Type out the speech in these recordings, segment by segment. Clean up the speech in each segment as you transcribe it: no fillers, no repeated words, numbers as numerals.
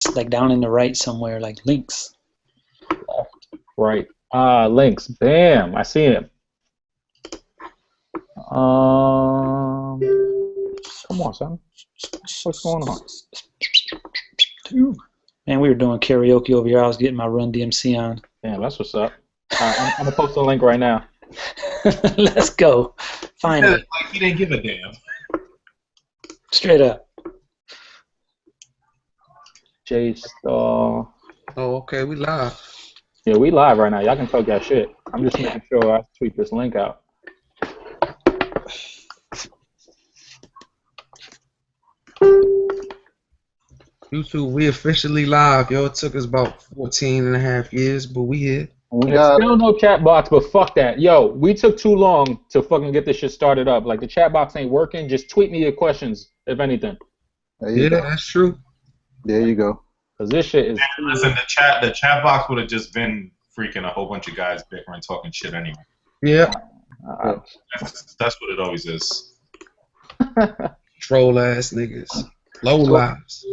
It's like down in the right somewhere, like links. Right. Links. Bam. I see him. Come on, son. What's going on? Man, we were doing karaoke over here. I was getting my Run DMC on. Damn, that's what's up. I'm gonna post the link right now. Let's go. Finally. Like he didn't give a damn. Straight up. JStar. Oh, okay, we live. Yeah, we live right now. Y'all can talk that shit. I'm just making sure I tweet this link out. YouTube, we officially live, yo. It took us about 14 and a half years, but we here. There's still no chat box, but fuck that. Yo, we took too long to fucking get this shit started up. Like, the chat box ain't working. Just tweet me your questions, if anything. Yeah, that's true. There you go. Because this shit is... Man, listen, the chat box would have just been freaking a whole bunch of guys bickering, talking shit anyway. Yeah. That's what it always is. Troll ass niggas. Low lives.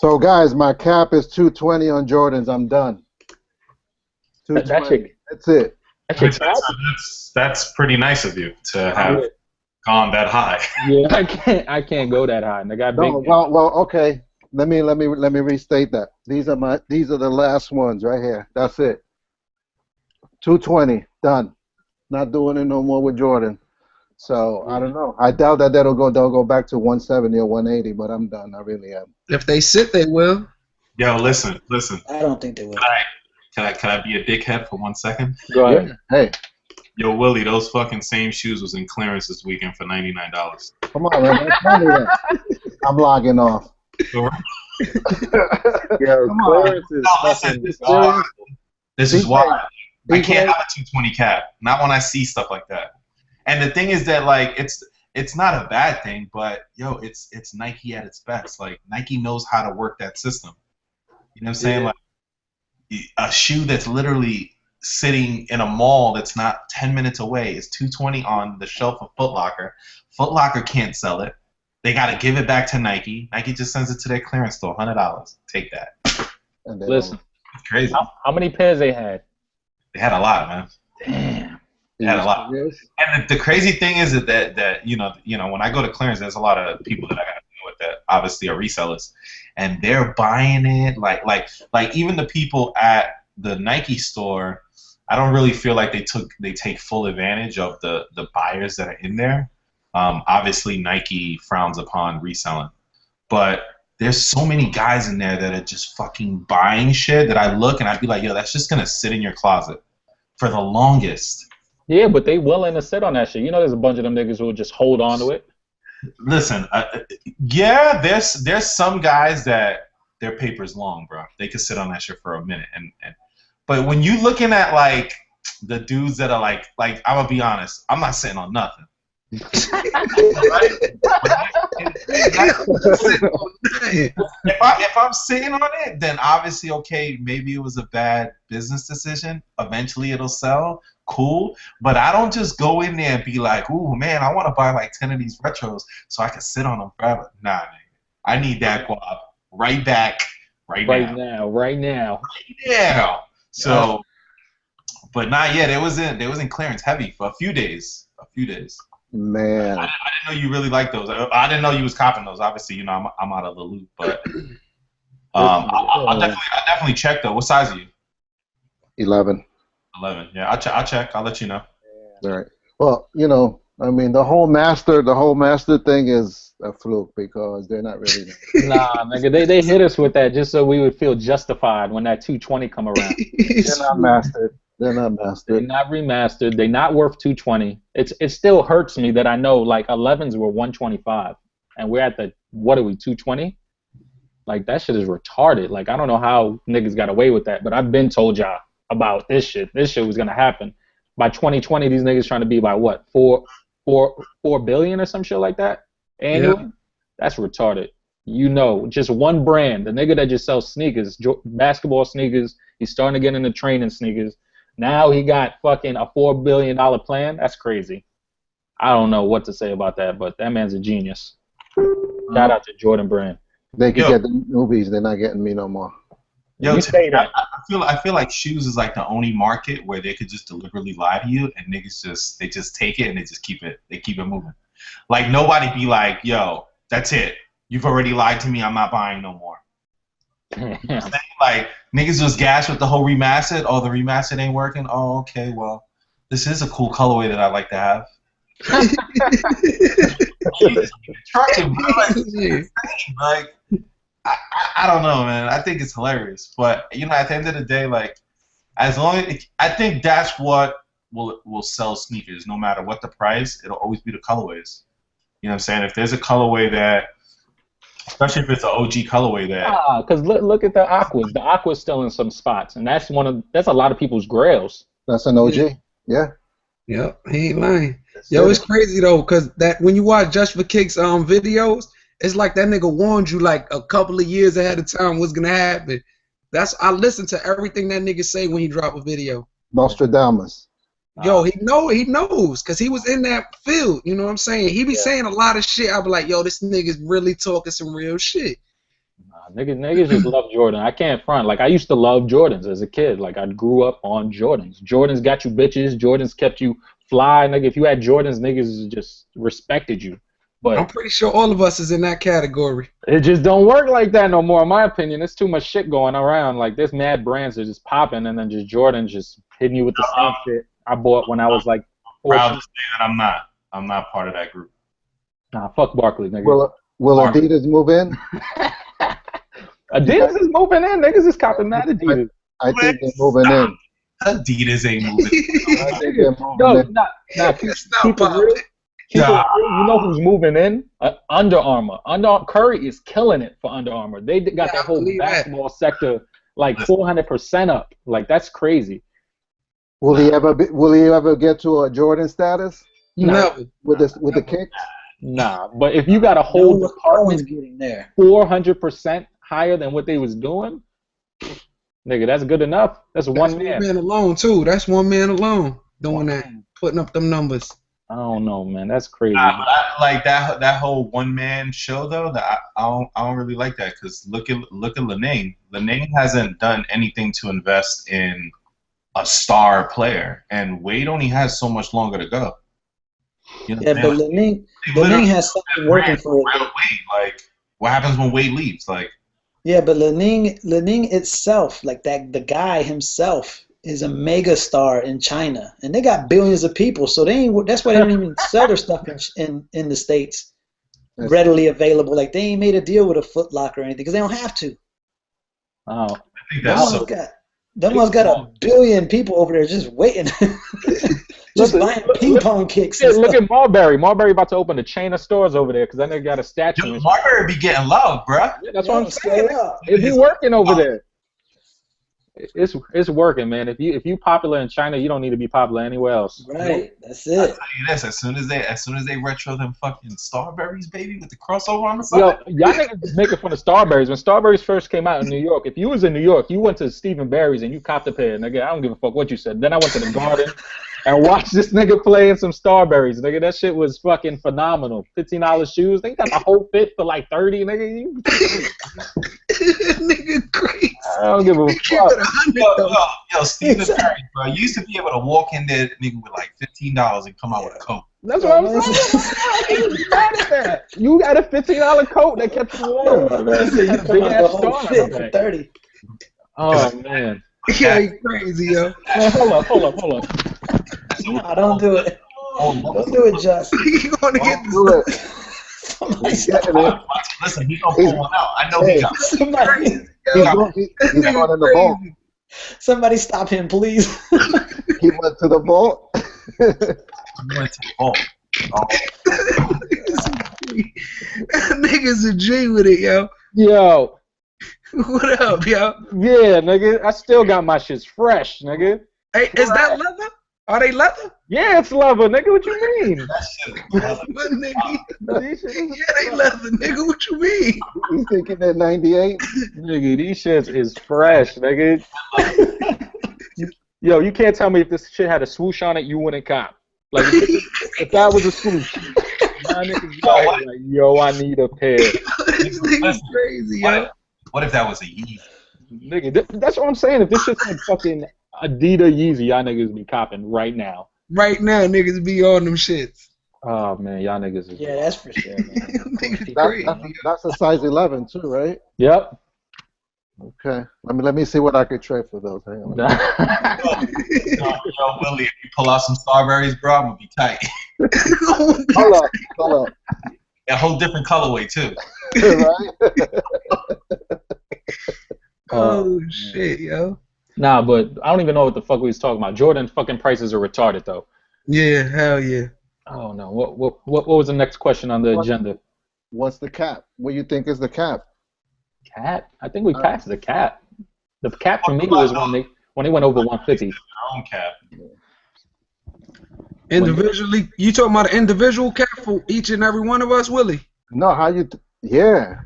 So guys, my cap is 220 on Jordans. I'm done. 220. That's it. That's pretty nice of you to have gone that high. Yeah, I can't go that high. And I got big. Well, okay. Let me restate that. These are the last ones right here. That's it. 220 done. Not doing it no more with Jordan. So I don't know. I doubt that they'll go back to 170 or 180, but I'm done. I really am. If they sit, they will. Yo, listen. I don't think they will. Can I be a dickhead for 1 second? Go ahead. Yeah. Hey. Yo, Willie, those fucking same shoes was in clearance this weekend for $99. Come on, man. Tell me that. I'm logging off. Yo, Come on. This is why I can't have a 220 cap. Not when I see stuff like that. And the thing is that, like, it's not a bad thing, but yo, it's Nike at its best. Like, Nike knows how to work that system. You know what I'm saying? Like, a shoe that's literally sitting in a mall that's not 10 minutes away is 220 on the shelf of Foot Locker. Foot Locker can't sell it. They got to give it back to Nike. Nike just sends it to their clearance store, $100. Take that. Listen, it's crazy. How many pairs they had? They had a lot, man. Damn. They had a lot. And the crazy thing is that you know when I go to clearance, there's a lot of people that I got to deal with that obviously are resellers, and they're buying it like even the people at the Nike store. I don't really feel like they take full advantage of the buyers that are in there. Obviously, Nike frowns upon reselling, but there's so many guys in there that are just fucking buying shit that I look and I'd be like, yo, that's just gonna sit in your closet for the longest. Yeah, but they willing to sit on that shit. You know, there's a bunch of them niggas who will just hold on to it. Listen, yeah, there's some guys that their paper's long, bro. They could sit on that shit for a minute, but when you looking at like the dudes that are like I'm gonna be honest, I'm not sitting on nothing. Right? If I'm sitting on it, then obviously okay, maybe it was a bad business decision. Eventually it'll sell. Cool, but I don't just go in there and be like, ooh, man, I want to buy like 10 of these retros so I can sit on them forever. Nah, nigga. I need that guap right back, right now. So, but not yet. It was in clearance heavy for a few days. Man, I didn't know you really liked those. I didn't know you was copping those. Obviously, you know, I'm out of the loop, but I'll definitely check though. What size are you? 11. 11. Yeah, I'll check. I'll let you know. All right. Well, you know, I mean, the whole master thing is a fluke because they're not really. Nah, nigga, they hit us with that just so we would feel justified when that 220 come around. They're not mastered. They're not remastered. They're not worth 220. It still hurts me that I know like 11s were 125, and we're at the 220. Like that shit is retarded. Like I don't know how niggas got away with that, but I've been told y'all about this shit. This shit was gonna happen by 2020. These niggas trying to be by what 4 billion or some shit like that annually. Yeah. That's retarded. You know, just one brand. The nigga that just sells sneakers, basketball sneakers. He's starting to get into training sneakers. Now he got fucking a $4 billion plan. That's crazy. I don't know what to say about that, but that man's a genius. Shout out to Jordan Brand. They could get the newbies. They're not getting me no more. Yo, You say that. I feel like shoes is like the only market where they could just deliberately lie to you, and niggas just take it and they just keep it moving. Like nobody be like, yo, that's it. You've already lied to me. I'm not buying no more. Like niggas just gash with the whole remastered. Oh, the remastered ain't working. Oh, okay. Well, this is a cool colorway that I like to have. Jesus, trucking, bro. Like, I don't know, man. I think it's hilarious, but you know, at the end of the day, like, as long as I think that's what will sell sneakers, no matter what the price, it'll always be the colorways. You know what I'm saying? If there's a colorway that, especially if it's an OG colorway that. Because look at the Aquas. The Aqua's still in some spots, and that's a lot of people's grails. That's an OG. Yeah. Yep, he ain't lying. Yo, it's crazy though, cause that when you watch Just for Kicks videos, it's like that nigga warned you like a couple of years ahead of time what's gonna happen. I listen to everything that nigga say when he drop a video. Nostradamus. Yo, he knows, cause he was in that field. You know what I'm saying? He be saying a lot of shit. I be like, yo, this nigga's really talking some real shit. Niggas just love Jordan. I can't front. Like I used to love Jordans as a kid. Like I grew up on Jordans. Jordans got you bitches. Jordans kept you fly. Nigga, if you had Jordans, niggas just respected you. But I'm pretty sure all of us is in that category. It just don't work like that no more, in my opinion. There's too much shit going around. Like there's mad brands that just popping, and then just Jordan just hitting you with the same shit I bought when I was like 14. Proud to say that I'm not part of that group. Nah, fuck Barkley, nigga. Will Adidas move in? Adidas is moving in. Niggas is copping mad Adidas. I think they're moving in. Adidas ain't moving. I think they're moving in. Keep it real. You know who's moving in? Under Armour. Curry is killing it for Under Armour. They got that whole basketball sector like 400% up. Like that's crazy. Will he ever get to a Jordan status? Never. With the kicks? Nah, but if you got a whole department getting there 400% higher than what they was doing, nigga, that's good enough. That's one man. One man alone too. That's one man alone doing that, putting up them numbers. I don't know, man. That's crazy. Like that whole one man show though. That I don't really like that because look at Lenang. Lenang hasn't done anything to invest in a star player, and Wade only has so much longer to go. You know but Lenang has something working for it. Wade, like, what happens when Wade leaves? Like, yeah, but Lenang itself, like the guy himself, is a mega star in China, and they got billions of people. So that's why they don't even sell their stuff in the States readily available. Like they ain't made a deal with a Foot Locker or anything because they don't have to. Oh, I think that's Them ones got 1 billion people over there just waiting. Just buying ping pong kicks. Yeah, look at Marbury. Marbury about to open a chain of stores over there because that nigga got a statue. Yo, Marbury be getting love, bruh. Yeah, that's what I'm saying. It be working over there. It's working, man. If you popular in China, you don't need to be popular anywhere else. Right, that's it. I'll tell you this: as soon as they retro them fucking Starberries, baby, with the crossover on the side. Yo, y'all niggas making fun of Starberries. When Starberries first came out in New York, if you was in New York, you went to Stephen Barry's and you copped a pair, nigga. I don't give a fuck what you said. Then I went to the Garden and watched this nigga play in some Starberries, nigga. That shit was fucking phenomenal. $15 shoes. They got the whole fit for like $30, nigga. Nigga crazy. I don't give a fuck. Yo, Stephen Barry, bro. You used to be able to walk in there, nigga, with like $15 and come out with a coat. That's what I'm saying. You got a $15 coat that kept you warm. You come out the whole fit for 30. Oh man. Yeah, you crazy, yo. Man, hold up. No, don't do it. Don't do it, Just. You gonna get this? Listen, he's gonna pull one out. I know he got somebody. He's going in the vault. Somebody stop him, please. He went to the vault. He went to the vault. Nigga's a G with it, yo. Yo. What up, yo? Yeah, nigga. I still got my shits fresh, nigga. Hey, is that leather? Are they leather? Yeah, it's leather, nigga. What you mean? That shit. Yeah, they leather, nigga. What you mean? He's thinking that 98. Nigga, these shits is fresh, nigga. Yo, you can't tell me if this shit had a swoosh on it, you wouldn't cop. Like, if that was a swoosh, my niggas like, yo, I need a pair. This nigga's crazy, yo. What if that was a Yeezy? Nigga, that's what I'm saying. If this shit's like fucking Adidas Yeezy, y'all niggas be copping right now. Right now, niggas be on them shits. Oh man, y'all niggas is... Yeah, that's for sure, man. Niggas crazy. That's a size 11 too, right? Yep. Okay. Let me see what I could trade for those. Hang on. Yo, Willie, if you pull out some Starberries, bro, I'm gonna be tight. Hold up. A whole different colorway too. Right? Oh shit, yo. Nah, but I don't even know what the fuck we was talking about. Jordan fucking prices are retarded though. Yeah, hell yeah. Oh no. What was the next question on the agenda? What's the cap? What do you think is the cap? Cap? I think we passed the cap. The cap for me was when they went over 150. Their own cap. Individually, you talking about an individual cap for each and every one of us, Willie? No, how you? Yeah.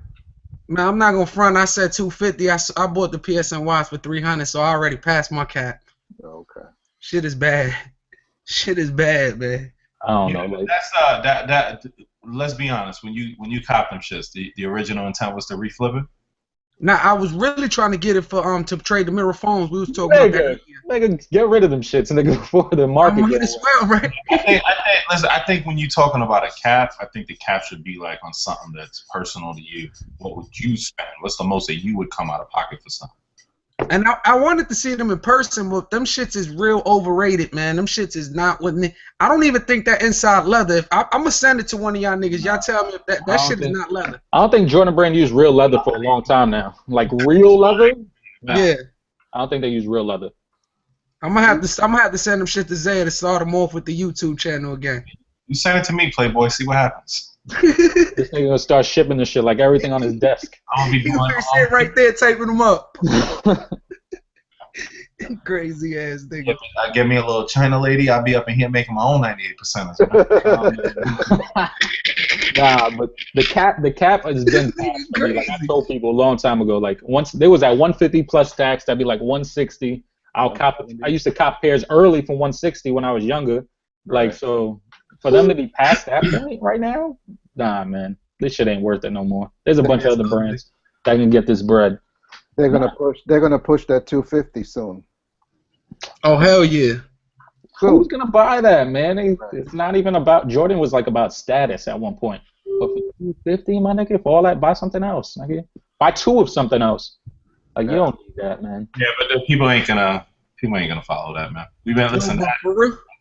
Man, I'm not gonna front. I said 250. I bought the PSNYs for 300, so I already passed my cap. Okay. Shit is bad. Shit is bad, man. I don't know. Like, That's that. Let's be honest. When you cop them shits, the original intent was to reflip it. Now I was really trying to get it for to trade the mirror phones. We was talking about that. Nigga, get rid of them shits, nigga, before the market gets well, right? I think when you're talking about a cap, I think the cap should be like on something that's personal to you. What would you spend? What's the most that you would come out of pocket for something? And I wanted to see them in person, but them shits is real overrated, man. Them shits is not what I don't even think that inside leather. I'm gonna send it to one of y'all niggas. Y'all tell me if that shit is not leather. I don't think Jordan Brand used real leather for a long time now. Like real leather? Nah. Yeah. I don't think they use real leather. I'm gonna have to send them shit to Zaya to start them off with the YouTube channel again. You send it to me, Playboy. See what happens. This nigga gonna start shipping this shit like everything on his desk. I'm gonna be doing sit right there taping them up. Crazy ass nigga. Give me a little China lady. I'll be up in here making my own 98%. Nah, but the cap has been passed for me. Like I told people a long time ago. Like once they was at 150 plus tax, that'd be like 160. I used to cop pairs early for 160 when I was younger. Like so. For them to be past that point right now, nah, man, this shit ain't worth it no more. There's a bunch of other brands that can get this bread. They're gonna push that 250 soon. Oh hell yeah! Who's gonna buy that, man? It's not even about Jordan. Was like about status at one point. But for 250, my nigga, for all that, buy something else, nigga. Buy two of something else. Like you don't need that, man. Yeah, but the people ain't gonna follow that, man. We've been listening.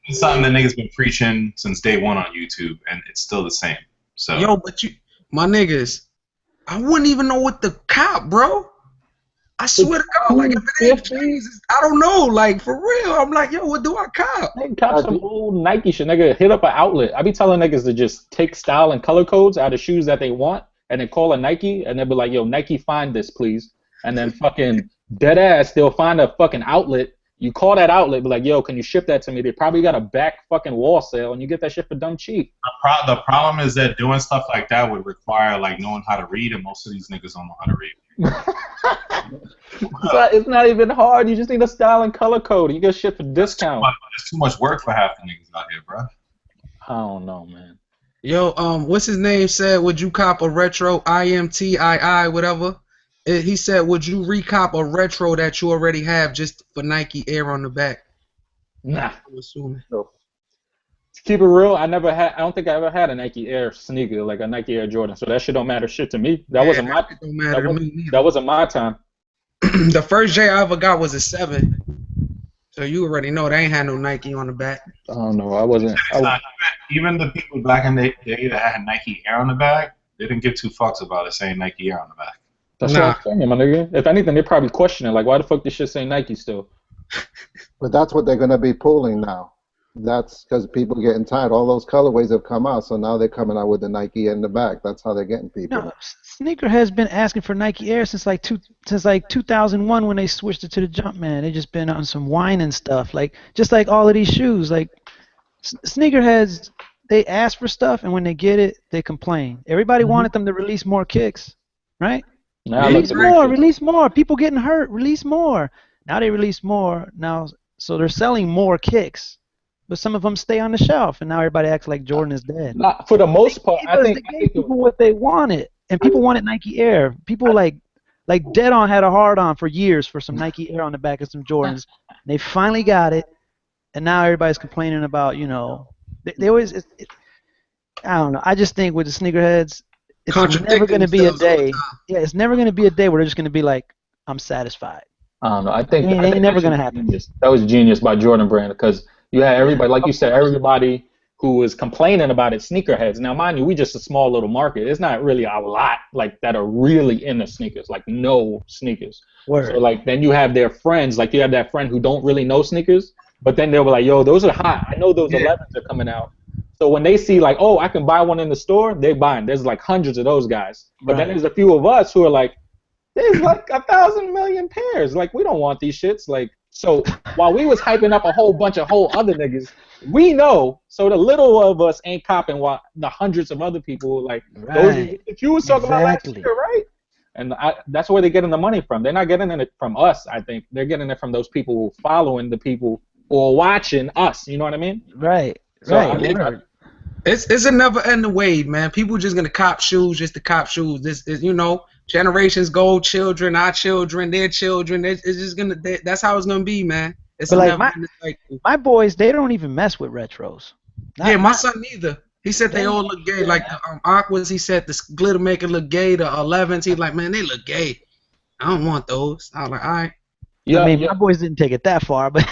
It's something that niggas been preaching since day one on YouTube, and it's still the same. So yo, but my niggas, I wouldn't even know what the cop, bro. I swear to God, like if it ain't Jesus, I don't know. Like for real, I'm like, yo, what do I cop? Nigga, cop some old Nike shit. Nigga, hit up an outlet. I be telling niggas to just take style and color codes out of shoes that they want, and then call a Nike, and they'll be like, yo, Nike, find this, please. And then fucking dead ass, they'll find a fucking outlet. You call that outlet, be like, yo, can you ship that to me? They probably got a back fucking wall sale, and you get that shit for dumb cheap. The problem is that doing stuff like that would require like knowing how to read, and most of these niggas don't know how to read. It's not even hard. You just need a style and color code. You get shit for discount. It's too much work for half the niggas out here, bro. I don't know, man. Yo, what's his name said? Would you cop a retro IMTII whatever? He said, would you recop a retro that you already have just for Nike Air on the back? Nah. I'm assuming. No. To keep it real, I don't think I ever had a Nike Air sneaker, like a Nike Air Jordan, so that shit don't matter shit to me. That wasn't my that wasn't my time. The first J I ever got was a 7. So you already know they ain't had no Nike on the back. I don't know. I wasn't. Even the people back in the day that had Nike Air on the back, they didn't give two fucks about it saying Nike Air on the back. That's what I'm saying, my nigga. If anything, they're probably questioning, like, why the fuck this shit say Nike still? But that's what they're going to be pulling now. That's because people are getting tired. All those colorways have come out, so now they're coming out with the Nike in the back. That's how they're getting people. No, Sneaker has been asking for Nike Air since like 2001 when they switched it to the Jumpman. They just been on some wine and stuff, like just like all of these shoes. Like Sneakerheads, they ask for stuff, and when they get it, they complain. Everybody wanted them to release more kicks, right? Now Release more. People getting hurt. Release more. Now they release more. Now, so they're selling more kicks, but some of them stay on the shelf, and now everybody acts like Jordan is dead. For the most part, I think people what they wanted, and people wanted Nike Air. People like Dead On had a hard on for years for some Nike Air on the back of some Jordans. They finally got it, and now everybody's complaining about, you know, they always. I don't know. I just think with the sneakerheads, it's never going to be a day. Yeah, it's never going to be a day where they're just going to be like, I'm satisfied. I don't know. I think it ain't never going to happen. That was genius by Jordan Brand, because you had everybody, like you said, everybody who was complaining about it, sneakerheads. Now, mind you, we just a small little market. It's not really a lot like that are really into sneakers, like no sneakers. Word. So like then you have their friends, like you have that friend who don't really know sneakers, but then they'll be like, yo, those are hot. I know those 11s are coming out. So when they see like, oh, I can buy one in the store, they buying. There's like hundreds of those guys. But then there's a few of us who are like, there's like 1,000 million pairs. Like, we don't want these shits. Like, so while we was hyping up a whole bunch of whole other niggas, we know. So the little of us ain't copping while the hundreds of other people like those that you was talking about last year, right? And that's where they're getting the money from. They're not getting it from us. I think they're getting it from those people who are following the people who are watching us. You know what I mean? Right. So Right. It's a never-ending wave, man. People just gonna cop shoes just to cop shoes. This is, you know, generations go, children, our children, their children. It's just gonna. That's how it's gonna be, man. It's but a like my boys, they don't even mess with retros. My son neither. He said they all look gay. Like the Aquas, he said the glitter maker look gay. The 11s, he's like, man, they look gay. I don't want those. I was like, all right. Yeah, I mean, my boys didn't take it that far, but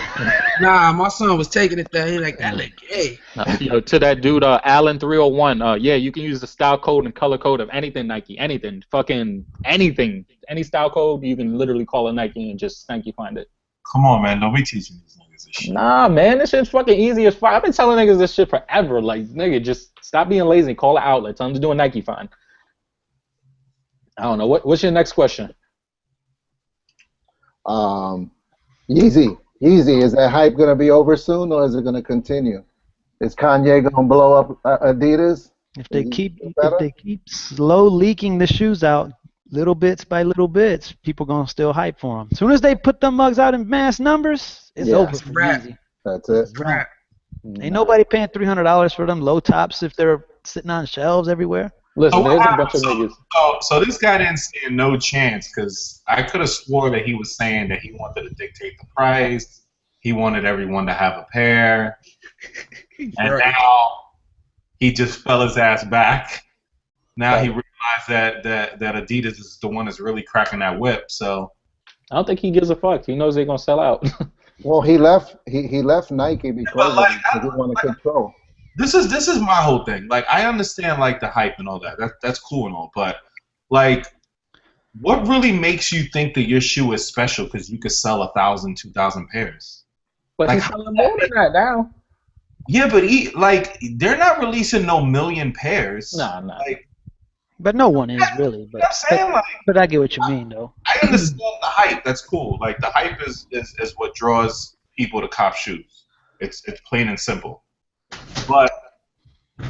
nah, my son was taking it there. He like, that look gay. Yo, to that dude, Allen301, yeah, you can use the style code and color code of anything Nike, anything, fucking anything, any style code, you can literally call it Nike and just Nike find it. Come on, man, don't be teaching these niggas this shit. Nah, man, this shit's fucking easy as fuck. I've been telling niggas this shit forever. Like, nigga, just stop being lazy. Call an outlet. Tell them to do a Nike find. I don't know. What's your next question? Yeezy, is that hype gonna be over soon, or is it gonna continue? Is Kanye gonna blow up Adidas? If they keep slow leaking the shoes out, little bits by little bits, people gonna still hype for them. As soon as they put them mugs out in mass numbers, it's over for Yeezy. That's it. Ain't nobody paying $300 for them low tops if they're sitting on shelves everywhere. Listen, there's a bunch of niggas. So this guy didn't stand no chance, because I could have swore that he was saying that he wanted to dictate the price. He wanted everyone to have a pair. And now he just fell his ass back. Now he realized that Adidas is the one that's really cracking that whip. So I don't think he gives a fuck. He knows they're gonna sell out. Well, he left Nike because he wanted control. This is my whole thing. Like, I understand like the hype and all that. That's cool and all, but like, what really makes you think that your shoe is special because you could sell 1,000, 2,000 pairs? But like, he's selling more than that now. Yeah, but they're not releasing no million pairs. Nah. Like, but no one is really. But I'm saying, but I get what you mean, though. I understand the hype. That's cool. Like, the hype is what draws people to cop shoes. It's plain and simple. But you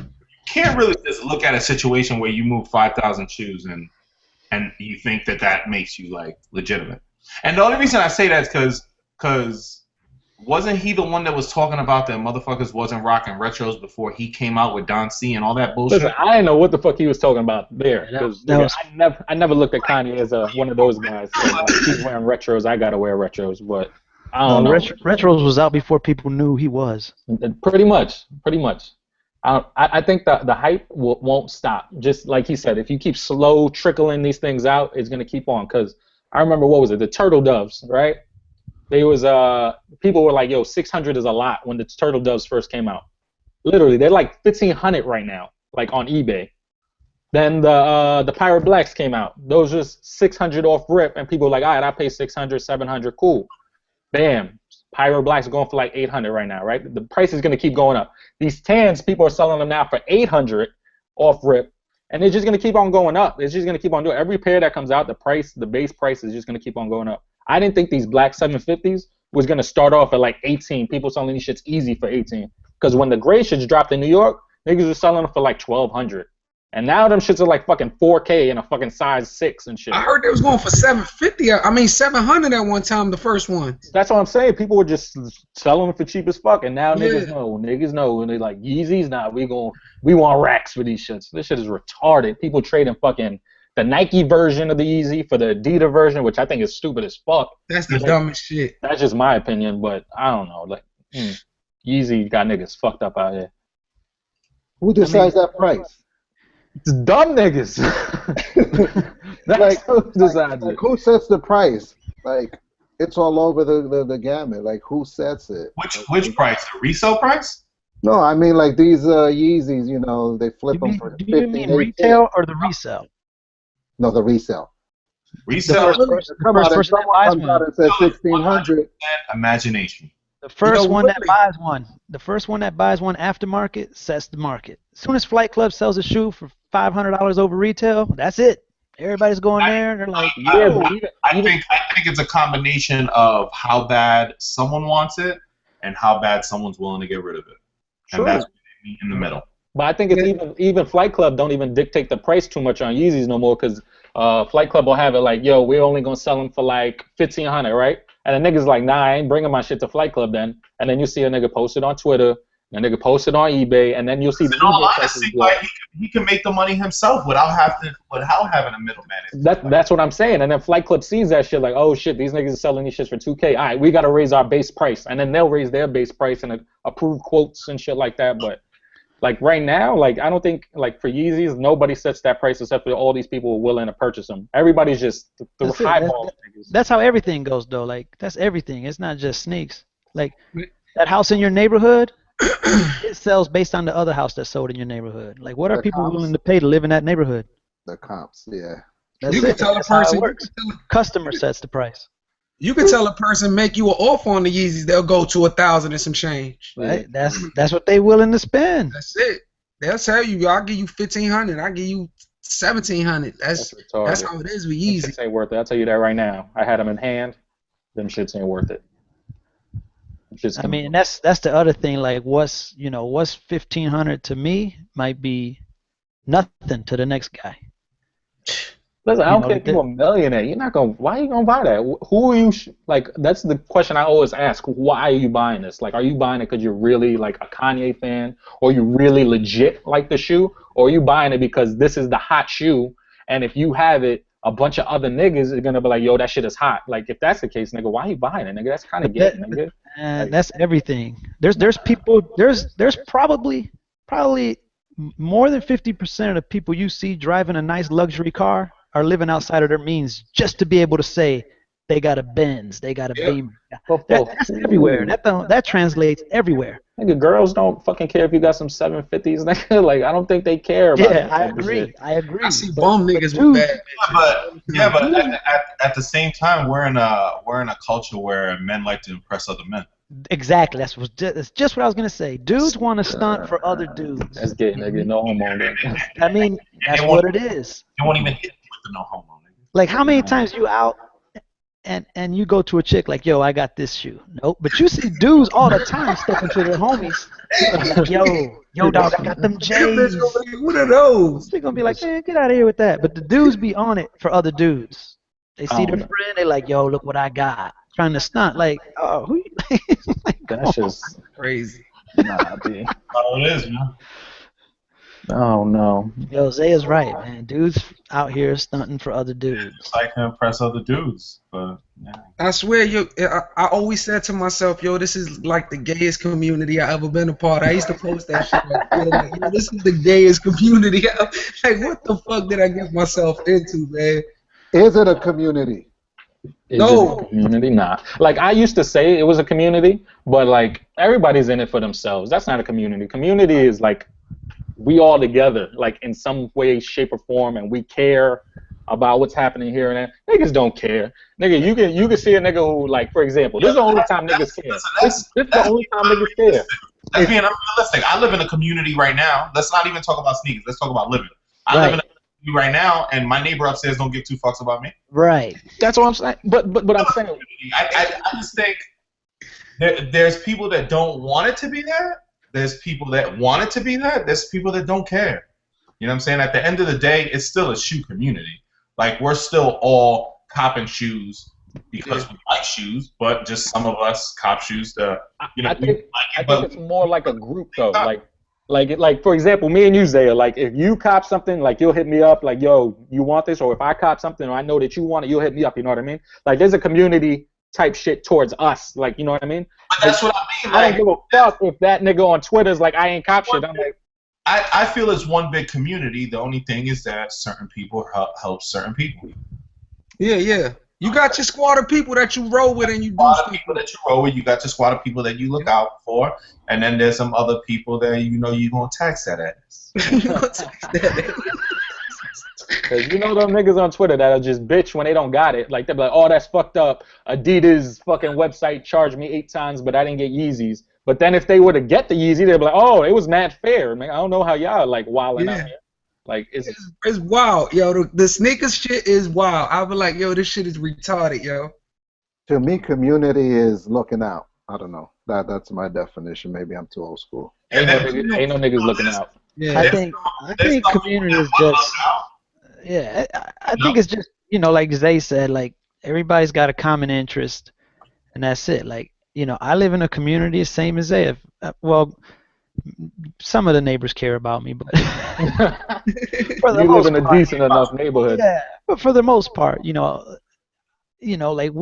can't really just look at a situation where you move 5,000 shoes and you think that makes you like legitimate. And the only reason I say that is because wasn't he the one that was talking about that motherfuckers wasn't rocking retros before he came out with Don C and all that bullshit? Listen, I didn't know what the fuck he was talking about there. I never looked at Kanye as one of those guys. He's wearing retros. I gotta wear retros, but I don't know. Retros was out before people knew he was. Pretty much. I think the hype won't stop. Just like he said, if you keep slow trickling these things out, it's gonna keep on. Cause I remember, what was it? The Turtle Doves, right? They was people were like, yo, 600 is a lot when the Turtle Doves first came out. Literally, they're like 1,500 right now, like on eBay. Then the Pirate Blacks came out. Those just 600 off rip, and people were like, all right, I pay 600, 700, cool. Bam, Pyro Blacks are going for like 800 right now, right? The price is going to keep going up. These tans, people are selling them now for 800 off rip, and it's just going to keep on going up. It's just going to keep on doing. Every pair that comes out, the base price is just going to keep on going up. I didn't think these black 750s was going to start off at like 18. People selling these shits easy for 18. Because when the gray shits dropped in New York, niggas were selling them for like 1,200. And now them shits are like fucking 4K and a fucking size 6 and shit. I heard they was going for 750. I mean 700 at one time, the first one. That's what I'm saying. People were just selling them for cheap as fuck, and now niggas know, and they like Yeezys. Nah, we want racks for these shits. This shit is retarded. People trading fucking the Nike version of the Yeezy for the Adidas version, which I think is stupid as fuck. That's the dumbest shit. That's just my opinion, but I don't know. Like, Yeezy got niggas fucked up out here. Who decides that price? It's dumb niggas. That's who decides it. Who sets the price? Like, it's all over the gamut. Like, who sets it? Which price? The resale price? No, I mean like these Yeezys. You know, they flip them for 15. Do you mean retail or the resale? No, the resale. Resale. Come out and says 1,600. Imagination. The first one that buys one, aftermarket sets the market. As soon as Flight Club sells a shoe for $500 over retail, that's it. Everybody's going there, and they're like, I think it's a combination of how bad someone wants it and how bad someone's willing to get rid of it. Sure. And that's in the middle. But I think it's even Flight Club don't even dictate the price too much on Yeezys no more, because Flight Club will have it like, yo, we're only gonna sell them for like $1,500, right? And the nigga's like, nah, I ain't bringing my shit to Flight Club then. And then you see a nigga post it on Twitter, and a nigga post it on eBay, and then you'll see the eBay prices go up. He can make the money himself without having a middleman. That's what I'm saying. And then Flight Club sees that shit like, oh shit, these niggas are selling these shits for $2K. All right, we gotta raise our base price, and then they'll raise their base price and approve quotes and shit like that. But like right now, like I don't think like for Yeezys, nobody sets that price except for all these people who are willing to purchase them. Everybody's just the highball. That's how everything goes though. Like that's everything. It's not just sneaks. Like that house in your neighborhood, it sells based on the other house that's sold in your neighborhood. Like what are people willing to pay to live in that neighborhood? The comps, yeah. You can tell a person. Customer sets the price. You can tell a person make you an offer on the Yeezys, they'll go to 1,000 and some change. Right? That's what they willing to spend. That's it. They'll tell you, I'll give you 1,500. I'll give you 1,700. That's how it is with Yeezy. Them shits ain't worth it. I'll tell you that right now. I had them in hand. Them shits ain't worth it. I mean, that's the other thing. Like, what's 1,500 to me might be nothing to the next guy. Listen, I don't care if you're a millionaire. You're not gonna. Why are you gonna buy that? Who are you? Like, that's the question I always ask. Why are you buying this? Like, are you buying it because you're really like a Kanye fan, or you really legit like the shoe, or are you buying it because this is the hot shoe, and if you have it, a bunch of other niggas are gonna be like, yo, that shit is hot. Like, if that's the case, nigga, why are you buying it, nigga? That's kind of gay, nigga. That's everything. There's people. There's probably more than 50% of the people you see driving a nice luxury car are living outside of their means just to be able to say they got a Benz, they got a Beamer. That's everywhere. That translates everywhere. Nigga, girls don't fucking care if you got some 750s. Nigga, like I don't think they care about that. I agree. I see bum niggas with bad. But at the same time, we're in a culture where men like to impress other men. Exactly. That's just what I was gonna say. Dudes want to stunt for other dudes. That's gay, nigga. No homo. I mean, that's what it is. They won't even hit with the no homo. Nigga. Like, how many times you out and you go to a chick like, yo, I got this shoe. Nope. But you see dudes all the time stepping to their homies. Like, yo, dog, I got them J's. What are those? They're gonna be like, man, get out of here with that. But the dudes be on it for other dudes. They see their friend, they like, yo, look what I got. Trying to stunt, like, oh, who? Like, that's just crazy. Nah, B. Oh, it is, man. Oh no. Yo, Zaya's right, man. Dudes out here stunting for other dudes. It's like to impress other dudes, but yeah. I swear, I always said to myself, yo, this is like the gayest community I ever been a part of. I used to post that shit like, yo, this is the gayest community. Like, what the fuck did I get myself into, man? Is it a community? No. It a community? Nah. Like, I used to say it was a community, but like everybody's in it for themselves. That's not a community. Community is like we all together, like in some way, shape, or form, and we care about what's happening here and there. Niggas don't care. Nigga, you can see a nigga who, like, for example, this is the only time niggas care. This is the only time niggas care. That's being unrealistic. I live in a community right now. Let's not even talk about sneakers. Let's talk about living. I live in a community right now, and my neighbor upstairs don't give two fucks about me. Right. That's what I'm saying. But I'm saying, I just think there's people that don't want it to be there. There's people that want it to be there. There's people that don't care. You know what I'm saying? At the end of the day, it's still a shoe community. Like, we're still all copping shoes because we like shoes, but just some of us cop shoes to, you know. I think it's more like a group, though. Like for example, me and you, Zaya, like if you cop something, like you'll hit me up, like, yo, you want this? Or if I cop something or I know that you want it, you'll hit me up, you know what I mean? Like there's a community type shit towards us, like, you know what I mean? But that's what I mean. I don't give a fuck if that nigga on Twitter's like, I ain't cop shit. I'm like, I feel it's one big community. The only thing is that certain people help certain people. Yeah. You got your squad of people that you roll with and you do stuff. People that you roll with, you got your squad of people that you look out for, and then there's some other people that you know you're gonna tax that ass. Cause you know them niggas on Twitter that'll just bitch when they don't got it. Like they'll be like, oh, that's fucked up. Adidas fucking website charged me 8 times, but I didn't get Yeezys. But then if they were to get the Yeezy, they'd be like, oh, it was mad fair. Man, I don't know how y'all like wilding out here. Like it's wild, yo. The sneakers shit is wild. I be like, yo, this shit is retarded, yo. To me, community is looking out. I don't know. That's my definition. Maybe I'm too old school. Ain't no niggas looking out. Yeah, I think community is just. Yeah, I think it's just, you know, like Zay said, like everybody's got a common interest, and that's it. Like, you know, I live in a community same as Zay. Well, some of the neighbors care about me, but for the you live in a decent enough neighborhood. Yeah, but for the most part, you know, like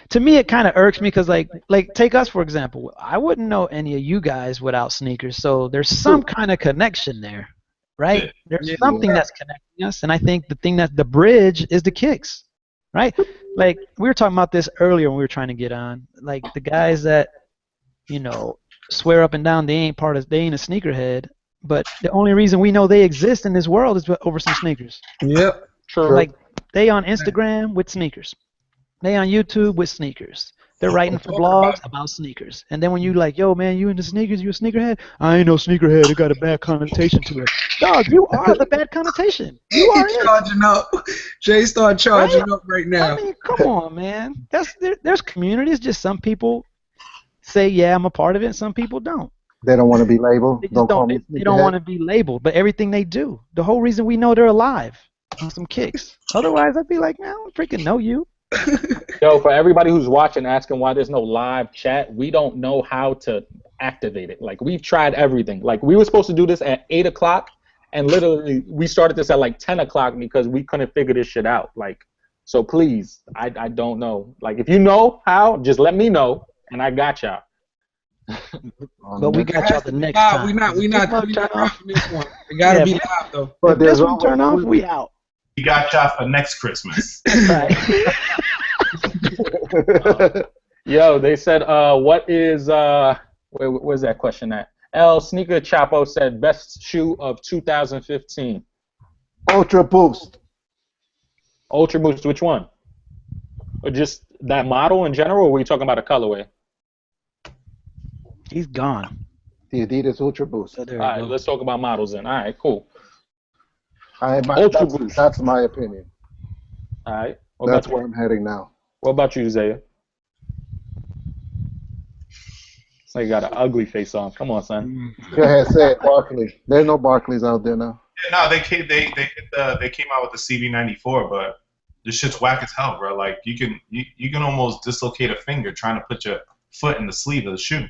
to me it kind of irks me because like take us for example. I wouldn't know any of you guys without sneakers, so there's some kind of connection there. Right? There's something that's connecting us, and I think the thing that the bridge is the kicks, right? Like we were talking about this earlier when we were trying to get on. Like the guys that, you know, swear up and down they ain't a sneakerhead, but the only reason we know they exist in this world is over some sneakers. Yep. True. Like they on Instagram with sneakers, they on YouTube with sneakers. They're writing for blogs about sneakers. And then when you like, yo, man, you into sneakers? You a sneakerhead? I ain't no sneakerhead. It got a bad connotation to it. Dog, you are the bad connotation. You are charging up. JStar charging up right now. I mean, come on, man. There's communities. Just some people say, yeah, I'm a part of it, and some people don't. They don't want to be labeled. They don't want to be labeled. But everything they do, the whole reason we know they're alive on some kicks. Otherwise, I'd be like, man, I don't freaking know you. Yo, for everybody who's watching, asking why there's no live chat, we don't know how to activate it. Like, we've tried everything. Like, we were supposed to do this at 8 o'clock, and literally, we started this at like 10 o'clock because we couldn't figure this shit out. Like, so please, I don't know. Like, if you know how, just let me know, and I got y'all. But we got y'all the next time. We not dropping this one. It gotta be live though. But if this one turn off, we out. We got y'all for next Christmas. Yo, they said, what is, where's that question at? L Sneaker Chapo said, best shoe of 2015. Ultra Boost. Ultra Boost, which one? Or just that model in general, or were you talking about a colorway? He's gone. The Adidas Ultra Boost. All right, let's talk about models then. All right, cool. Ultra Boost. That's my opinion. All right. That's where I'm heading now. What about you, Zaya? So you got an ugly face on. Come on, son. Go ahead, say it, Barkley. There's no Barkleys out there now. Yeah, no, they came out with the CV94, but this shit's whack as hell, bro. Like you can almost dislocate a finger trying to put your foot in the sleeve of the shoe.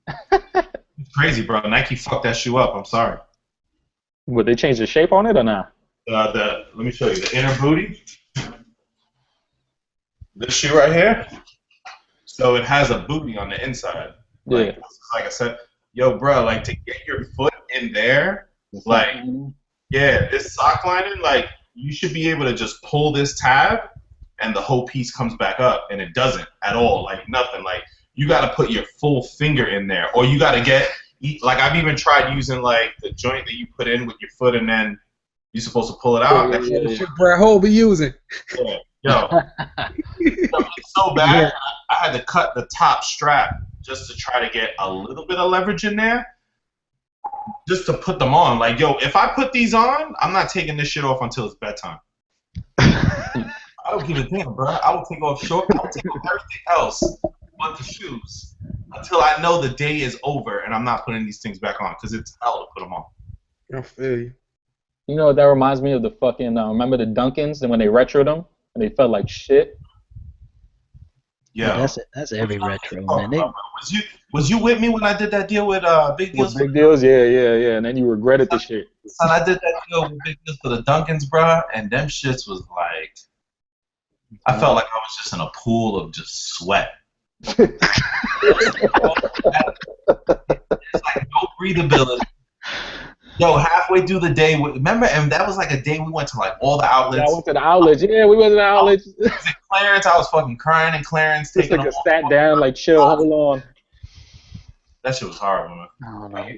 It's crazy, bro. Nike fucked that shoe up. I'm sorry. Would they change the shape on it or not? Let me show you the inner booty. This shoe right here. So it has a booty on the inside. Like I said, yo, bro, like to get your foot in there, like, yeah, this sock lining, like, you should be able to just pull this tab and the whole piece comes back up, and it doesn't at all, like nothing. Like, you got to put your full finger in there, or you got to get, like, I've even tried using, like, the joint that you put in with your foot and then you're supposed to pull it out. That's what Brad Hole be using. Yeah. Yo, it's so bad, I had to cut the top strap just to try to get a little bit of leverage in there, just to put them on. Like, yo, if I put these on, I'm not taking this shit off until it's bedtime. I don't give a damn, bro. I will take off shorts. I will take off everything else but the shoes until I know the day is over and I'm not putting these things back on because it's hell to put them on. I feel you. You know what that reminds me of? The fucking remember the Dunkins and when they retroed them and they felt like shit. Yeah. That's every retro, Oh, man. was you with me when I did that deal with Big Deals? With big deals, yeah. And then you regretted the shit. Son, I did that deal with Big Deals for the Duncans, bruh, and them shits was like, I felt like I was just in a pool of just sweat. It's like no breathability. Yo, halfway through the day, remember, and that was like a day we went to like all the outlets. Yeah, I went to the outlets. Yeah, we went to the outlets. I was in Clarence. I was fucking crying in Clarence. Just Taking like sat down, like chill, hold on. That shit was horrible, man. I don't know.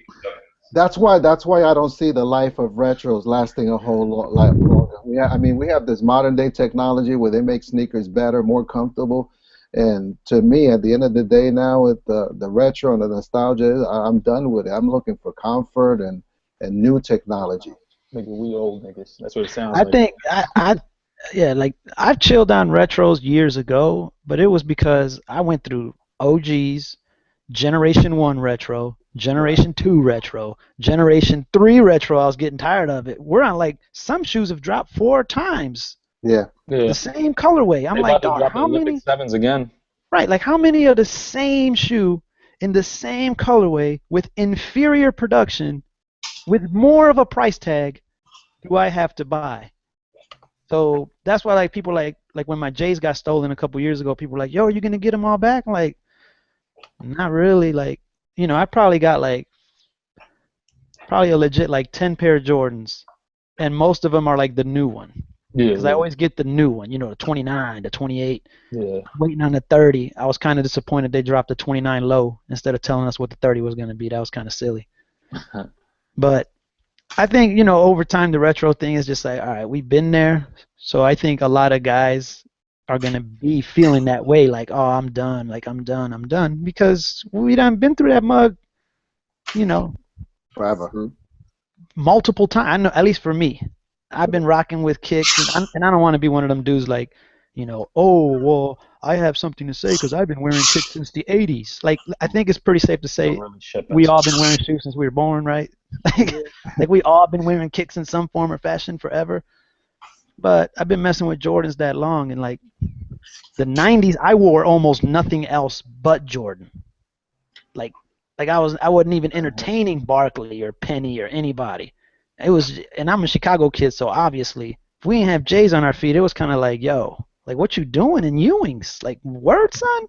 That's why I don't see the life of retros lasting a whole lot longer. We have this modern day technology where they make sneakers better, more comfortable, and to me, at the end of the day, now with the retro and the nostalgia, I'm done with it. I'm looking for comfort and new technology. Nigga, we old niggas. That's what it sounds I like. think like I've chilled on retros years ago, but it was because I went through OGs, Generation 1 retro, Generation 2 retro, Generation 3 retro. I was getting tired of it. We're on like some shoes have dropped 4 times. Yeah. The same colorway. I'm They like, about to dog, drop how the many? Olympic 7s again. Right, like how many of the same shoe in the same colorway with inferior production, with more of a price tag, do I have to buy? So that's why like people like when my J's got stolen a couple years ago, people were like, yo, are you gonna get them all back? I'm like, not really. Like, you know, I probably got like probably a legit like 10 pair of Jordans, and most of them are like the new one. Yeah. Because I always get the new one, you know, the 29, the 28. Yeah. Waiting on the 30. I was kind of disappointed they dropped the 29 low instead of telling us what the 30 was going to be. That was kind of silly. But I think, you know, over time the retro thing is just like, all right, we've been there. So I think a lot of guys are going to be feeling that way, like, oh, I'm done. Like, I'm done. Because we done been through that mug, you know, Forever. multiple times. I know, at least for me. I've been rocking with kicks, and I don't want to be one of them dudes like, you know, oh, well, I have something to say because I've been wearing kicks since the 80s. Like, I think it's pretty safe to say we all been wearing shoes since we were born, right? Like we all been wearing kicks in some form or fashion forever. But I've been messing with Jordans that long, and like the 90s, I wore almost nothing else but Jordan. Like I wasn't even entertaining Barkley or Penny or anybody. It was, and I'm a Chicago kid, so obviously, if we didn't have J's on our feet, it was kind of like, yo, like, what you doing in Ewings? Like, word, son?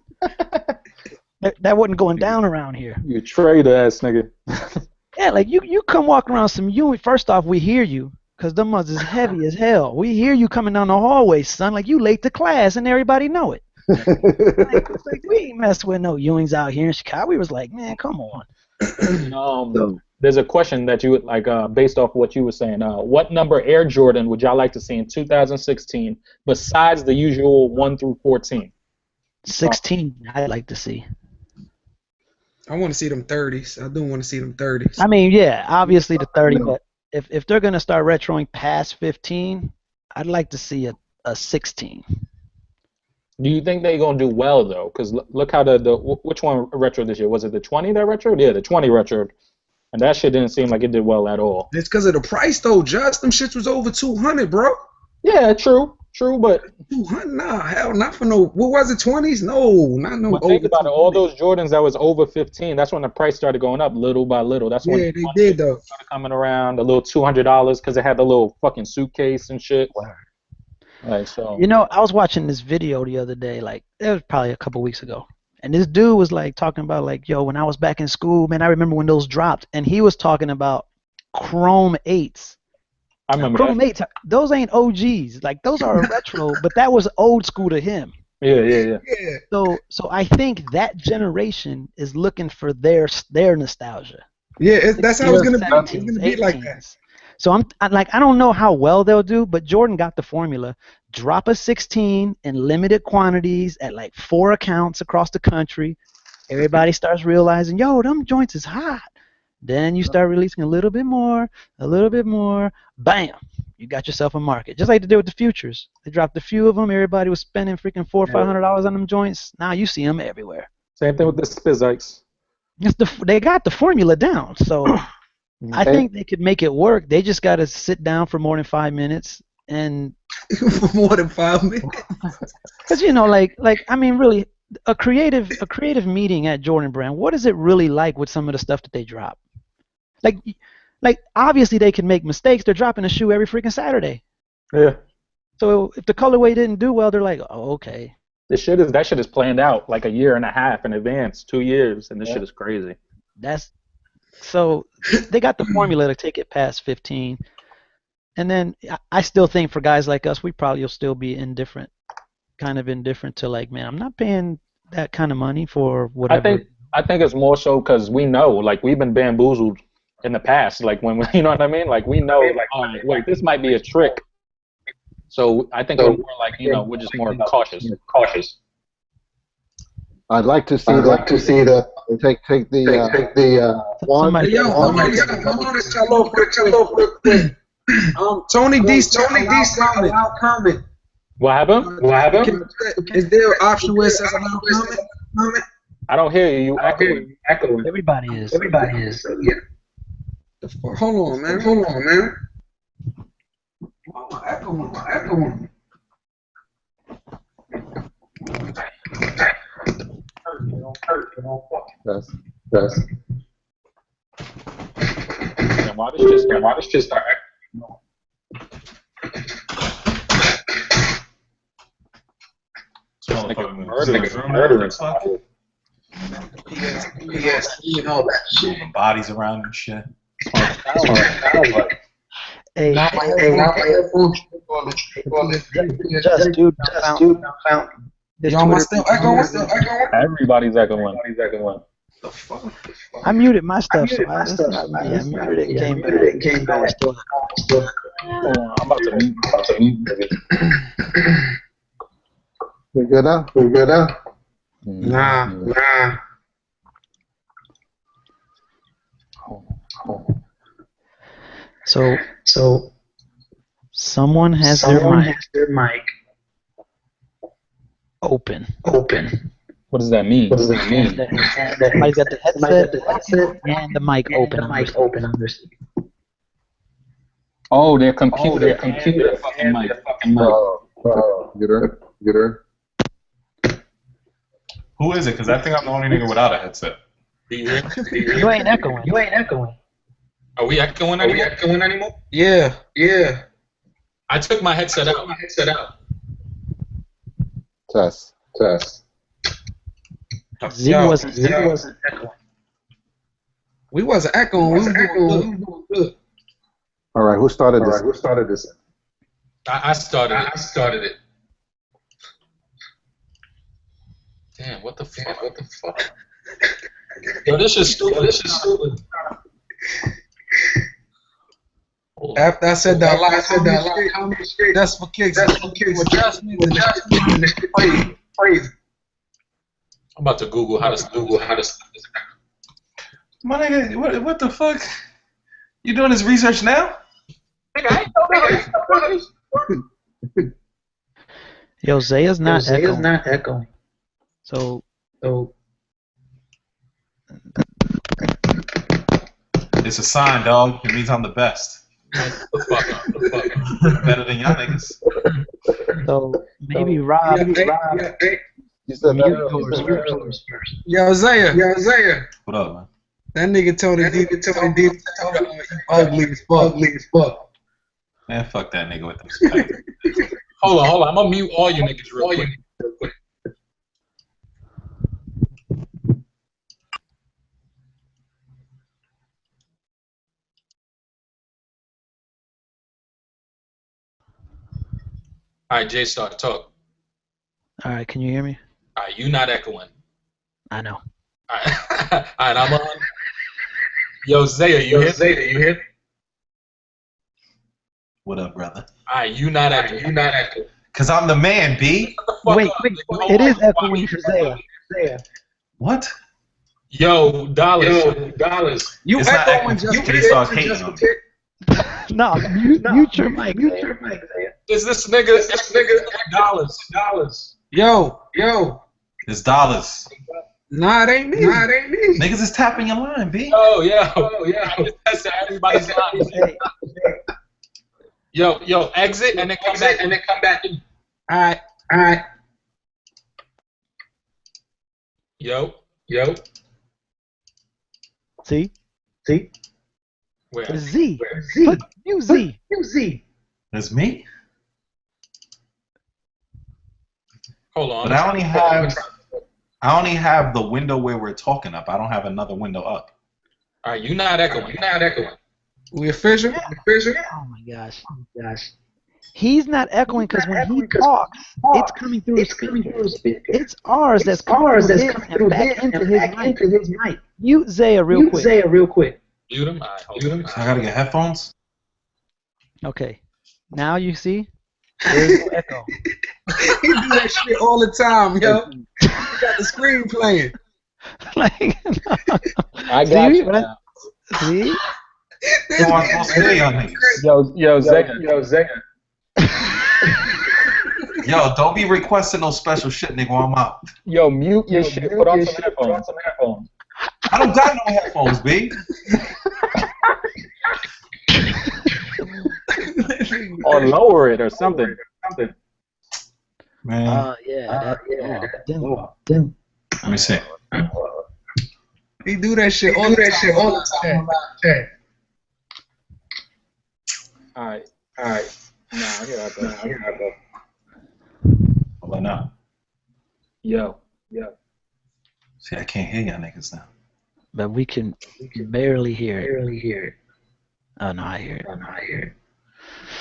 that wasn't going down around here. You trade ass nigga. Yeah, like, you come walk around some Ewing. First off, we hear you, because them mugs is heavy as hell. We hear you coming down the hallway, son, like you late to class, and everybody know it. It's like, we ain't messing with no Ewings out here in Chicago. We was like, man, come on. There's a question that you would like based off what you were saying. What number Air Jordan would y'all like to see in 2016 besides the usual 1 through 14? 16, I'd like to see. I want to see them 30s. I do want to see them 30s. I mean, yeah, obviously the 30, but if they're gonna start retroing past 15, I'd like to see a 16. Do you think they're gonna do well though? Because look how which one retro this year? Was it the 20 that retro? Yeah, the 20 retro. And that shit didn't seem like it did well at all. It's because of the price, though. Just them shits was over 200, bro. Yeah, true, but 200, nah, hell, not for no. What was it, 20s? No, not no. But think about it. All those Jordans that was over 15. That's when the price started going up little by little. That's when they did though. Started coming around a little $200 because it had the little fucking suitcase and shit. Like so. You know, I was watching this video the other day. Like it was probably a couple weeks ago. And this dude was like talking about like, yo, when I was back in school, man, I remember when those dropped. And he was talking about Chrome 8s. I remember Chrome 8s. Those ain't OGs. Like those are retro, but that was old school to him. Yeah. So I think that generation is looking for their nostalgia. Yeah, that's how it's gonna be. It's gonna be like that. So I don't know how well they'll do, but Jordan got the formula. Drop a 16 in limited quantities at like 4 accounts across the country. Everybody starts realizing, yo, them joints is hot. Then you start releasing a little bit more. Bam, you got yourself a market. Just like they did with the futures. They dropped a few of them. Everybody was spending freaking $400 or $500 on them joints. Now you see them everywhere. Same thing with the Spizikes. They got the formula down. So I think they could make it work. They just got to sit down for more than 5 minutes and for more than 5 minutes. Because you know, like I mean, really, a creative meeting at Jordan Brand, what is it really like with some of the stuff that they drop? Like obviously they can make mistakes. They're dropping a shoe every freaking Saturday. Yeah. So if the colorway didn't do well, they're like, oh, okay. That shit is planned out like a year and a half in advance, 2 years, and this shit is crazy. So they got the formula to take it past 15. And then I still think for guys like us, we probably will still be indifferent to like, man, I'm not paying that kind of money for whatever. I think it's more so because we know, like, we've been bamboozled in the past. Like, when you know what I mean? Like, we know, like, all right, wait, this might be a trick. So I think we're more like, we're just more cautious. I'd like to see that. Take the one. Yo, I want to tell off real quick. Tony D comment. What happened? Is there an option where it says allow comment? I don't hear you. You echoing. Everybody is. Yeah. Hold on, man. Oh, echoing. Yes. And why does just start echoing? Murdering. Yes, you know that shit. Bodies around and shit. Hey, dude, found this Y'all still echoing? Everybody's echoing. The fuck? I muted my stuff, so I muted it and came back. Still. I'm about to mute. We good now? Nah. So someone has their mic open. What does that mean? Somebody's got the headset and the mic open. Oh, their computer fucking mic. Get her. Who is it? Because I think I'm the only nigga without a headset. You ain't echoing. Are we echoing anymore? Yeah. I took my headset out. Test. Z wasn't echoing. We wasn't echoing. We was doing good. All right, who started this? I started it. Damn, what the fuck? Yo, this is stupid. After I said that last shit, that's for kicks. Adjustments and this shit crazy. I'm about to Google how to stop this. My nigga, what the fuck? You doing this research now? Yo, Zaya's not echoing. So It's a sign, dog. It means I'm the best. The fuck. Better than y'all niggas. So maybe Rob. You said Mute yours first. Yo, Zaya. What up, man? That nigga Tony D ugly as fuck. Man, fuck that nigga with them spikes. Hold on. I'm gonna mute all you niggas real quick. All right, JStar, talk. All right, can you hear me? All right, you not echoing. I know. All right, I'm on. Yo, Zaya, you here? What up, brother? All right, you not echoing. Cause I'm the man, B. Wait, it is echoing for Zaya. What? Yo, dollars. You It's not echoing echoing. just JStar's hating on me. No, mute your mic. Is this nigga dollars? Yo. It's dollars. Nah, it ain't me. Niggas is tapping your line, B. Oh yeah. I just tested everybody's line. Yo, exit and then come back in. All right. Yo. See? Where? It's Z. Put new Z. That's me. Hold on. But I only have the window where we're talking up. I don't have another window up. All right, you're not echoing. We official? Oh my gosh. He's not echoing because when he talks, it's coming through his speakers. It's ours that's coming through his and back into his mic. Mute Zaya real quick. Mute him. All right, hold on. So I gotta get headphones. Okay. Now you see? There's no echo. He do that shit all the time, yo. He got the screen playing. Like, I got you. Now. See? Come on, supposed to hear y'all niggas. Yo, Zaya. Yo, don't be requesting no special shit, nigga, while I'm out. Yo, mute your shit. Put on some headphones. I don't got no headphones, B. Or lower it or something. Man. Let me see. He do that shit all the time. All right. Nah, here I go. Hold on now. Yo. See, I can't hear y'all niggas now. But we can barely hear it. Oh no, I hear it.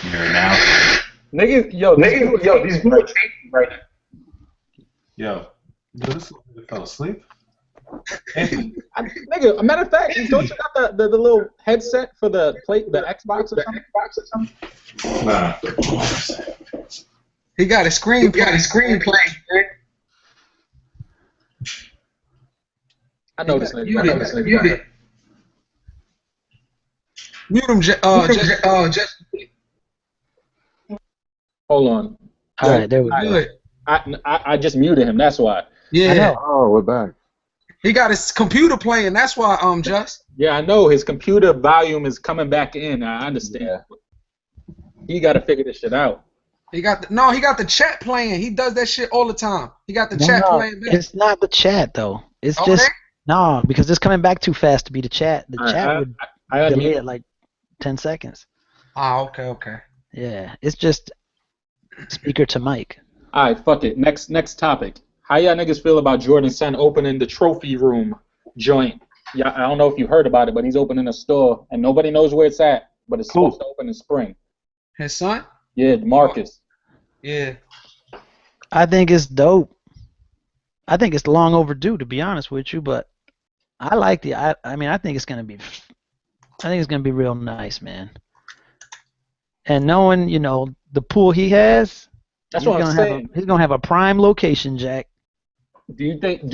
You hear it now? Niggas, these people are changing right now. Yo, this nigga fell asleep? Anthony. Nigga, a matter of fact, don't you got the little headset for the Xbox or something? Nah. He got a screen playing. I know this nigga. Mute him, just. Hold on. All right, there we go. I just muted him. That's why. Yeah. Oh, we're back. He got his computer playing. That's why. Just. Yeah, I know his computer volume is coming back in. I understand. Yeah. He got to figure this shit out. He got the chat playing. He does that shit all the time. He got the chat playing. It's not the chat though. It's just no, because it's coming back too fast to be the chat. The chat would delay it like 10 seconds. Oh, okay. Yeah, it's just speaker to mic. All right, fuck it. Next topic. How y'all niggas feel about Jordan's son opening the trophy room joint? Yeah, I don't know if you heard about it, but he's opening a store, and nobody knows where it's at, but it's supposed to open in spring. His son? Yeah, Marcus. Yeah. I think it's dope. I think it's long overdue, to be honest with you, but I like the. I mean, I think it's gonna be real nice, man. And knowing, the pool he has, that's what I'm saying. He's gonna have a prime location, Jack. Do you think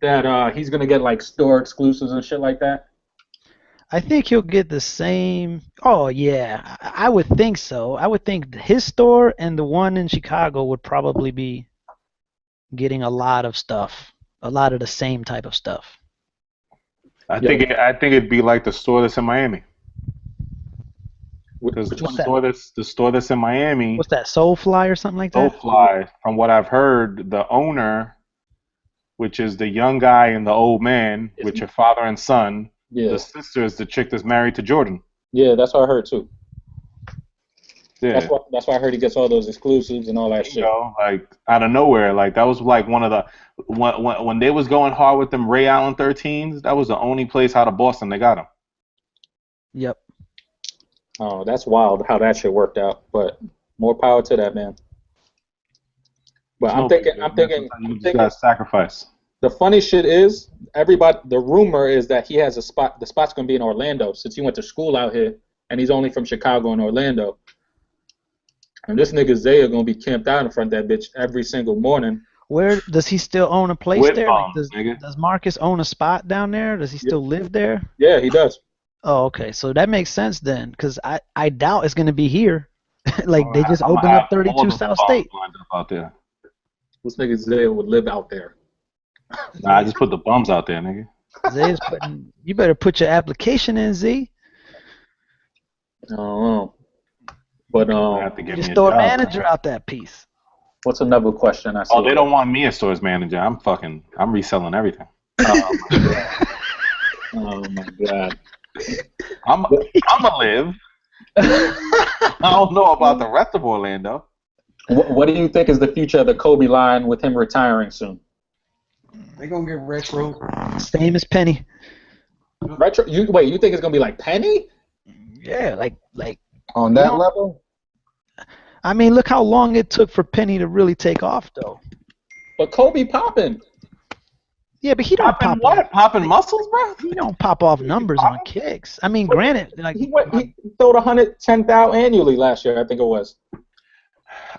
that he's gonna get like store exclusives and shit like that? I think he'll get the same. Oh yeah, I would think so. I would think his store and the one in Chicago would probably be getting a lot of stuff, a lot of the same type of stuff. I think it'd be like the store that's in Miami. What's the store that's in Miami. What's that? Soulfly or something like that? Soulfly. From what I've heard, the owner, which is the young guy and the old man, which are father and son. Yeah. The sister is the chick that's married to Jordan. Yeah, that's what I heard too. Yeah. That's why I heard he gets all those exclusives and all that shit. Like out of nowhere, like that was like one of the when they was going hard with them Ray Allen 13s. That was the only place out of Boston they got them. Yep. Oh, that's wild how that shit worked out. But more power to that man. But I'm thinking, you just gotta sacrifice. The funny shit is, the rumor is that he has a spot. The spot's gonna be in Orlando since he went to school out here, and he's only from Chicago and Orlando. And this nigga Zaya gonna be camped out in front of that bitch every single morning. Where does he still own a place there? Like, does Marcus own a spot down there? Does he still live there? Yeah, he does. Oh, okay. So that makes sense then, because I doubt it's gonna be here. Like they just opened up 32 South State. Out there. This nigga Zaya would live out there. Nah, I just put the bums out there, nigga. Zay's you better put your application in, Z. Oh, but you store manager out that piece. What's another question I see? Oh, they don't want me as stores manager. I'm reselling everything. Oh my god. Oh my god. I'm a live. I don't know about the rest of Orlando. What do you think is the future of the Kobe line with him retiring soon? They gonna get retro. Same as Penny. Retro? You think it's gonna be like Penny? Yeah, like On that level? I mean, look how long it took for Penny to really take off, though. But Kobe popping. Yeah, but he don't Popping pop what? Popping muscles, bro? He don't pop off numbers on kicks. I mean, granted, like he throwed 110,000 annually last year, I think it was.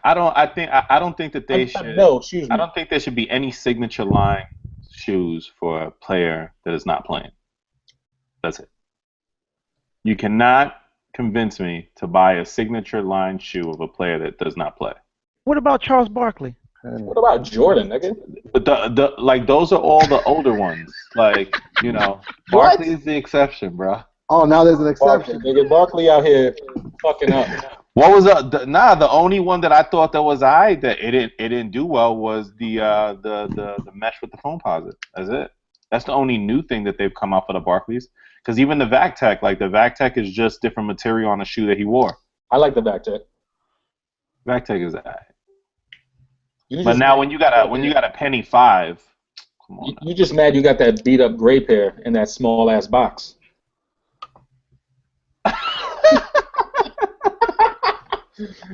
I don't think that they should. No, excuse me. I don't think there should be any signature line shoes for a player that is not playing. That's it. You cannot convince me to buy a signature line shoe of a player that does not play. What about Charles Barkley? What about Jordan, nigga? But like those are all the older ones. Like, you know, Barkley is the exception, bro. Oh, now there's an exception. Nigga, Barkley out here fucking up. What was the only one that I thought that was that it didn't do well was the mesh with the foam posit. That's it. That's the only new thing that they've come out for the Barkleys. Because even the VacTech, like the VacTech is just different material on the shoe that he wore. I like the VacTech. VacTech is that. But now when you got a penny 5, come on. You just mad you got that beat up gray pair in that small ass box.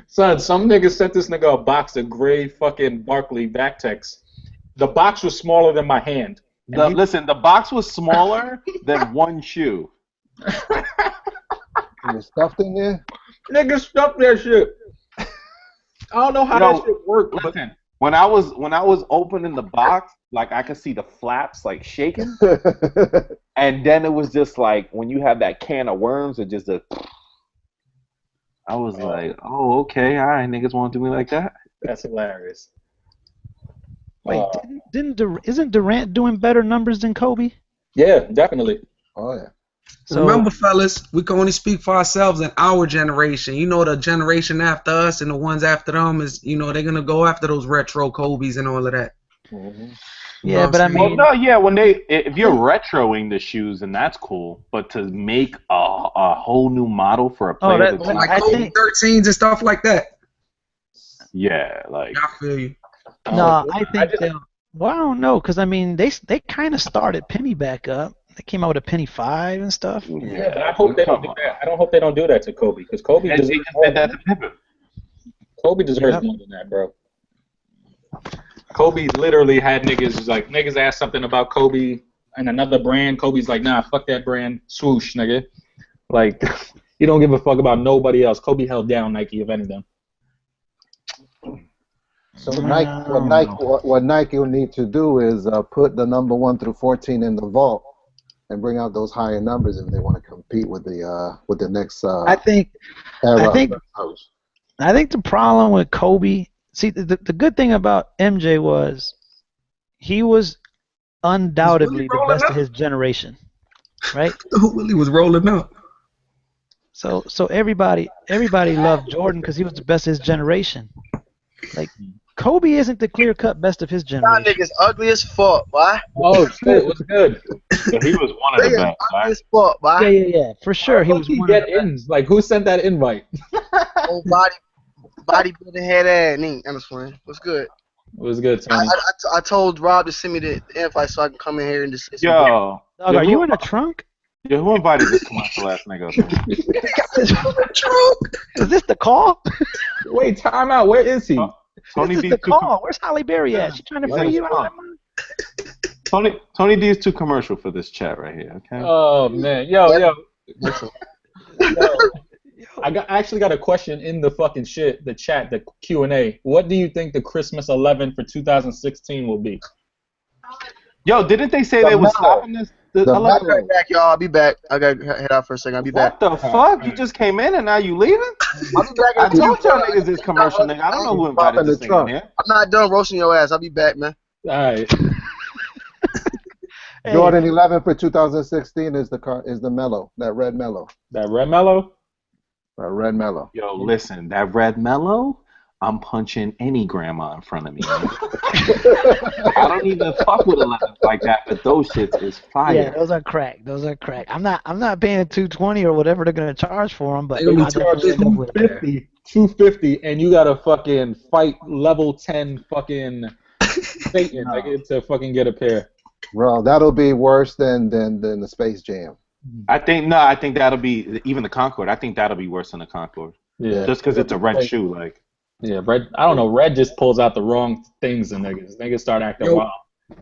Son, some niggas sent this nigga a box of gray fucking Barkley VacTechs. The box was smaller than my hand. Listen, the box was smaller than one shoe. You stuffed in there? Niggas stuffed that shit. I don't know how that shit worked. Listen, when I was opening the box, like I could see the flaps like shaking, and then it was just like when you have that can of worms, it just I was like, oh, okay, all right, niggas want to do me like that. That's hilarious. Wait, isn't Durant doing better numbers than Kobe? Yeah, definitely. Oh yeah. So, remember, fellas, we can only speak for ourselves in our generation. You know, the generation after us and the ones after them is, you know, they're gonna go after those retro Kobe's and all of that. Mm-hmm. Yeah, but I mean, well, no, yeah, if you're retroing the shoes, then that's cool. But to make a whole new model for a player, like Kobe 13s and stuff like that. Yeah, like I feel you. No, I think well, I don't know, because I mean, they kind of started Penny back up. They came out with a Penny 5 and stuff. Yeah, but I hope they don't do that. I don't hope they don't do that to Kobe, because Kobe deserves more than that. Kobe deserves more than that, bro. Kobe literally had niggas ask something about Kobe and another brand. Kobe's like, nah, fuck that brand. Swoosh, nigga. Like, you don't give a fuck about nobody else. Kobe held down Nike, if anything. So what Nike will need to do is put the number 1 through 14 in the vault and bring out those higher numbers if they want to compete with the next. I think the problem with Kobe. See, the good thing about MJ was he was undoubtedly the best of his generation, right? Willie was rolling up. So everybody loved Jordan because he was the best of his generation. Like, Kobe isn't the clear-cut best of his generation. Y'all niggas ugly as fuck, boy. Oh, shit, what's good? So he was one of the best, ugly as fuck, boy. Yeah, for sure. He was one of the best. Like, who sent that invite? Old bodybuilding head ass. I'm just playing. What's good? What's good, Tony? I told Rob to send me the invite so I can come in here and just. Yo, Dog, are you in a trunk? Yeah, who invited this commercial ass nigga? Is this the call? Wait, time out. Where is he? Tony this is the call. Where's Halle Berry at? She trying to free you out. Tony D is too commercial for this chat right here. Okay. Oh man, yo. I actually got a question in the fucking the chat, the Q&A. What do you think the Christmas 11 for 2016 will be? Yo, didn't they say they were stopping this? I'll be back, y'all. I'll be back. I gotta head out for a second. I'll be back. What the fuck? You just came in and now you leaving? I'll be back. I told y'all niggas this commercial, nigga. I don't know who invited this thing in here. I'm not done roasting your ass. I'll be back, man. All right. Jordan 11 for 2016 is the Mellow, that red Mellow. That red Mellow? That red Mellow. Yo, listen, that red Mellow, I'm punching any grandma in front of me. Man. I don't even fuck with 11s like that, but those shits is fire. Yeah, those are crack. Those are crack. I'm not paying $220 or whatever they're gonna charge for them, but They gonna I'll definitely end up with a pair. $250, and you gotta fucking fight level 10 fucking Satan to fucking get a pair. Bro, that'll be worse than the Space Jam. I think that'll be even the Concord. I think that'll be worse than the Concord. Yeah. Just because it's a red shoe, like. Yeah, Red. I don't know. Red just pulls out the wrong things in niggas. Niggas start acting wild.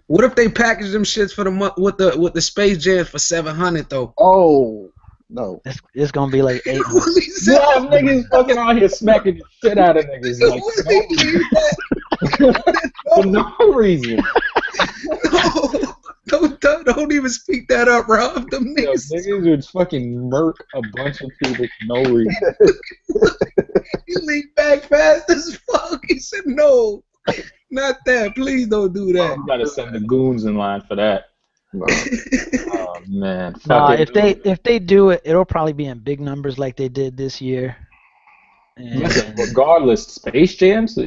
What if they package them shits for the month with the Space Jam for $700 though? Oh no. It's gonna be like $800. Yeah, niggas fucking out here smacking the shit out of niggas for no reason. Don't even speak that up, Rob. Them niggas. Niggas would fucking murk a bunch of people for no reason. He leaned back fast as fuck. He said, "No, not that. Please don't do that." You gotta send the goons in line for that. Oh man. Nah, if they do it, it'll probably be in big numbers like they did this year. And regardless, Space Jams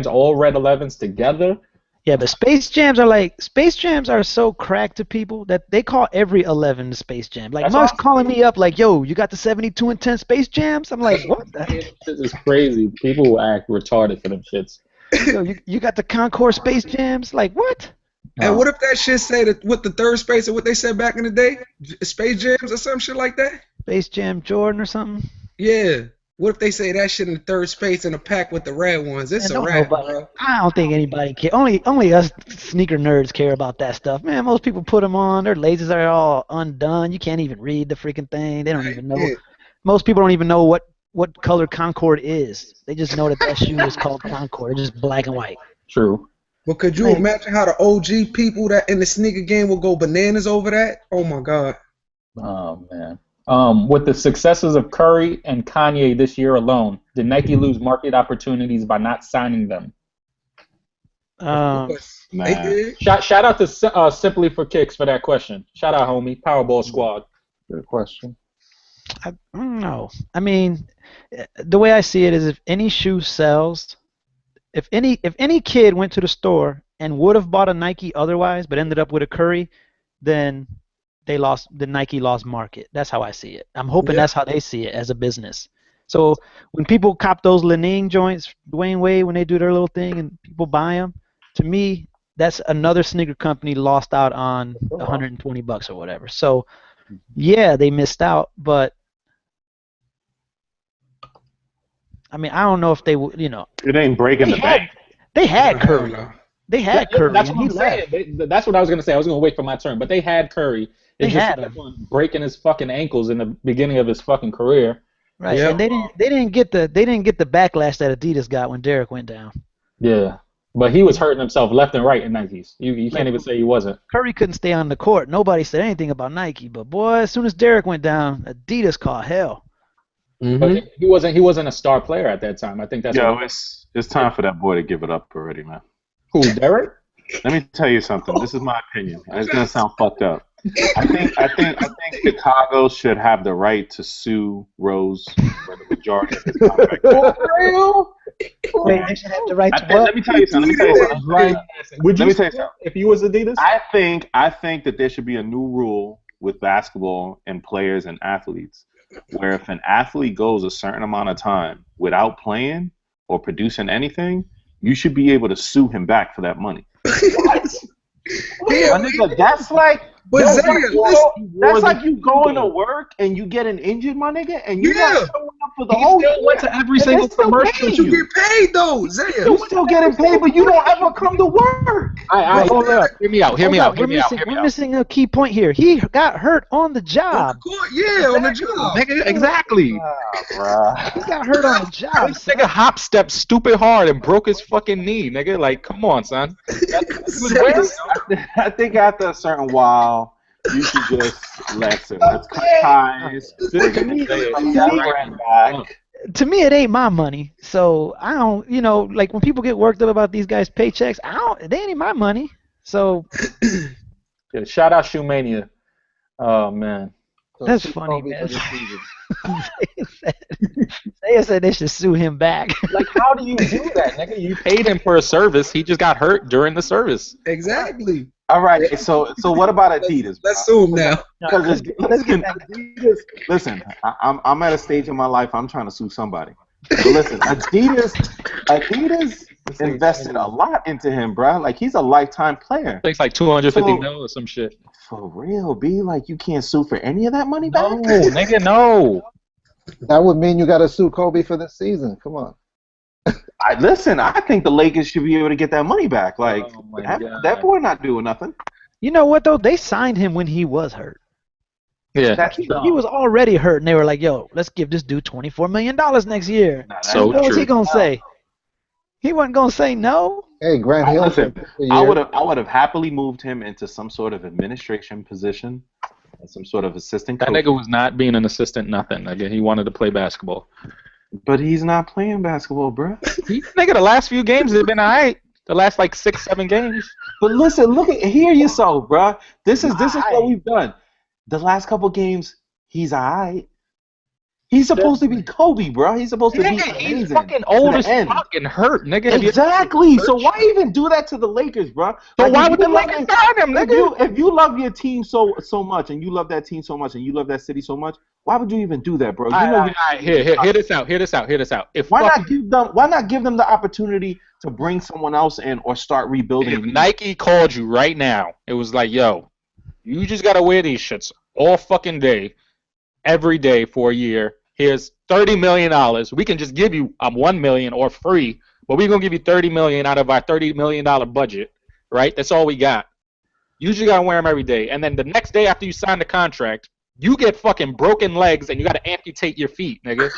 all red 11s together. Yeah, but Space Jams are so cracked to people that they call every 11 the Space Jam. Like Musk's calling me up like, "Yo, you got the 72 and 10 Space Jams?" I'm like, "What? This is crazy. People will act retarded for them shits." Yo, you got the Concord Space Jams? Like what? And what if that shit say that with the third space or what they said back in the day, Space Jams or some shit like that? Space Jam Jordan or something? Yeah. What if they say that shit in the third space in a pack with the red ones? It's a wrap, bro. I don't think anybody cares. Only us sneaker nerds care about that stuff. Man, most people put them on. Their lasers are all undone. You can't even read the freaking thing. They don't even know. Most people don't even know what color Concord is. They just know that shoe is called Concord. It's just black and white. True. But could you imagine how the OG people that in the sneaker game will go bananas over that? Oh my God. Oh man. With the successes of Curry and Kanye this year alone, did Nike lose market opportunities by not signing them? Shout out to Simply for Kicks for that question. Shout out, homie. Powerball Squad. Good question. I don't know. I mean, the way I see it is, if any shoe sells, if any kid went to the store and would have bought a Nike otherwise, but ended up with a Curry, then Nike lost market. That's how I see it. I'm hoping that's how they see it as a business. So when people cop those Li-Ning joints, Dwayne Wade, when they do their little thing and people buy them, to me, that's another sneaker company lost out on $120 or whatever. So yeah, they missed out, but I mean, I don't know if they would, It ain't breaking the bank. They had Curry. They had Curry. That's what I'm saying. That's what I was going to say. I was going to wait for my turn, but they had Curry. They had him breaking his fucking ankles in the beginning of his fucking career. Right, and they didn't get the backlash that Adidas got when Derek went down. Yeah, but he was hurting himself left and right in Nikes. You can't even say he wasn't. Curry couldn't stay on the court. Nobody said anything about Nike, but boy, as soon as Derek went down, Adidas caught hell. Mm-hmm. But he wasn't a star player at that time. I think that's it's time for that boy to give it up already, man. Who, Derek? Let me tell you something. This is my opinion. It's gonna sound fucked up. I think Chicago should have the right to sue Rose for the majority of his contract. For real? Wait, they should have the right to what? Let me tell you something. Would you say so if you was Adidas? I think that there should be a new rule with basketball and players and athletes, where if an athlete goes a certain amount of time without playing or producing anything, you should be able to sue him back for that money. That's like that's like you going to work and you getting injured, my nigga, and you not showing up for the whole. Still went to every single commercial. You get paid though, Zaya. You still getting paid, but you don't ever come to work. Hold up. Hear me out. We're missing a key point here. He got hurt on the job. On the job. Nigga, exactly. He got hurt on the job. This nigga hop stepped stupid hard and broke his fucking knee, nigga. Like, come on, son. I think after a certain while, you should just listen. Let's cut ties. To me, it ain't my money. So I don't, like when people get worked up about these guys' paychecks, they ain't my money. So shout out Shoemania. Oh man. So That's sue funny, Kobe man. for this season. Zaya said they should sue him back. Like, how do you do that, nigga? You paid him for a service. He just got hurt during the service. Exactly. All right. So what about Adidas? Let's sue him now. Because Let's get back. listen, I'm at a stage in my life I'm trying to sue somebody. But listen, Adidas invested a lot into him, bro. Like, he's a lifetime player. It's like 250 mil or some shit. For real, B. Like, you can't sue for any of that money back? No, nigga, no. That would mean you got to sue Kobe for this season. Come on. I think the Lakers should be able to get that money back. Like, Oh my that boy not doing nothing. You know what though? They signed him when he was hurt. Yeah. He was already hurt, and they were like, "Yo, let's give this dude $24 million next year." So what was true. he gonna say? He wasn't gonna say no. Hey, Grant Hill. Listen, I would have happily moved him into some sort of administration position, some sort of assistant coach. That nigga was not being an assistant, nothing. Nigga, he wanted to play basketball. But he's not playing basketball, bro. Nigga, the last few games have been alright. The last like 6-7 games. But listen, hear yourself, bro. This is what we've done. The last couple games, he's alright. He's supposed to be Kobe, bro. He's supposed to be amazing. He's fucking old as fuck and hurt, nigga. Exactly. So why even do that to the Lakers, bro? So why would the Lakers sign him, nigga? If you love your team so much, and you love that team so much, and you love that city so much, why would you even do that, bro? Hear this out. Why not give them the opportunity to bring someone else in or start rebuilding? If Nike called you right now, it was like, yo, you just gotta wear these shits all fucking day, every day for a year. Here's $30 million. We can just give you $1 million or free, but we're gonna give you $30 million out of our $30 million budget, right? That's all we got. You just gotta wear them every day, and then the next day after you sign the contract, you get fucking broken legs and you gotta amputate your feet, nigga.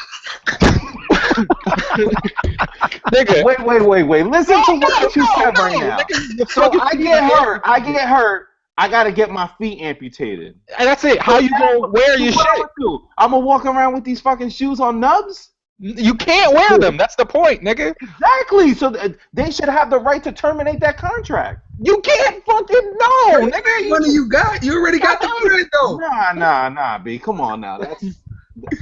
Nigga. Wait. Listen to what you said right now. Nigga, so I get hurt. I gotta get my feet amputated. And that's it. How you gonna wear your shit? I'm gonna walk around with these fucking shoes on nubs? You can't wear them. That's the point, nigga. Exactly. So they should have the right to terminate that contract. You can't fucking know, nigga. What money you got? You already got the money though. Nah, B. Come on now.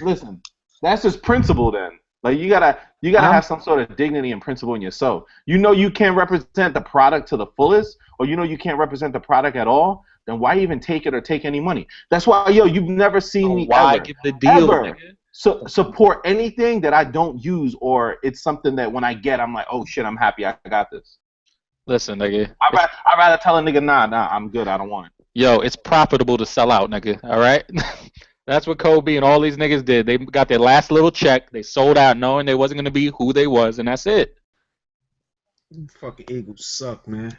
Listen. That's just principle then. Like you gotta have some sort of dignity and principle in yourself. You know you can't represent the product to the fullest, or you know you can't represent the product at all. Then why even take it or take any money? That's why, you've never seen me why ever, get the deal, ever nigga? support anything that I don't use, or it's something that when I get, I'm like, oh shit, I'm happy I got this. Listen, nigga. I'd rather tell a nigga, nah, I'm good, I don't want it. Yo, it's profitable to sell out, nigga. All right. That's what Kobe and all these niggas did. They got their last little check. They sold out knowing they wasn't going to be who they was, and that's it. Fucking Eagles suck, man.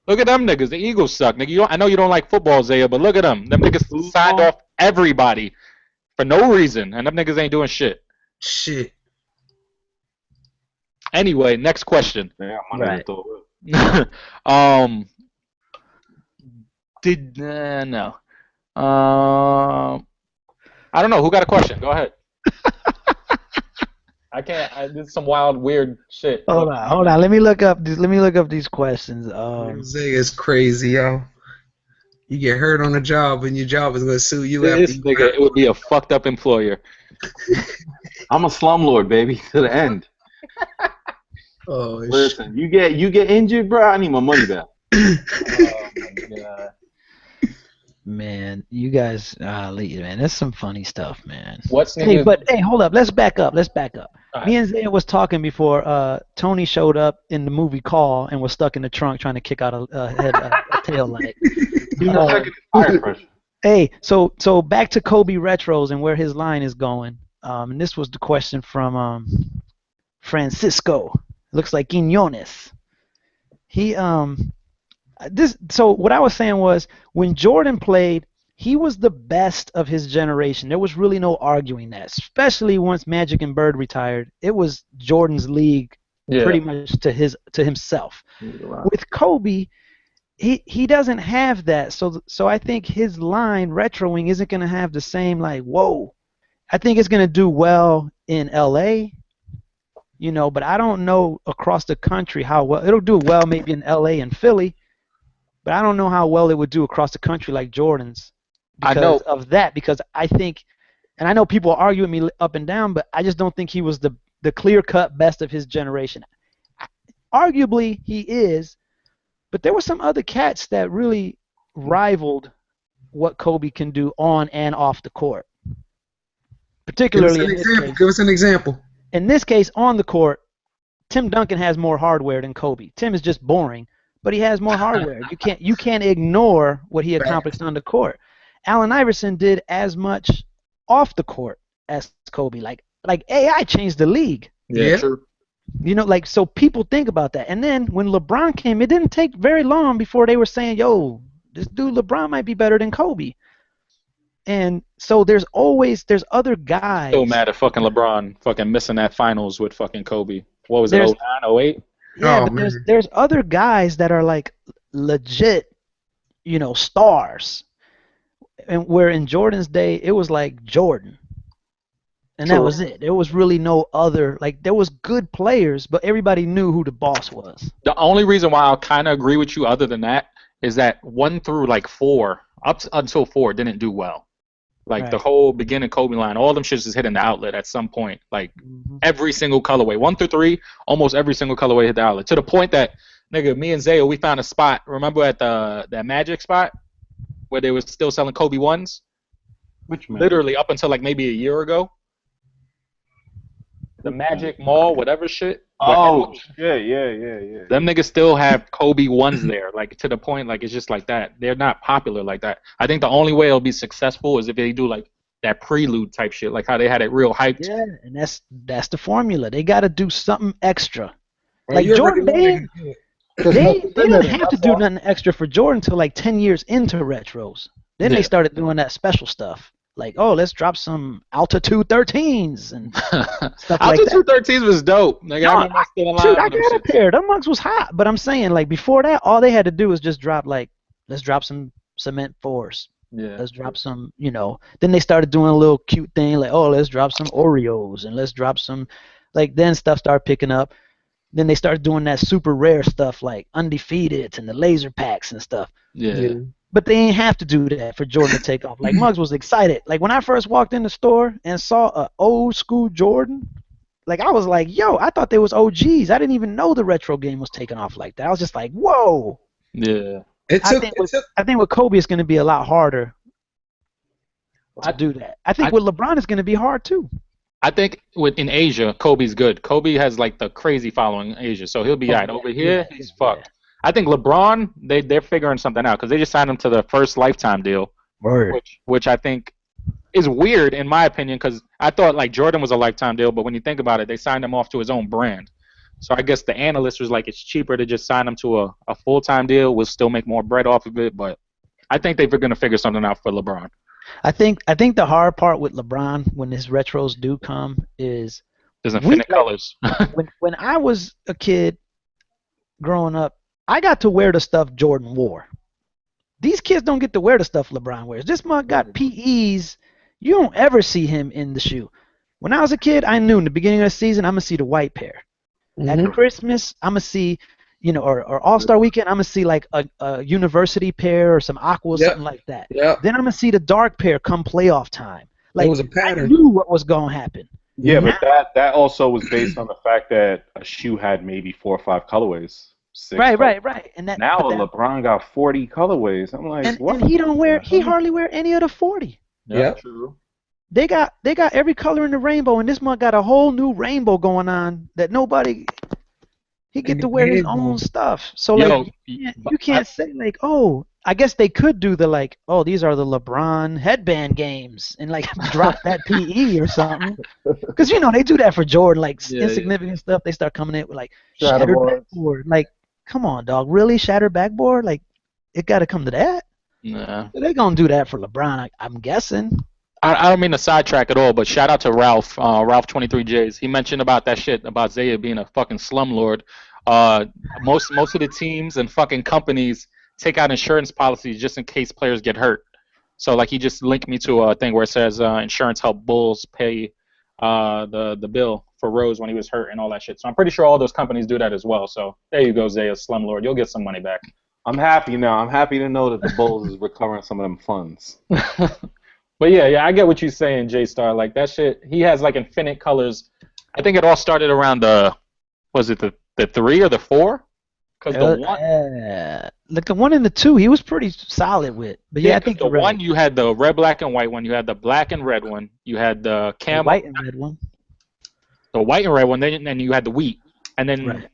Look at them niggas. The Eagles suck, nigga. I know you don't like football, Zaya, but look at them. Them niggas signed off everybody for no reason, and them niggas ain't doing shit. Shit. Anyway, next question. Yeah, Right. No. I don't know. Who got a question? Go ahead. I can't. This is some wild, weird shit. Hold on. Let me look up these questions. Zay is crazy, yo. You get hurt on the job, and your job is gonna sue you after you nigga, it would be a fucked up employer. I'm a slumlord, baby, to the end. Oh, listen, you get injured, bro. I need my money back. Oh my god. Man, you guys, man, that's some funny stuff, man. Hey, hold up. Let's back up. Right. Me and Zaya was talking before Tony showed up in the movie Call and was stuck in the trunk trying to kick out a tail light. Hey, so back to Kobe retros and where his line is going. And this was the question from Francisco. Looks like Quiñones. So what I was saying was when Jordan played, he was the best of his generation. There was really no arguing that, especially once Magic and Bird retired. It was Jordan's league pretty much to himself. Right. With Kobe, he doesn't have that. So I think his line retroing isn't going to have the same like whoa. I think it's going to do well in LA. But I don't know across the country how well it'll do well maybe in LA and Philly. But I don't know how well it would do across the country like Jordan's. because of that. Because I think, and I know people argue with me up and down, but I just don't think he was the clear-cut best of his generation. Arguably, he is, but there were some other cats that really rivaled what Kobe can do on and off the court. Particularly in this case. Give us an example. In this case, on the court, Tim Duncan has more hardware than Kobe. Tim is just boring, but he has more hardware. You can't ignore what he accomplished on the court. Allen Iverson did as much off the court as Kobe. Like AI changed the league. Yeah, true. You know, like, so people think about that. And then when LeBron came, it didn't take very long before they were saying, yo, this dude LeBron might be better than Kobe. And so there's other guys. Still mad at fucking LeBron fucking missing that finals with fucking Kobe. What was it, 09, 08? Yeah, but there's other guys that are like legit, you know, stars. And where in Jordan's day, it was like Jordan. And that was it. There was really no other, like, there was good players, but everybody knew who the boss was. The only reason why I kind of agree with you other than that is that 1 through like 4, up until 4, didn't do well. Like the whole beginning Kobe line, all them shits is hitting the outlet at some point. Like every single colorway, 1 through 3, almost every single colorway hit the outlet. To the point that, nigga, me and Zaya, we found a spot, remember at that Magic spot where they were still selling Kobe 1s? Which Magic? Literally up until like maybe a year ago. The Magic Mall, whatever shit. Oh, yeah. Them niggas still have Kobe 1s there, like to the point, like it's just like that. They're not popular like that. I think the only way it'll be successful is if they do like that prelude type shit, like how they had it real hyped. Yeah, and that's the formula. They got to do something extra. Like Jordan, they didn't have to do nothing extra for Jordan until like 10 years into retros. Then they started doing that special stuff. Like, oh, let's drop some Altitude 13s and stuff like that. Altitude 13s was dope. Like, I remember still alive. Dude, I got a pair. Them mugs was hot. But I'm saying, like, before that, all they had to do was just drop, like, let's drop some Cement 4s. Yeah. Let's drop some, you know. Then they started doing a little cute thing, like, oh, let's drop some Oreos and let's drop some, like, then stuff started picking up. Then they started doing that super rare stuff, like Undefeated and the laser packs and stuff. Yeah. But they ain't have to do that for Jordan to take off. Like, Muggs was excited. Like, when I first walked in the store and saw an old school Jordan, like, I was like, yo, I thought they was OGs. I didn't even know the retro game was taking off like that. I was just like, whoa. Yeah. I think with Kobe, it's going to be a lot harder to do that. I think with LeBron, it's going to be hard, too. I think in Asia, Kobe's good. Kobe has, like, the crazy following in Asia, so he'll be all right. Over here, he's fucked. I think LeBron, they're figuring something out because they just signed him to the first lifetime deal, which I think is weird in my opinion because I thought like Jordan was a lifetime deal, but when you think about it, they signed him off to his own brand. So I guess the analyst was like, it's cheaper to just sign him to a full-time deal. We'll still make more bread off of it, but I think they're going to figure something out for LeBron. I think the hard part with LeBron when his retros do come is there's infinite colors. when I was a kid growing up, I got to wear the stuff Jordan wore. These kids don't get to wear the stuff LeBron wears. This mug got PEs. You don't ever see him in the shoe. When I was a kid, I knew in the beginning of the season, I'm going to see the white pair. At Christmas, I'm going to see, you know, or All-Star Weekend, I'm going to see like a university pair or some aqua or something like that. Then I'm going to see the dark pair come playoff time. Like, it was a pattern. I knew what was going to happen. Yeah, but that also was based on the fact that a shoe had maybe 4 or 5 colorways. Right. And now LeBron got 40 colorways. I'm like, what? And he hardly wear any of the 40. Yeah, true. They got every color in the rainbow, and this month got a whole new rainbow going on that he get to wear his own stuff. So like you can't say like, oh, I guess they could do the like, oh, these are the LeBron headband games and like drop that PE or something. Because you know they do that for Jordan, like insignificant stuff. They start coming in with like shattered backboard. Like, come on, dog, really shattered backboard? Like, it got to come to that? Nah. They're gonna do that for LeBron, I'm guessing. I don't mean to sidetrack at all, but shout out to Ralph, Ralph23Js. He mentioned about that shit about Zaya being a fucking slumlord. Most of the teams and fucking companies take out insurance policies just in case players get hurt. So like he just linked me to a thing where it says insurance helped Bulls pay the bill for Rose when he was hurt and all that shit. So I'm pretty sure all those companies do that as well. So there you go, Zaya, slumlord. You'll get some money back. I'm happy now. I'm happy to know that the Bulls is recovering some of them funds. But yeah, I get what you're saying, JStar. Like that shit, he has like infinite colors. I think it all started around was it the 3 or the 4? Because the 1, like the 1 and the 2, he was pretty solid with. But yeah, I think the 1 you had the red, black, and white one. You had the black and red one. You had the camo, white and red one. The white and red one. Then you had the wheat, and then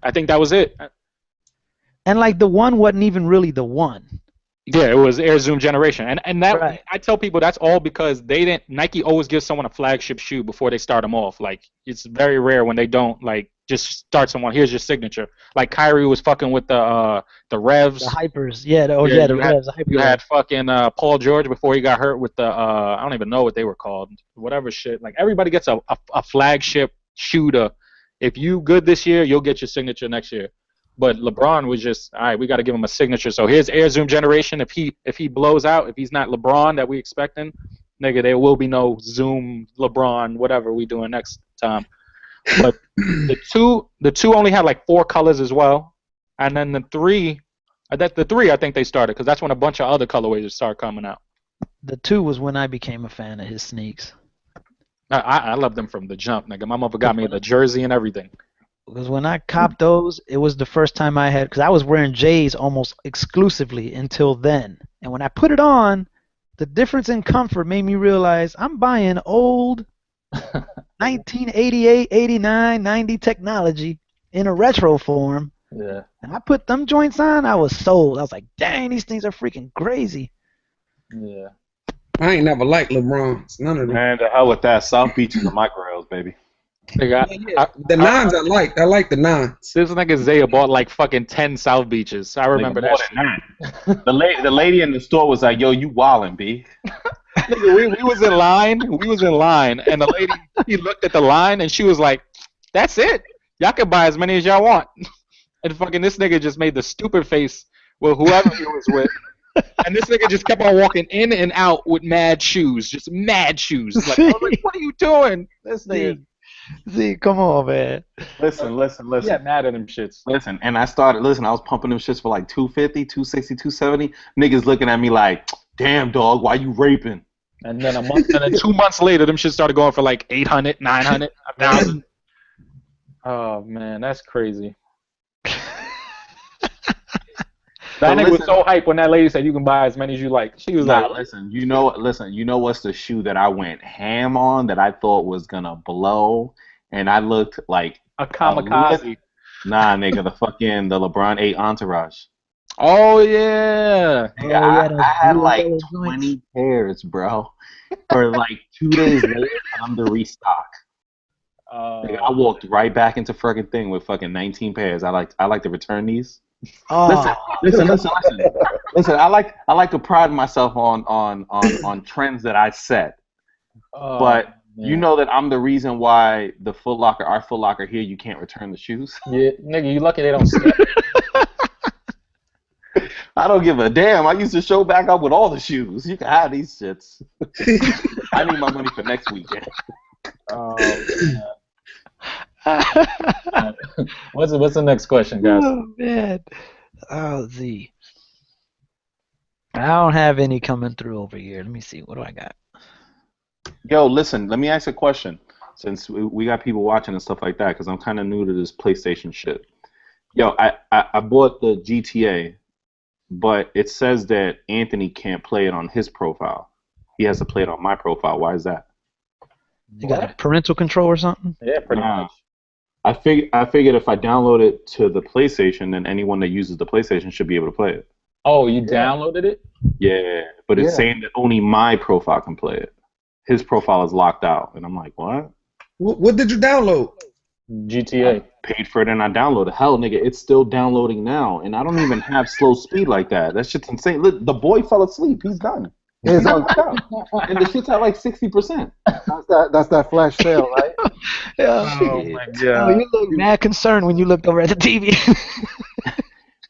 I think that was it. And like the 1 wasn't even really the 1. Yeah, it was Air Zoom Generation, and that I tell people that's all because Nike always gives someone a flagship shoe before they start them off. Like it's very rare when they don't like just start someone. Here's your signature. Like Kyrie was fucking with the Revs, the Hypers. Yeah, the Revs. The Hyper you had fucking Paul George before he got hurt with the I don't even know what they were called. Whatever shit. Like everybody gets a flagship shoe to. If you good this year, you'll get your signature next year. But LeBron was just, all right, we got to give him a signature. So here's Air Zoom Generation. If he blows out, if he's not LeBron that we expecting, nigga, there will be no Zoom LeBron, whatever we doing next time. But the two only had like 4 colors as well. And then the 3 I think they started because that's when a bunch of other colorways started coming out. The 2 was when I became a fan of his sneaks. I love them from the jump, nigga. My mother got me the jersey and everything. Because when I copped those, it was the first time I had, because I was wearing J's almost exclusively until then. And when I put it on, the difference in comfort made me realize I'm buying old 1988, 89, 90 technology in a retro form. Yeah. And I put them joints on, I was sold. I was like, dang, these things are freaking crazy. Yeah. I ain't never liked LeBron's. None of them. Man, the hell with that. South Beach is the micro rails, baby. The 9s I like. I like the 9s. This nigga Zaya bought like fucking 10 South Beaches. I remember that. The lady in the store was like, "Yo, you wildin', B." Nigga, we was in line. We was in line, and the lady he looked at the line and she was like, "That's it. Y'all can buy as many as y'all want." And fucking this nigga just made the stupid face with whoever he was with. And this nigga just kept on walking in and out with mad shoes, just mad shoes. Like, I was like, what are you doing? This nigga. See, come on, man. Listen. Yeah, mad at them shits. Listen, and I was pumping them shits for like 250, 260, 270. Niggas looking at me like, damn, dog, why you raping? And then 2 months later, them shits started going for like 800, 900, 1,000. Oh, man, that's crazy. That nigga was so hyped when that lady said you can buy as many as you like. She was like, listen, you know what's the shoe that I went ham on that I thought was gonna blow, and I looked like a kamikaze. Nah, nigga, the LeBron 8 Entourage. Oh yeah. Nigga, I had like 20 pairs, bro. For like 2 days later, I'm to restock. Nigga, I walked right back into fucking thing with fucking 19 pairs. I like to return these. Listen. I like to pride myself on trends that I set. But you know that I'm the reason why our Foot Locker here, you can't return the shoes. Yeah, nigga, you lucky they don't skip. I don't give a damn. I used to show back up with all the shoes. You can have these shits. I need my money for next weekend. Oh, man. What's the next question, guys? Oh man, Z. I don't have any coming through over here. Let me see. What do I got? Yo, listen. Let me ask a question. Since we got people watching and stuff like that, because I'm kind of new to this PlayStation shit. Yo, I bought the GTA, but it says that Anthony can't play it on his profile. He has to play it on my profile. Why is that? You got a parental control or something? Yeah, pretty much. I figured if I download it to the PlayStation, then anyone that uses the PlayStation should be able to play it. Oh, you downloaded it? Yeah, but it's saying that only my profile can play it. His profile is locked out, and I'm like, what? What did you download? GTA. I paid for it and I downloaded. Hell, nigga, it's still downloading now, and I don't even have slow speed like that. That shit's insane. Look, the boy fell asleep. He's done. It's on top. And the shit's at like 60%. That's that flash sale, right? Yeah. Oh my god. You look mad concerned when you looked over at the TV.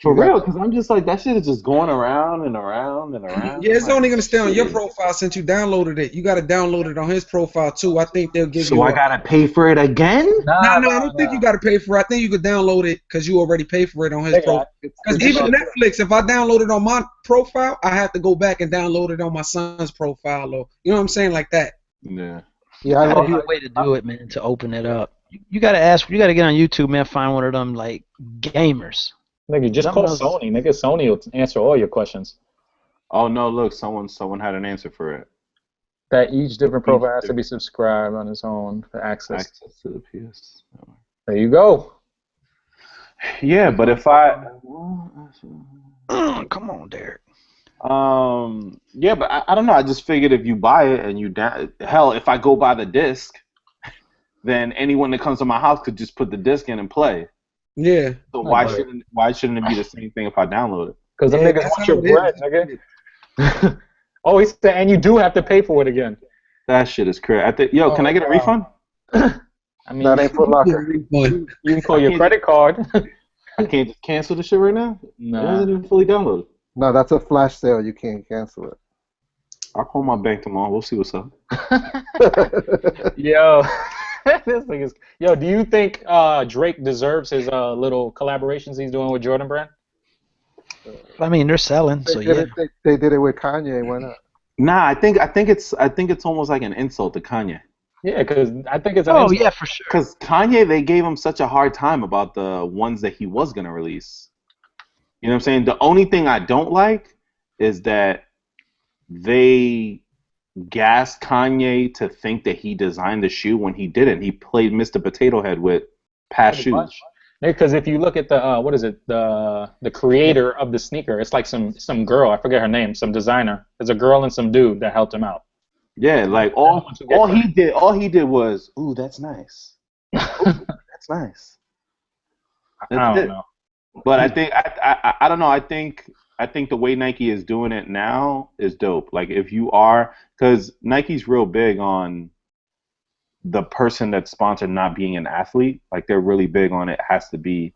For real, because I'm just like, that shit is just going around and around and around. Yeah, it's like, only gonna stay on your profile since you downloaded it. You gotta download it on his profile too. I think they'll give you. So I gotta pay for it again? No, I don't think you gotta pay for it. I think you could download it because you already pay for it on his profile. Because even Netflix, if I download it on my profile, I have to go back and download it on my son's profile, or you know what I'm saying, like that. Yeah. Yeah, I Gotta love be a way to do it, man, to open it up. You gotta ask. You gotta get on YouTube, man. Find one of them like gamers. Nigga, just call Sony. Nigga, Sony will answer all your questions. Oh no, look, someone had an answer for it. That each different profile has to be subscribed on its own for access. Access to the PS. There you go. Yeah, but if I Come on, Derek. yeah, but I don't know. I just figured if you buy it and you hell, if I go buy the disc, then anyone that comes to my house could just put the disc in and play. Yeah. So why shouldn't it be the same thing if I download it? Because the niggas want your bread, nigga. Oh, he said, and you do have to pay for it again. That shit is crazy. Yo, can I get a refund? I mean, that ain't Foot Locker. You can call your credit card. I can't just cancel the shit right now? No. It isn't even fully downloaded. No, that's a flash sale. You can't cancel it. I'll call my bank tomorrow. We'll see what's up. Yo. This thing is. Yo, do you think Drake deserves his little collaborations he's doing with Jordan Brand? I mean, they're selling, so yeah. They did it with Kanye. Why not? Nah, I think it's almost like an insult to Kanye. Yeah, because I think it's an Oh insult. yeah, for sure. Because Kanye, they gave him such a hard time about the ones that he was gonna release. You know what I'm saying? The only thing I don't like is that they gassed Kanye to think that he designed the shoe when he didn't. He played Mr. Potato Head with past shoes. Because if you look at the what is it, the creator of the sneaker, it's like some girl, I forget her name, some designer. There's a girl and some dude that helped him out. Yeah, like all he did was, ooh, that's nice. Ooh, that's nice. I don't know. But I think I don't know. I think the way Nike is doing it now is dope. Like if you are, because Nike's real big on the person that's sponsored not being an athlete. Like they're really big on it has to be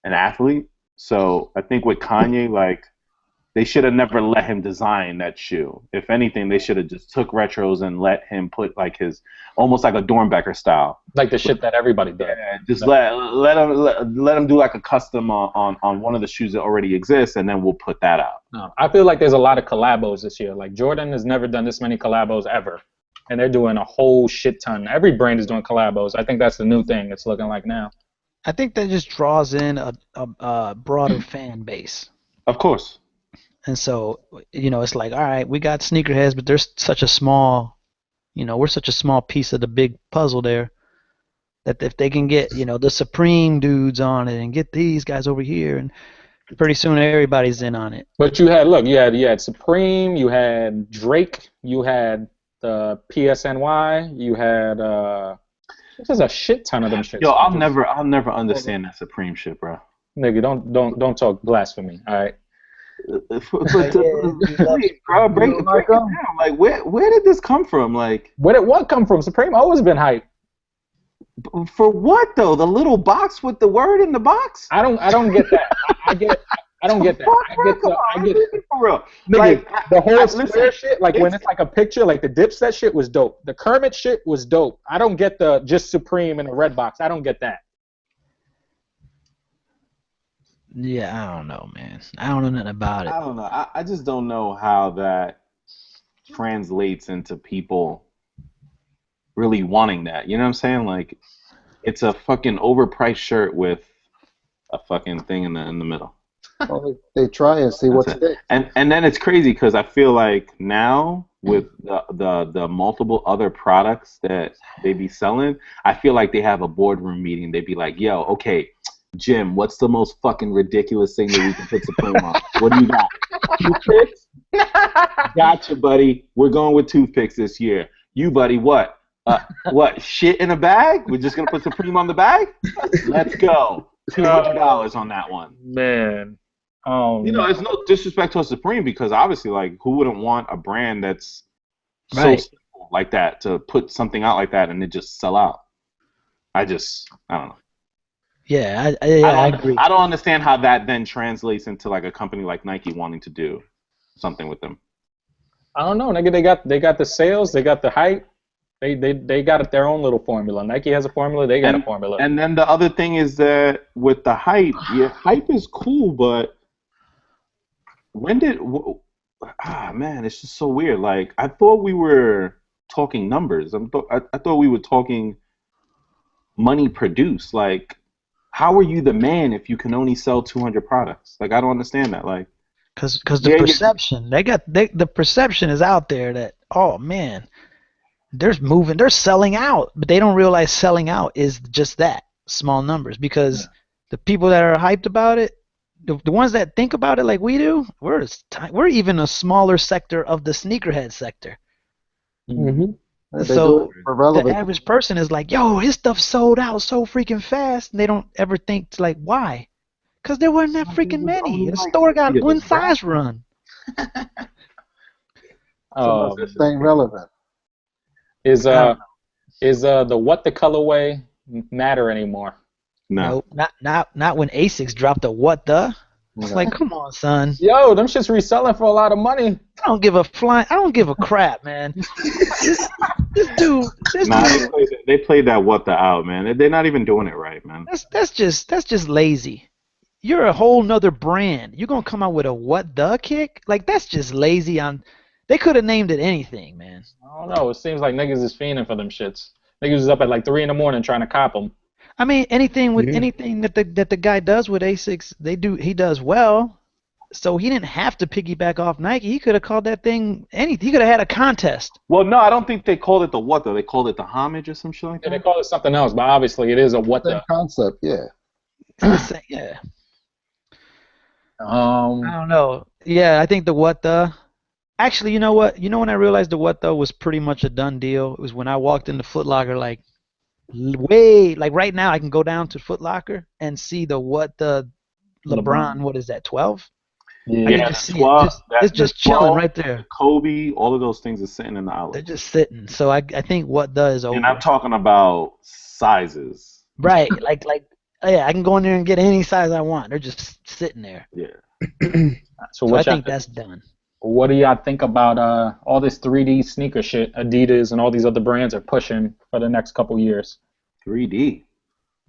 an athlete. So I think with Kanye, like they should have never let him design that shoe. If anything, they should have just took retros and let him put like his almost like a Dornbecker style. Like the shit that everybody did. Yeah, just let him do like a custom on one of the shoes that already exists, and then we'll put that out. No, I feel like there's a lot of collabos this year. Like Jordan has never done this many collabos ever, and they're doing a whole shit ton. Every brand is doing collabos. I think that's the new thing. It's looking like now. I think that just draws in a broader fan base. Of course. And so, you know, it's like, all right, we got sneakerheads, but there's such a small, you know, we're such a small piece of the big puzzle there that if they can get, you know, the Supreme dudes on it and get these guys over here, and pretty soon everybody's in on it. But you had Supreme, you had Drake, you had the PSNY, you had there's a shit ton of them shit. Yo, I'll never understand that Supreme shit, bro. Nigga, don't talk blasphemy, all right? Bro, break it down. Like, where did this come from? Like, where did what come from? Supreme always been hype. For what though? The little box with the word in the box? I don't get that. I don't get that. I get for real. Nigga, Like the whole square shit, like when it's like a picture, like the Dipset shit was dope. The Kermit shit was dope. I don't get the just Supreme in a red box. I don't get that. Yeah, I don't know, man. I don't know nothing about it. I don't know. I just don't know how that translates into people really wanting that. You know what I'm saying? Like, it's a fucking overpriced shirt with a fucking thing in the middle. Well, they try and see what's there. And then it's crazy because I feel like now with the multiple other products that they be selling, I feel like they have a boardroom meeting. They be like, yo, okay, Jim, what's the most fucking ridiculous thing that we can put Supreme on? What do you got? Toothpicks? Gotcha, buddy. We're going with toothpicks this year. You, buddy, what? What, shit in a bag? We're just going to put Supreme on the bag? Let's go. $200 on that one. Man. Oh, you know, it's no disrespect to Supreme because obviously, like, who wouldn't want a brand that's so simple like that to put something out like that and it just sell out? I don't know. Yeah, I agree. I don't understand how that then translates into like a company like Nike wanting to do something with them. I don't know, nigga. They got the sales, they got the hype, they got their own little formula. Nike has a formula, they got a formula. And then the other thing is that with the hype, hype is cool, but when did man, it's just so weird. Like I thought we were talking numbers. I thought we were talking money produced. Like, how are you the man if you can only sell 200 products? Like, I don't understand that. Like, because the perception the perception is out there that, oh man, they're selling out, but they don't realize selling out is just that, small numbers. Because the people that are hyped about it, the ones that think about it like we do, we're even a smaller sector of the sneakerhead sector. Mm-hmm. So the average person is like, yo, his stuff sold out so freaking fast, and they don't ever think to like, why? Because there weren't that freaking many. The store got one size run. Staying relevant. Is the what the colorway matter anymore? No. Nope, not when ASICs dropped the what the. It's like, come on, son. Yo, them shit's reselling for a lot of money. I don't give a crap, man. This dude. They played that what the out, man. They're not even doing it right, man. That's just lazy. You're a whole nother brand. You're gonna come out with a what the kick? Like, that's just lazy. They could have named it anything, man. I don't know. It seems like niggas is fiending for them shits. Niggas is up at like 3 in the morning trying to cop them. I mean, anything that the guy does with ASICs, he does well. So he didn't have to piggyback off Nike. He could have called that thing anything. He could have had a contest. Well, no, I don't think they called it the what though. They called it the homage or some shit like that. Yeah, they call it something else, but obviously it is a what the concept. Yeah. Yeah. I don't know. Yeah, I think the what the. Actually, you know what? You know when I realized the what the was pretty much a done deal? It was when I walked into Foot Locker, like right now I can go down to Foot Locker and see the what the LeBron. What is that? 12? Yeah, I can just see it. It's just chilling right there. Kobe, all of those things are sitting in the outlet. They're just sitting. So I think what the is over. And I'm talking about sizes. Right, like yeah, I can go in there and get any size I want. They're just sitting there. Yeah. So I think that's done. What do y'all think about all this 3D sneaker shit Adidas and all these other brands are pushing for the next couple years? 3D?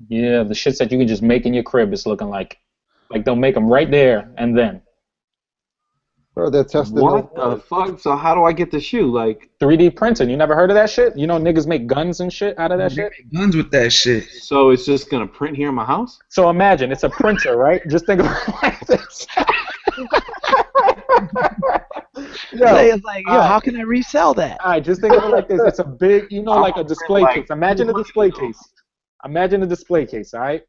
Yeah, the shits that you can just make in your crib is looking like they'll make them right there and then. Bro, they're testing. What the fuck? So how do I get the shoe? Like 3D printing. You never heard of that shit? You know niggas make guns and shit out of that shit? Guns with that shit. So it's just gonna print here in my house? So imagine it's a printer, right? Just think about it like this. It's like, how can I resell that? All right, just think of it like this. It's a big, like a display case. Imagine a display case. Imagine a display case, all right?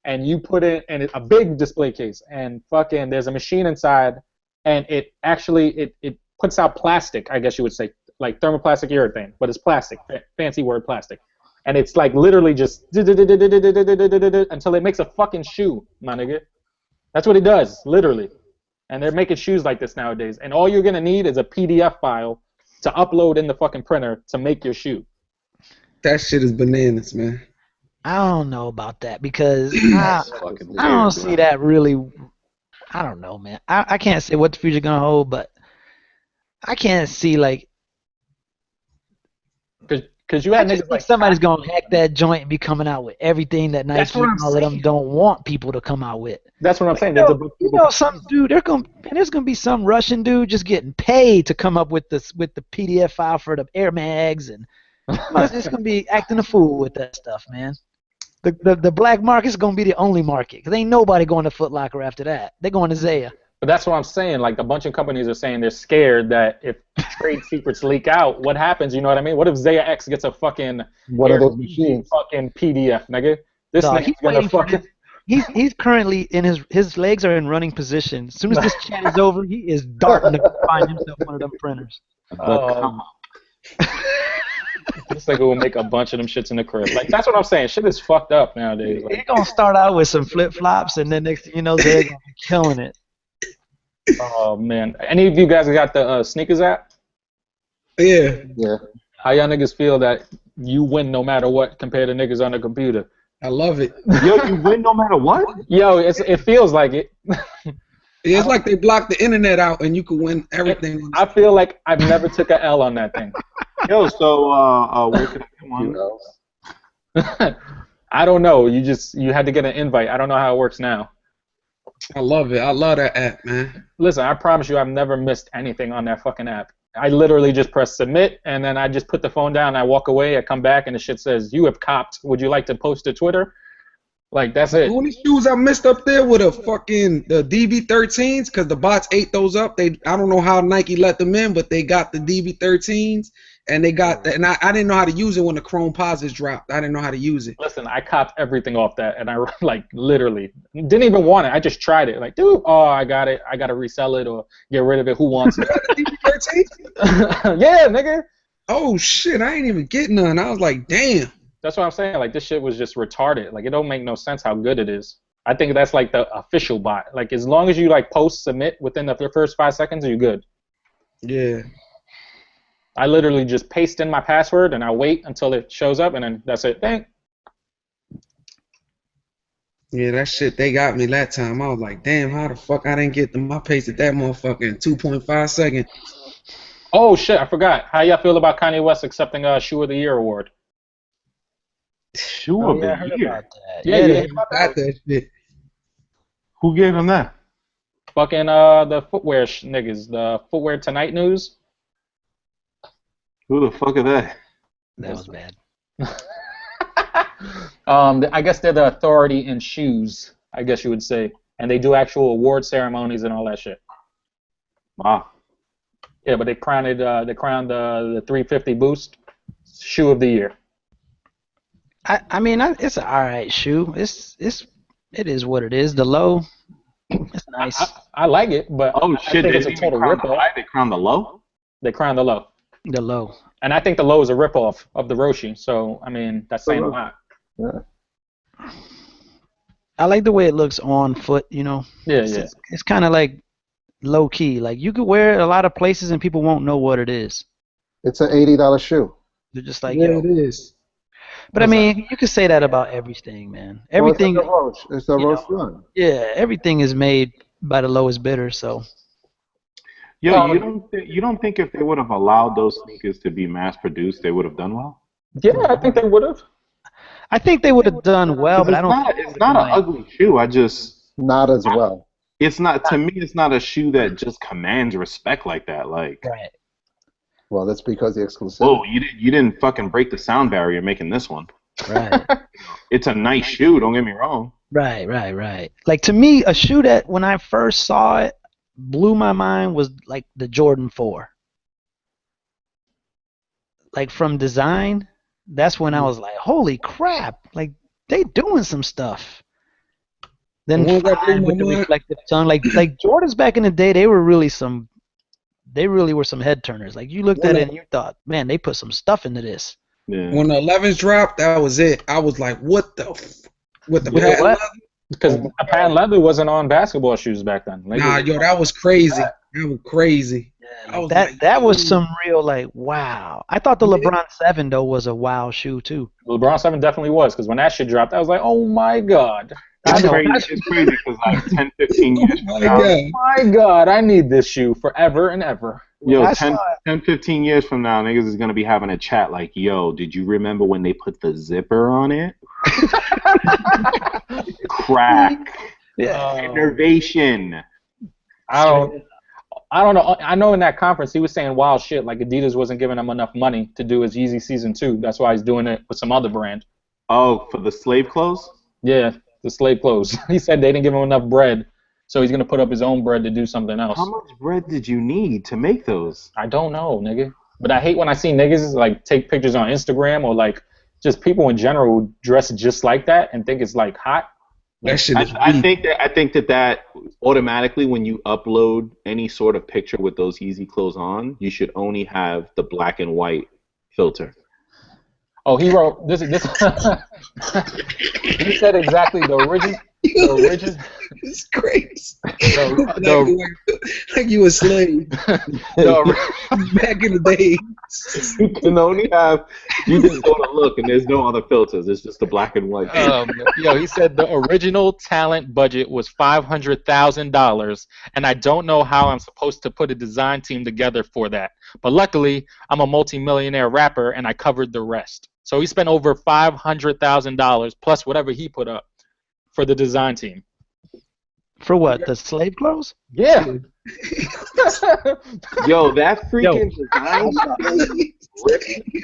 And you put it in a big display case, and fucking there's a machine inside, and it actually it puts out plastic, I guess you would say, like thermoplastic urethane, but it's plastic, fancy word plastic. And it's like literally just until it makes a fucking shoe, my nigga. That's what it does, literally. And they're making shoes like this nowadays. And all you're going to need is a PDF file to upload in the fucking printer to make your shoe. That shit is bananas, man. I don't know about that because I don't see that really. I don't know, man. I can't say what the future's going to hold, but I can't see like. Because you had niggas like somebody's going to hack that joint and be coming out with everything that Nike and all of them don't want people to come out with. That's what I'm saying. Some dude, there's gonna be some Russian dude just getting paid to come up with the PDF file for the Air Mags, and it's gonna be acting a fool with that stuff, man. The black market's gonna be the only market because ain't nobody going to Foot Locker after that. They're going to Zaya. But that's what I'm saying. Like a bunch of companies are saying they're scared that if trade secrets leak out, what happens? You know what I mean? What if ZayaX gets a fucking fucking PDF, nigga? This nigga's gonna fucking. He's currently in his legs are in running position. As soon as this chat is over, he is darting to find himself one of them printers. This nigga will make a bunch of them shits in the crib. Like that's what I'm saying. Shit is fucked up nowadays. Like, he's gonna start out with some flip flops, and then next thing you know, they're gonna be killing it. Oh man, any of you guys got the sneakers app? Yeah. Yeah. How y'all niggas feel that you win no matter what compared to niggas on the computer? I love it. Yo, you win no matter what? Yo, it feels like it. It's like they blocked the internet out and you could win everything. I feel like I've never took a L on that thing. Yo, so where can I come on? I don't know. You had to get an invite. I don't know how it works now. I love it. I love that app, man. Listen, I promise you I've never missed anything on that fucking app. I literally just press submit, and then I just put the phone down, I walk away, I come back, and the shit says, you have copped. Would you like to post to Twitter? Like, that's it. The only shoes I missed up there were the DB13s, because the bots ate those up. I don't know how Nike let them in, but they got the DB13s, and they got and I didn't know how to use it when the Chrome Posits dropped. I didn't know how to use it. Listen, I copped everything off that, and I like literally didn't even want it. I just tried it. Like, dude, oh, I got it. I gotta resell it or get rid of it. Who wants it? DB13? Yeah, nigga. Oh shit, I ain't even get none. I was like, damn. That's what I'm saying. Like, this shit was just retarded. Like, it don't make no sense how good it is. I think that's like the official bot. Like, as long as you like post submit within the first 5 seconds, you're good. Yeah. I literally just paste in my password and I wait until it shows up and then that's it. Thank. Yeah, that shit, they got me that time. I was like, damn, how the fuck I didn't get them? I pasted that motherfucker in 2.5 seconds. Oh shit, I forgot. How y'all feel about Kanye West accepting a Shoe of the Year award? Shoe of the Year? About that. Yeah, Yeah, got that shit. Who gave him that? Fucking the footwear niggas, the Footwear Tonight News. Who the fuck are that? That was bad. I guess they're the authority in shoes, I guess you would say. And they do actual award ceremonies and all that shit. Wow. Yeah, but they crowned the 350 Boost Shoe of the Year. I mean, it's an alright shoe. It is what it is. The low, it's nice. I like it, but oh I shit, think it's a total ripoff. They crowned the low? They crowned the low. The low. And I think the low is a ripoff of the Roshi. So I mean, that's saying a lot. Yeah. I like the way it looks on foot. You know. Yeah, yeah. It's kind of like low key. Like you could wear it a lot of places and people won't know what it is. It's an $80 shoe. They're just like, Yeah, yo. it is. But I mean, you could say that about everything, man. Everything. Well, it's a Roche run. Yeah, everything is made by the lowest bidder. So. Yo, you don't think if they would have allowed those sneakers to be mass produced, they would have done well? Yeah, I think they would have. I think they would have done well, but I don't. It's not an ugly shoe. Not as well. It's not, to me. It's not a shoe that just commands respect like that. Like, Right. Well, that's because the exclusivity. whoa, you didn't fucking break the sound barrier making this one. Right. It's a nice shoe. Don't get me wrong. Right. Like to me, a shoe that when I first saw it blew my mind was like the Jordan 4. Like from design, that's when I was like, holy crap! Like they doing some stuff. Then The one that blew 5 my with the mind- reflective tongue, like Jordans back in the day, they really were some head turners. Like you looked at it and you thought, man, they put some stuff into this. Yeah. When the 11s dropped, that was it. I was like, what the with the You know patent what? leather? Because patent leather wasn't on basketball shoes back then. Like, Nah, yo, that was crazy. That was crazy. Yeah, I was that like, that was dude. some real like wow. I thought the LeBron 7 though was a wow shoe too. LeBron 7 definitely was, because when that shit dropped, I was like, oh my god. It's I know. crazy. It's crazy because like 10, 15 years Oh from my now, God. Oh my god, I need this shoe forever and ever. yo, I 10, saw 10, 15 years from now, niggas is gonna be having a chat like, yo, did you remember when they put the zipper on it? Crack. Yeah. Innovation. I don't know. I know in that conference he was saying wild shit, like Adidas wasn't giving him enough money to do his Yeezy Season 2. That's why he's doing it with some other brand. Oh, for the slave clothes? Yeah, the slave clothes. He said they didn't give him enough bread, so he's going to put up his own bread to do something else. How much bread did you need to make those? I don't know, nigga. But I hate when I see niggas like take pictures on Instagram or like just people in general who dress just like that and think it's like hot. That shit is I weak. think that automatically when you upload any sort of picture with those Yeezy clothes on, you should only have the black and white filter. Oh, he wrote this. He said exactly the The original. It's crazy. The, Like you a slave back in the day. You can only have. You just go to look, and there's no other filters. It's just the black and white. he said the original talent budget was $500,000, and I don't know how I'm supposed to put a design team together for that. But luckily, I'm a multi-millionaire rapper, and I covered the rest. So he spent over $500,000 plus whatever he put up for the design team. For what? The slave clothes? Yeah. Yo, that freaking design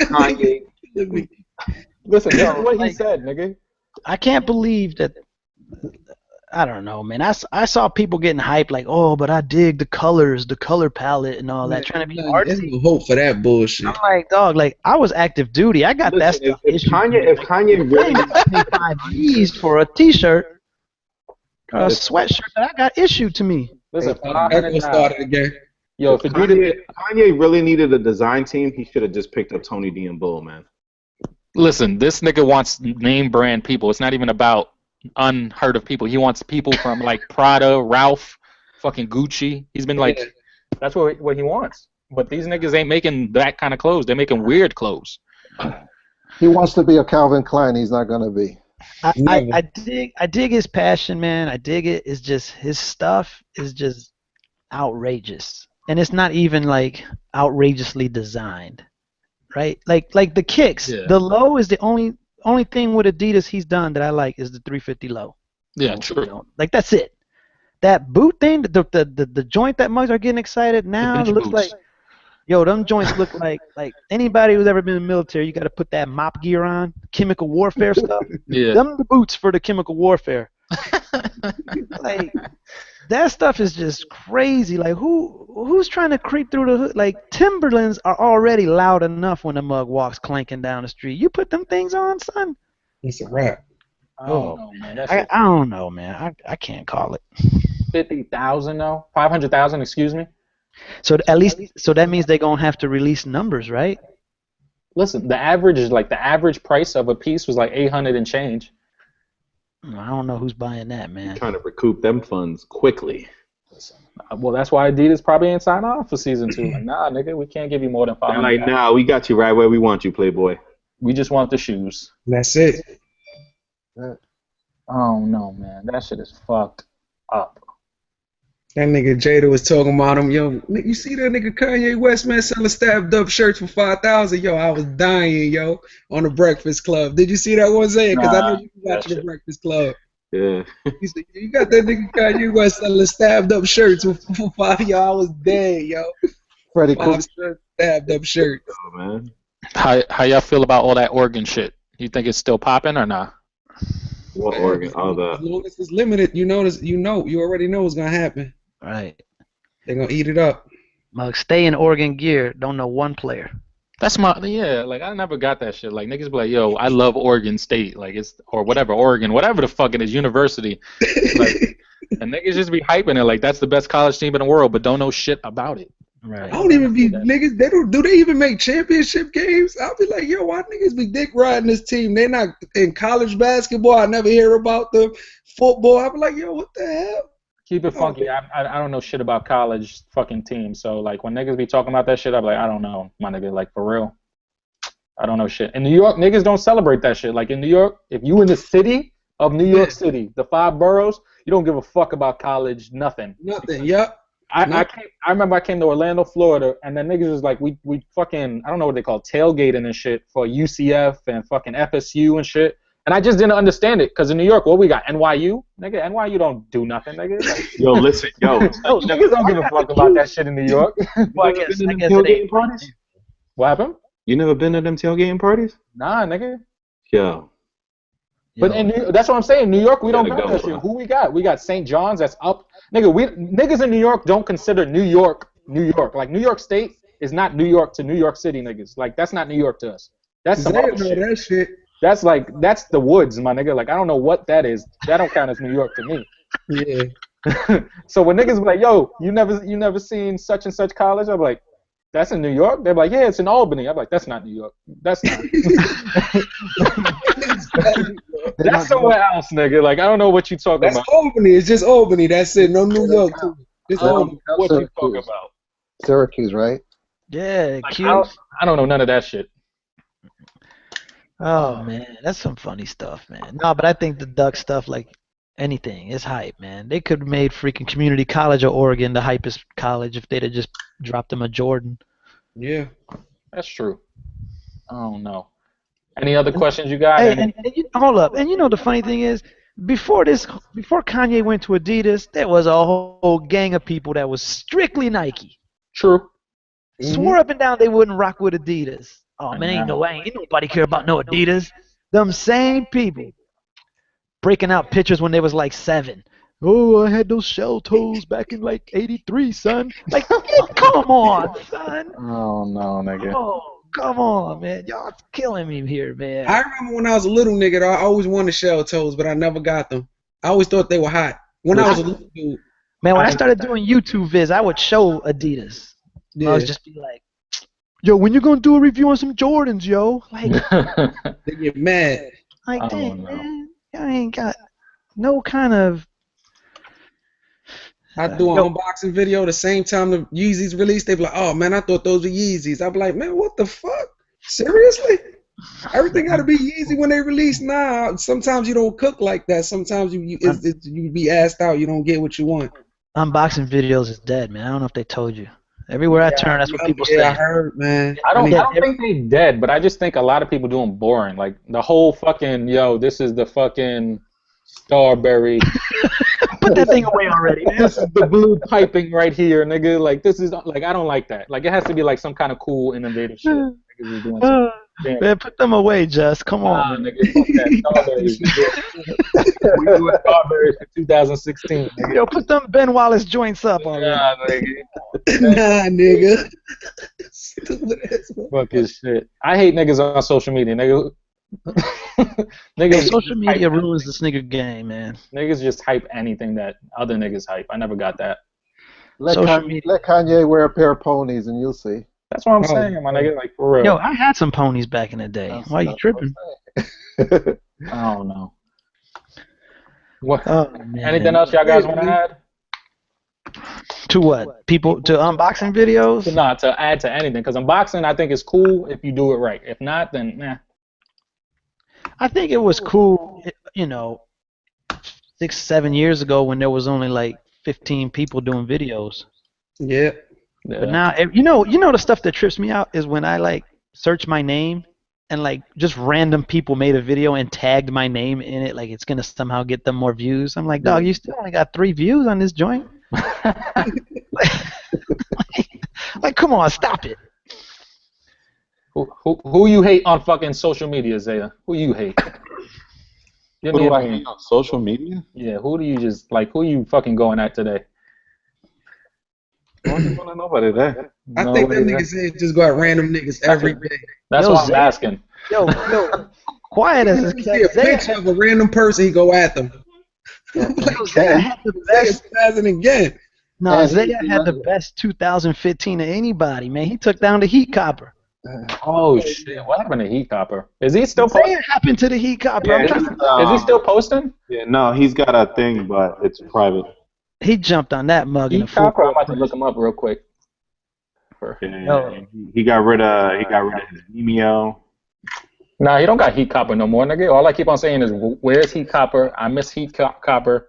Kanye. Listen, this is what he said, nigga. I can't believe that. I don't know, man. I saw people getting hyped like, oh, but I dig the colors, the color palette, and all that, trying to be artsy. There's no hope for that bullshit. I'm like, dog, like I was active duty. I got that stuff. If Kanye really pay $5 for a T-shirt, or a sweatshirt that I got issued to me. Listen, started again. Yo, if Kanye really needed a design team, he should have just picked up Tony D and Bull, man. Listen, this nigga wants name brand people. It's not even about unheard of people. He wants people from like Prada, Ralph, fucking Gucci. He's been like, that's what he wants. But these niggas ain't making that kind of clothes. They're making weird clothes. He wants to be a Calvin Klein. He's not gonna be. I dig his passion, man. I dig it. It's just his stuff is just outrageous, and it's not even like outrageously designed, right? Like the kicks. Yeah. The low is the only thing with Adidas he's done that I like is the 350 low. Yeah, true. Like that's it. That boot thing, the joint that mugs are getting excited now. It looks like, yo, them joints look like anybody who's ever been in the military. You got to put that mop gear on, chemical warfare stuff. Yeah. Them the boots for the chemical warfare. Like that stuff is just crazy. Like who's trying to creep through the hood? Like Timberlands are already loud enough when a mug walks clanking down the street. You put them things on, son. It's a wrap. I don't know, man. I can't call it. 50,000 though. 500,000. Excuse me. So at least, so that means they're gonna have to release numbers, right? Listen, the average price of a piece was like 800 and change. I don't know who's buying that, man. Trying to recoup them funds quickly. Listen, well, that's why Adidas probably ain't signed off for season 2. Like, nah, nigga, we can't give you more than 500. They're like, nah, we got you right where we want you, Playboy. We just want the shoes. That's it. Oh no, man, that shit is fucked up. That nigga Jada was talking about him, yo. You see that nigga Kanye West, man, selling stabbed up shirts for $5,000, yo. I was dying, yo, on the Breakfast Club. Did you see that one, Zaya? Because I know you watching the Breakfast Club. Yeah. You got that nigga Kanye West selling stabbed up shirts for $5, yo. I was dead, yo. Freddie Cool. Stabbed up shirts. Oh, man. How y'all feel about all that Oregon shit? You think it's still popping or not? What Oregon? All the. As long as it's limited, you already know what's gonna happen. Right. They're gonna eat it up. Mug, stay in Oregon gear. Don't know one player. That's like I never got that shit. Like niggas be like, yo, I love Oregon State, like it's or whatever, Oregon, whatever the fuck it is, university. Like, and niggas just be hyping it like that's the best college team in the world, but don't know shit about it. Right. I don't even be niggas. Do they even make championship games? I'll be like, yo, why niggas be dick riding this team? They're not in college basketball. I never hear about them. Football. I'll be like, yo, what the hell? Keep it funky. I don't know shit about college fucking teams. So like when niggas be talking about that shit, I'm like, I don't know, my nigga. Like for real, I don't know shit. In New York, niggas don't celebrate that shit. Like in New York, if you in the city of New York City, the 5 boroughs, you don't give a fuck about college. Nothing. Yep. I remember I came to Orlando, Florida, and then niggas was like, we fucking, I don't know what they call tailgating and shit for UCF and fucking FSU and shit. And I just didn't understand it, because in New York, what we got? NYU? Nigga, NYU don't do nothing, nigga. Like, yo, listen, yo. Niggas don't give a fuck about that shit in New York. Well, I guess it ain't. Parties? What happened? You never been to them tailgating parties? Nah, nigga. Yo. But that's what I'm saying. New York, we don't got that shit. Who we got? We got St. John's. That's up. Nigga, niggas in New York don't consider New York, New York. Like New York State is not New York to New York City, niggas. Like that's not New York to us. That's some other shit. That shit. That's the woods, my nigga. Like I don't know what that is. That don't count as New York to me. Yeah. So when niggas be like, yo, you never seen such and such college? I'm like, that's in New York? They're like, yeah, it's in Albany. I'm like, that's not New York. That's not. That's somewhere else, nigga. Like, I don't know what you talking That's about. Albany. It's just Albany. That's it. No New York. Too. Just I don't Albany. know what you talking about. Syracuse, right? Yeah, Like, cute. I don't know none of that shit. Oh man, that's some funny stuff, man. No, but I think the duck stuff, like anything, is hype, man. They could have made freaking Community College of Oregon the hypest college if they'd have just dropped them a Jordan. Yeah. That's true. I don't know. Any other questions you got? Hey, and hold up. And you know the funny thing is, before Kanye went to Adidas, there was a whole gang of people that was strictly Nike. True. Swore up and down they wouldn't rock with Adidas. Oh man, ain't nobody care about no Adidas. Them same people breaking out pictures when they was like 7. Oh, I had those shell toes back in like '83, son. Like, come on, son. Oh no, nigga. Oh, come on, man. Y'all killing me here, man. I remember when I was a little nigga, I always wanted shell toes, but I never got them. I always thought they were hot. When I was a little dude. Man, when I started doing YouTube vids, I would show Adidas. Yeah. I was just be like, yo, when you gonna do a review on some Jordans, yo? Like, they get mad. Like, dang, man, I ain't got no kind of. I do an unboxing video the same time the Yeezys released. They be like, oh man, I thought those were Yeezys. I be like, man, what the fuck? Seriously? Everything got to be Yeezy when they release. Nah, sometimes you don't cook like that. Sometimes you be asked out. You don't get what you want. Unboxing videos is dead, man. I don't know if they told you. Everywhere I turn, that's what people say. I heard, man. I don't think they dead, but I just think a lot of people do them boring. Like the whole fucking this is the fucking Starberry. Put that thing away already, man. This is the blue piping right here, nigga. Like this is like I don't like that. Like it has to be like some kind of cool, innovative shit. Niggas is doing man, put them away, Just. Come on, nigga. Fuck that Starberry. We doing Starberry for 2016. Nigga. Yo, put them Ben Wallace joints up already. Nah, nigga. Nah, nigga. Stupid ass. Fuck his shit. I hate niggas on social media, nigga. Niggas social media ruins the sneaker game, man. Niggas just hype anything that other niggas hype. I never got that. Let Kanye wear a pair of ponies and you'll see. That's what I'm saying, my nigga. Like for real. Yo, I had some ponies back in the day. Why you tripping? I don't know. What? Oh, man. Anything else y'all guys want to add? To what? People to unboxing videos? No, to add to anything. Because unboxing, I think is cool if you do it right. If not, then nah. I think it was cool, 6-7 years ago when there was only like 15 people doing videos. Yeah. But now, you know the stuff that trips me out is when I like search my name and like just random people made a video and tagged my name in it, like it's gonna somehow get them more views. I'm like, dog, you still only got 3 views on this joint. like, come on, stop it. Who you hate on fucking social media, Zaya? Who you hate? Who do I hate on social media? Yeah, who do you just like? Who you fucking going at today? I don't want to know nobody there. I think that niggas say just go at random niggas every day. That's what I'm asking. Yo, quiet as a see a picture of a random person, he go at them. Zaya had the best. Again. No, Zaya had the best 2015 of anybody, man. He took down the Heat Copper. Oh shit! What happened to Heat Copper? Is he still posting? What happened to the Heat Copper? Yeah, is he still posting? Yeah, no, he's got a thing, but it's private. He jumped on that mug in the Heat Copper. I'm about to look him up real quick. Yeah, he got rid of his Cameo. Nah, he don't got Heat Copper no more, nigga. All I keep on saying is, where's Heat Copper? I miss Heat Copper.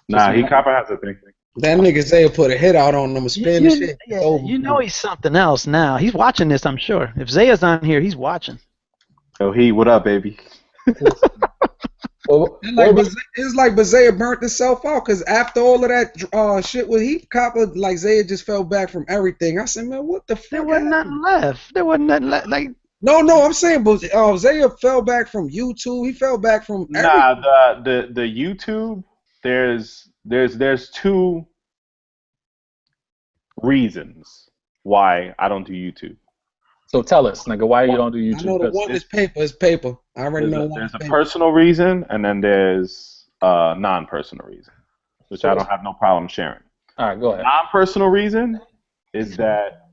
Nah, Heat Copper has a thing. That nigga Zaya put a hit out on them, spin the shit. Yeah, he's something else now. He's watching this, I'm sure. If Zaya's on here, he's watching. Yo, Heat, what up, baby? It's like Zaya burnt himself out because after all of that shit with Heat Copper, like Zaya just fell back from everything. I said, man, what the fuck? There wasn't nothing left. There wasn't nothing left. Like, no, I'm saying, but Zaya fell back from YouTube. He fell back from everything. Nah, the YouTube. There's 2 reasons why I don't do YouTube. So tell us, nigga, why you don't do YouTube? I know the one is paper. It's paper. I already know one. There's a personal reason, and then there's a non-personal reason, which I don't have no problem sharing. All right, go ahead. Non-personal reason is that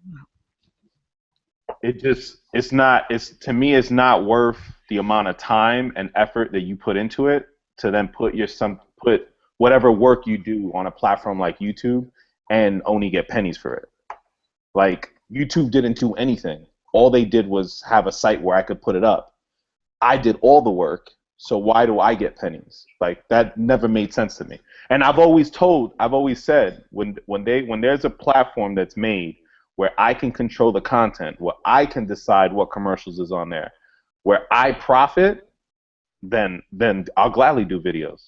it it's not. It's to me, it's not worth the amount of time and effort that you put into it to then put whatever work you do on a platform like YouTube and only get pennies for it. Like YouTube didn't do anything. All they did was have a site where I could put it up. I did all the work, so why do I get pennies? Like that never made sense to me. And I've always said when there's a platform that's made where I can control the content, where I can decide what commercials is on there, where I profit, then I'll gladly do videos.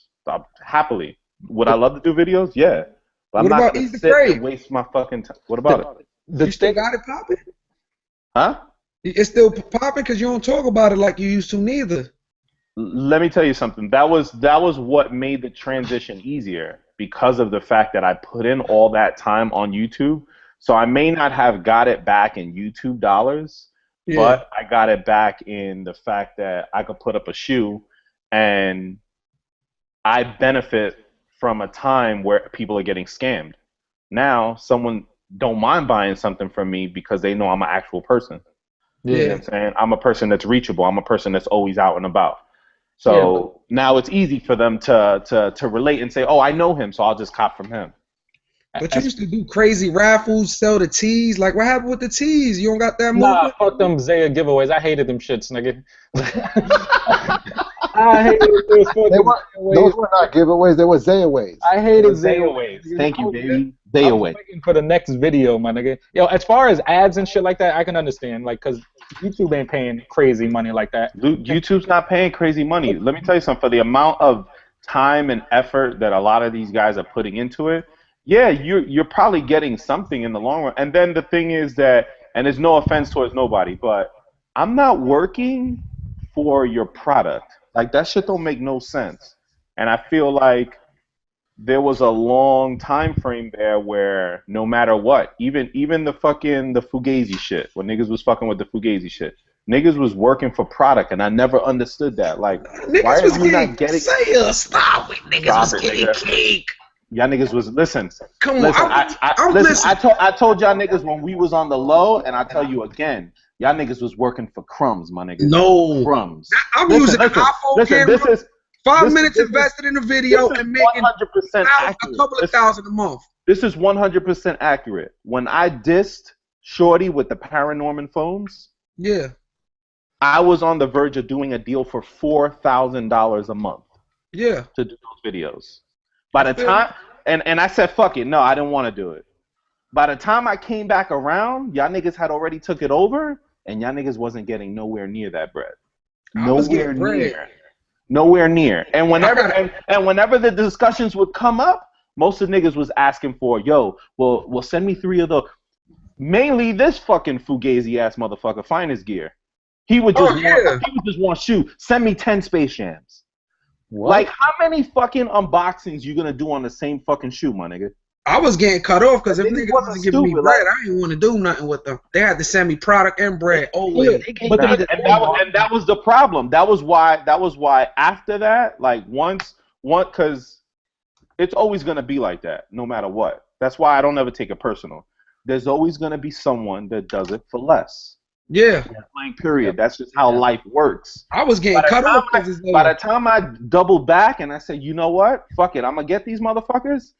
Happily. Would I love to do videos? Yeah. But I'm not going to sit and waste my fucking time. What about it? You still got it popping? Huh? It's still popping because you don't talk about it like you used to neither. Let me tell you something. That was what made the transition easier because of the fact that I put in all that time on YouTube. So I may not have got it back in YouTube dollars, but I got it back in the fact that I could put up a shoe and I benefit from a time where people are getting scammed. Now someone don't mind buying something from me because they know I'm an actual person. You know what I'm saying? I'm a person that's reachable. I'm a person that's always out and about. So now it's easy for them to relate and say, oh, I know him, so I'll just cop from him. But you used to do crazy raffles, sell the tees. Like, what happened with the tees? You don't got that Nah, movement? fuck them Zaya giveaways. I hated them shits, nigga. I hated those fucking giveaways. Those were not giveaways. They were Zayaways. I hated Zayaways. Thank you, baby. Zayaway. I'm waiting for the next video, my nigga. Yo, as far as ads and shit like that, I can understand, like, cause YouTube ain't paying crazy money like that. YouTube's not paying crazy money. Let me tell you something. For the amount of time and effort that a lot of these guys are putting into it, yeah, you're probably getting something in the long run. And then the thing is that, and there's no offense towards nobody, but I'm not working for your product. Like, that shit don't make no sense. And I feel like there was a long time frame there where no matter what, even the Fugazi shit, when niggas was fucking with the Fugazi shit, niggas was working for product, and I never understood that. Like, why are you not getting? Stop it, niggas was getting cake. Y'all niggas was listen. Come on, listen, I'm listen. I told y'all niggas when we was on the low, and I tell you again, y'all niggas was working for crumbs, my niggas. No crumbs. I'm using an iPhone camera. 5 minutes invested in a video and making 100% a couple of thousand a month. This is 100% accurate. When I dissed Shorty with the Paranorman phones, I was on the verge of doing a deal for $4,000 a month. Yeah. To do those videos. By the time, and I said, fuck it, no, I didn't want to do it. By the time I came back around, y'all niggas had already took it over, and y'all niggas wasn't getting nowhere near that bread. Nowhere near. Nowhere near. And whenever the discussions would come up, most of the niggas was asking for, yo, well send me 3 of the, mainly this fucking Fugazi ass motherfucker, Finest Gear. He would just want shoe. Send me 10 Space Jams. What? Like, how many fucking unboxings you gonna do on the same fucking shoe, my nigga? I was getting cut off because if niggas wasn't giving me bread, I didn't want to do nothing with them. They had to send me product and bread. Always. But that was the problem. That was why after that, like because it's always gonna be like that, no matter what. That's why I don't ever take it personal. There's always gonna be someone that does it for less. Yeah. Plain period. That's just how life works. I was getting cut off. By the time I doubled back and I said, you know what? Fuck it. I'm gonna get these motherfuckers.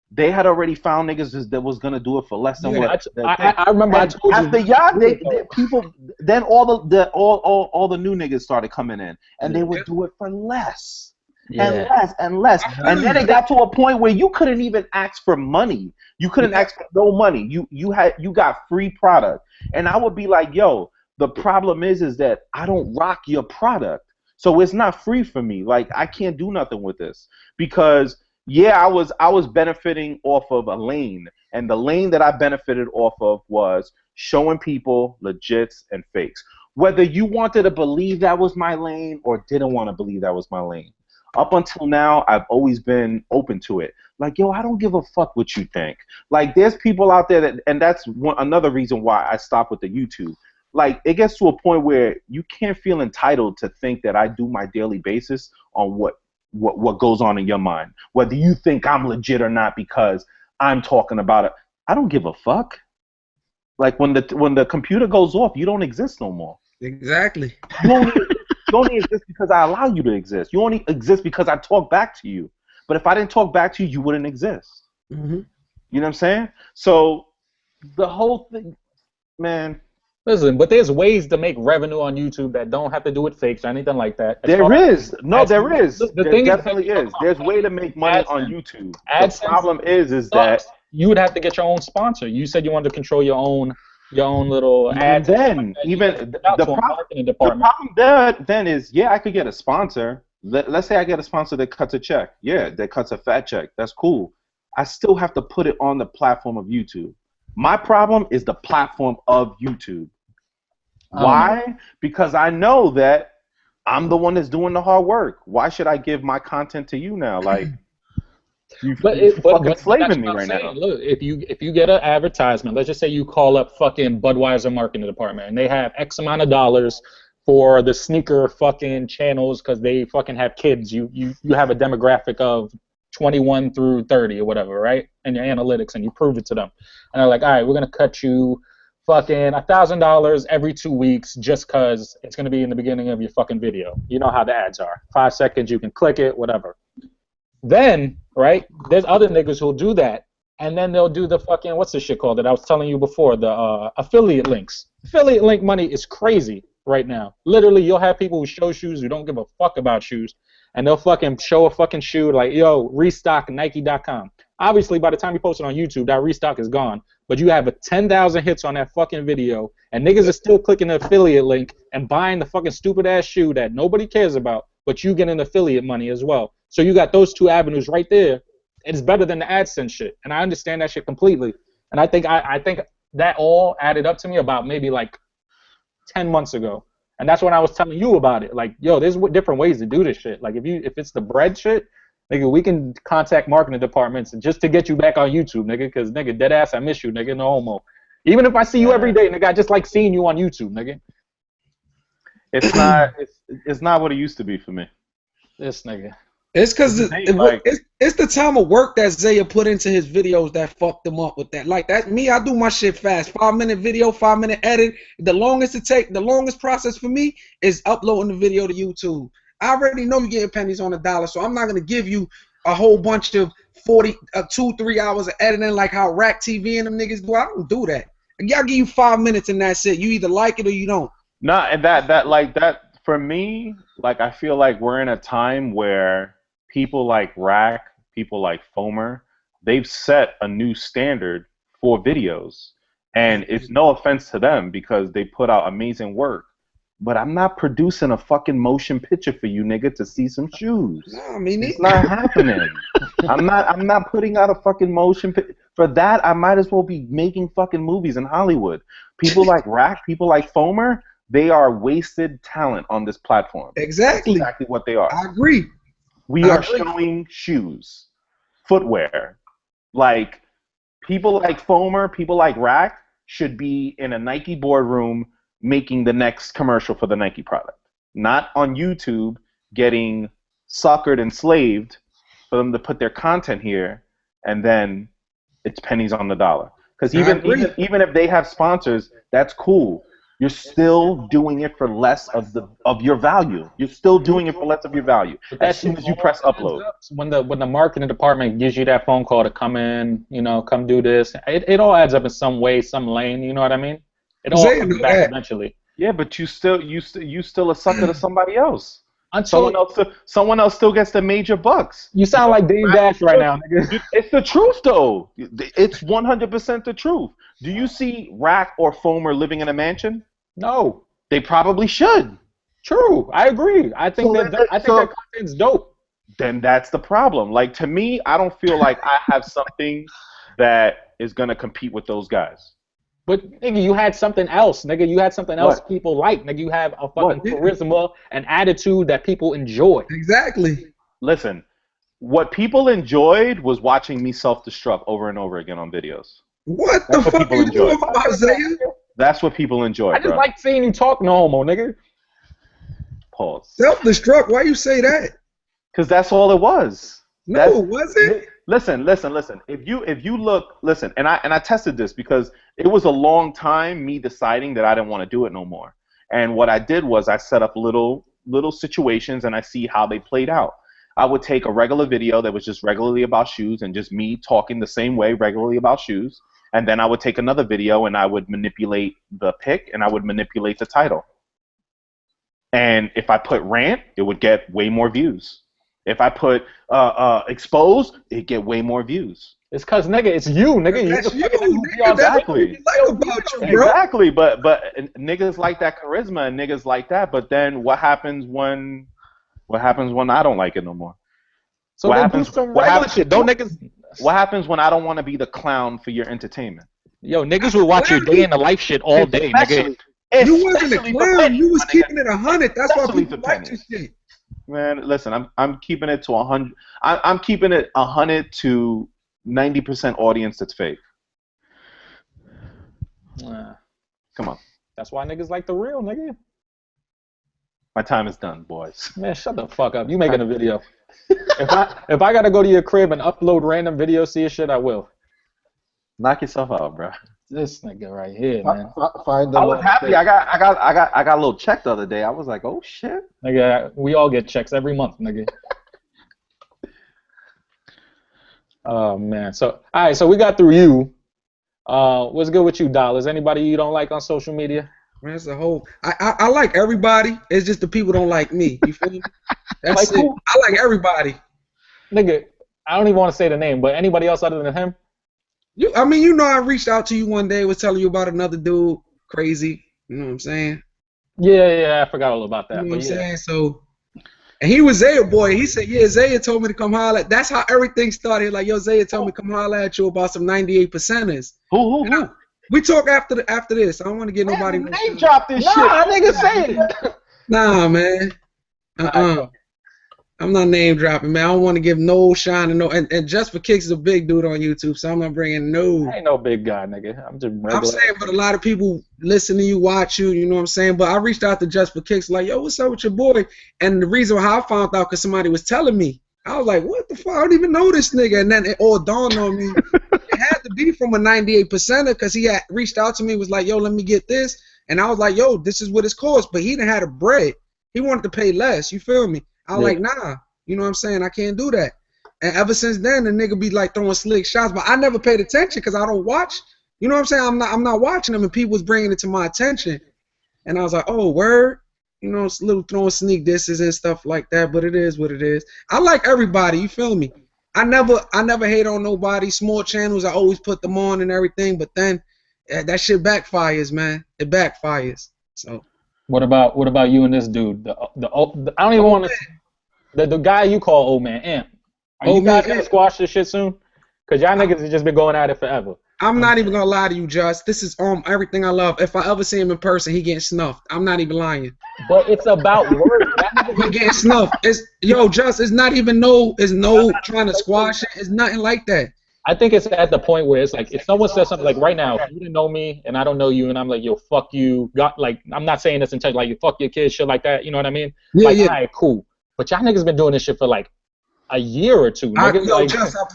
They had already found niggas that was gonna do it for less than what. I remember I told after you. Y'all, people. Then all the new niggas started coming in, and they would do it for less. And less and less. And then it got to a point where you couldn't even ask for money. You couldn't ask for no money. You got free product. And I would be like, yo, the problem is that I don't rock your product. So it's not free for me. Like, I can't do nothing with this. Because I was benefiting off of a lane. And the lane that I benefited off of was showing people legits and fakes. Whether you wanted to believe that was my lane or didn't want to believe that was my lane. Up until now, I've always been open to it. Like, yo, I don't give a fuck what you think. Like, there's people out there and that's another reason why I stopped with the YouTube. Like, it gets to a point where you can't feel entitled to think that I do my daily basis on what goes on in your mind. Whether you think I'm legit or not because I'm talking about it. I don't give a fuck. Like, when the computer goes off, you don't exist no more. Exactly. You only exist because I allow you to exist. You only exist because I talk back to you. But if I didn't talk back to you, you wouldn't exist. Mm-hmm. You know what I'm saying? So the whole thing, man. Listen, but there's ways to make revenue on YouTube that don't have to do with fakes or anything like that. There is. No, there is. The There thing definitely is. There's way to make money on YouTube. The problem is that you would have to get your own sponsor. You said you wanted to control your own little ads. And then even the problem then is, yeah, I could get a sponsor. Let's say I get a sponsor that cuts a check. Yeah, that cuts a fat check. That's cool. I still have to put it on the platform of YouTube. My problem is the platform of YouTube. Why? Because I know that I'm the one that's doing the hard work. Why should I give my content to you now? Like, you're fucking slaving me right now. Look, if you get an advertisement, let's just say you call up fucking Budweiser marketing department and they have X amount of dollars for the sneaker fucking channels because they fucking have kids. You have a demographic of 21 through 30 or whatever, right? And your analytics, and you prove it to them. And they're like, all right, we're gonna cut you fucking $1,000 every 2 weeks just cause it's gonna be in the beginning of your fucking video. You know how the ads are. 5 seconds, you can click it, whatever. Then, right, there's other niggas who'll do that, and then they'll do the fucking, what's this shit called that I was telling you before, the affiliate links. Affiliate link money is crazy right now. Literally, you'll have people who show shoes who don't give a fuck about shoes, and they'll fucking show a fucking shoe like, yo, restock Nike.com. Obviously, by the time you post it on YouTube, that restock is gone, but you have 10,000 hits on that fucking video, and niggas are still clicking the affiliate link and buying the fucking stupid-ass shoe that nobody cares about, but you get an affiliate money as well. So you got those two avenues right there. It's better than the AdSense shit, and I understand that shit completely. And I think that all added up to me about maybe like 10 months ago. And that's when I was telling you about it. Like, yo, there's different ways to do this shit. Like, if it's the bread shit, nigga, we can contact marketing departments just to get you back on YouTube, nigga, because, nigga, dead ass, I miss you, nigga, no homo. Even if I see you every day, nigga, I just like seeing you on YouTube, nigga. It's not what it used to be for me. This nigga. It's because it's the time of work that Zaya put into his videos that fucked him up with that. Like that, me, I do my shit fast. 5-minute video, 5-minute edit. The longest process for me is uploading the video to YouTube. I already know you're getting pennies on the dollar, so I'm not gonna give you a whole bunch of 2-3 hours of editing like how Rack TV and them niggas do. I don't do that. Y'all give you 5 minutes and that's it. You either like it or you don't. Nah, and that for me, like, I feel like we're in a time where people like Rack, people like Fomer, they've set a new standard for videos. And it's no offense to them because they put out amazing work. But I'm not producing a fucking motion picture for you, nigga, to see some shoes. No, I mean, it's not happening. I'm not putting out a fucking motion picture. For that, I might as well be making fucking movies in Hollywood. People like Rack, people like Fomer, they are wasted talent on this platform. Exactly. That's exactly what they are. I agree. We are showing shoes, footwear. Like, people like Fomer, people like Rack should be in a Nike boardroom making the next commercial for the Nike product. Not on YouTube getting suckered and slaved for them to put their content here, and then it's pennies on the dollar. Because even if they have sponsors, that's cool. You're still doing it for less of your value. You're still doing it for less of your value as soon as you press upload. When the marketing department gives you that phone call to come in, come do this, it all adds up in some way, some lane. You know what I mean? It all comes back eventually. Yeah, but you still a sucker to somebody else. Someone else still gets the major bucks. You sound like Dame Dash right now, nigga. It's the truth, though. It's 100% the truth. Do you see Rack or Fomer living in a mansion? No. They probably should. True. I agree. I think their content's dope. Then that's the problem. Like, to me, I don't feel like I have something that is going to compete with those guys. But, nigga, you had something else, nigga. You had something else people like. Nigga, you have a fucking charisma and attitude that people enjoy. Exactly. Listen, what people enjoyed was watching me self-destruct over and over again on videos. What the fuck are you doing about Zaya? That's what people enjoy, I just like seeing you talk no homo, nigga. Pause. Self-destruct? Why you say that? Because that's all it was. No, was it? Listen. If you look, and I tested this because it was a long time me deciding that I didn't want to do it no more. And what I did was I set up little situations and I see how they played out. I would take a regular video that was just regularly about shoes and just me talking the same way regularly about shoes. And then I would take another video and I would manipulate the pic and I would manipulate the title. And if I put rant, it would get way more views. If I put exposed, it'd get way more views. It's cause nigga, it's you, nigga. That's you, Nigga, exactly. Like about you, bro. Exactly, but niggas like that charisma and niggas like that. But then what happens when I don't like it no more? So what happens? What happens? Shit. Don't niggas. What happens when I don't want to be the clown for your entertainment? Yo, niggas will watch your day in the life shit all day, nigga. You wasn't a clown. You was keeping it 100. That's why people like this shit. Man, listen, I'm keeping it to 100. I'm keeping it 100 to 90% audience that's fake. Come on. That's why niggas like the real, nigga. My time is done, boys. Man, shut the fuck up. You making a video. If I gotta go to your crib and upload random videos to your shit, I will. Knock yourself out, bro. This nigga right here, man. Find I was happy. I got a little check the other day. I was like, oh shit. Nigga, we all get checks every month, nigga. Oh man. So all right, so we got through you. What's good with you, Dollaz? Anybody you don't like on social media? Man, it's a whole. I like everybody. It's just the people don't like me. You feel me? That's like it. I like everybody. Nigga, I don't even want to say the name, but anybody else other than him? I mean, you know, I reached out to you one day, was telling you about another dude, crazy. You know what I'm saying? Yeah, I forgot all about that. You know what I'm saying? So, and he was Zaya boy. He said, yeah, Zaya told me to come holler at. That's how everything started. Like, yo, Zaya told me to come holler at you about some 98%ers. Who? We talk after this. I don't want to get nobody. Name drop this shit. Nah, nigga, say it. Nah, man. I'm not name dropping, man. I don't want to give no shine to no. And Just for Kicks is a big dude on YouTube, so I'm not bringing no. I ain't no big guy, nigga. I'm just regular. I'm saying, but a lot of people listen to you, watch you. You know what I'm saying? But I reached out to Just for Kicks, like, yo, what's up with your boy? And the reason how I found out, because somebody was telling me. I was like, what the fuck? I don't even know this nigga. And then it all dawned on me. It had to be from a 98%er, because he had reached out to me, was like, yo, let me get this. And I was like, yo, this is what it's cost. But he didn't have the bread. He wanted to pay less. You feel me? I was like, nah. You know what I'm saying? I can't do that. And ever since then, the nigga be like throwing slick shots. But I never paid attention because I don't watch. You know what I'm saying? I'm not watching them, and people was bringing it to my attention. And I was like, oh, word? You know, it's a little throwing sneak disses and stuff like that. But it is what it is. I like everybody. You feel me? I never hate on nobody. Small channels, I always put them on and everything. But then that shit backfires, man. It backfires. So. What about you and this dude? I don't even want to. The guy you call old man Amp. Are you guys gonna squash this shit soon? Cause y'all niggas have just been going at it forever. I'm not even gonna lie to you, Just. This is everything I love. If I ever see him in person, he getting snuffed. I'm not even lying. But it's about words. He getting snuffed. Just. It's not even trying to squash it. It's nothing like that. I think it's at the point where it's like, if someone says something like right now, if you didn't know me and I don't know you, and I'm like, yo, fuck you. I'm not saying this in touch, like, you fuck your kids, shit like that. You know what I mean? Yeah, like, all right, cool. But y'all niggas been doing this shit for like a year or two. I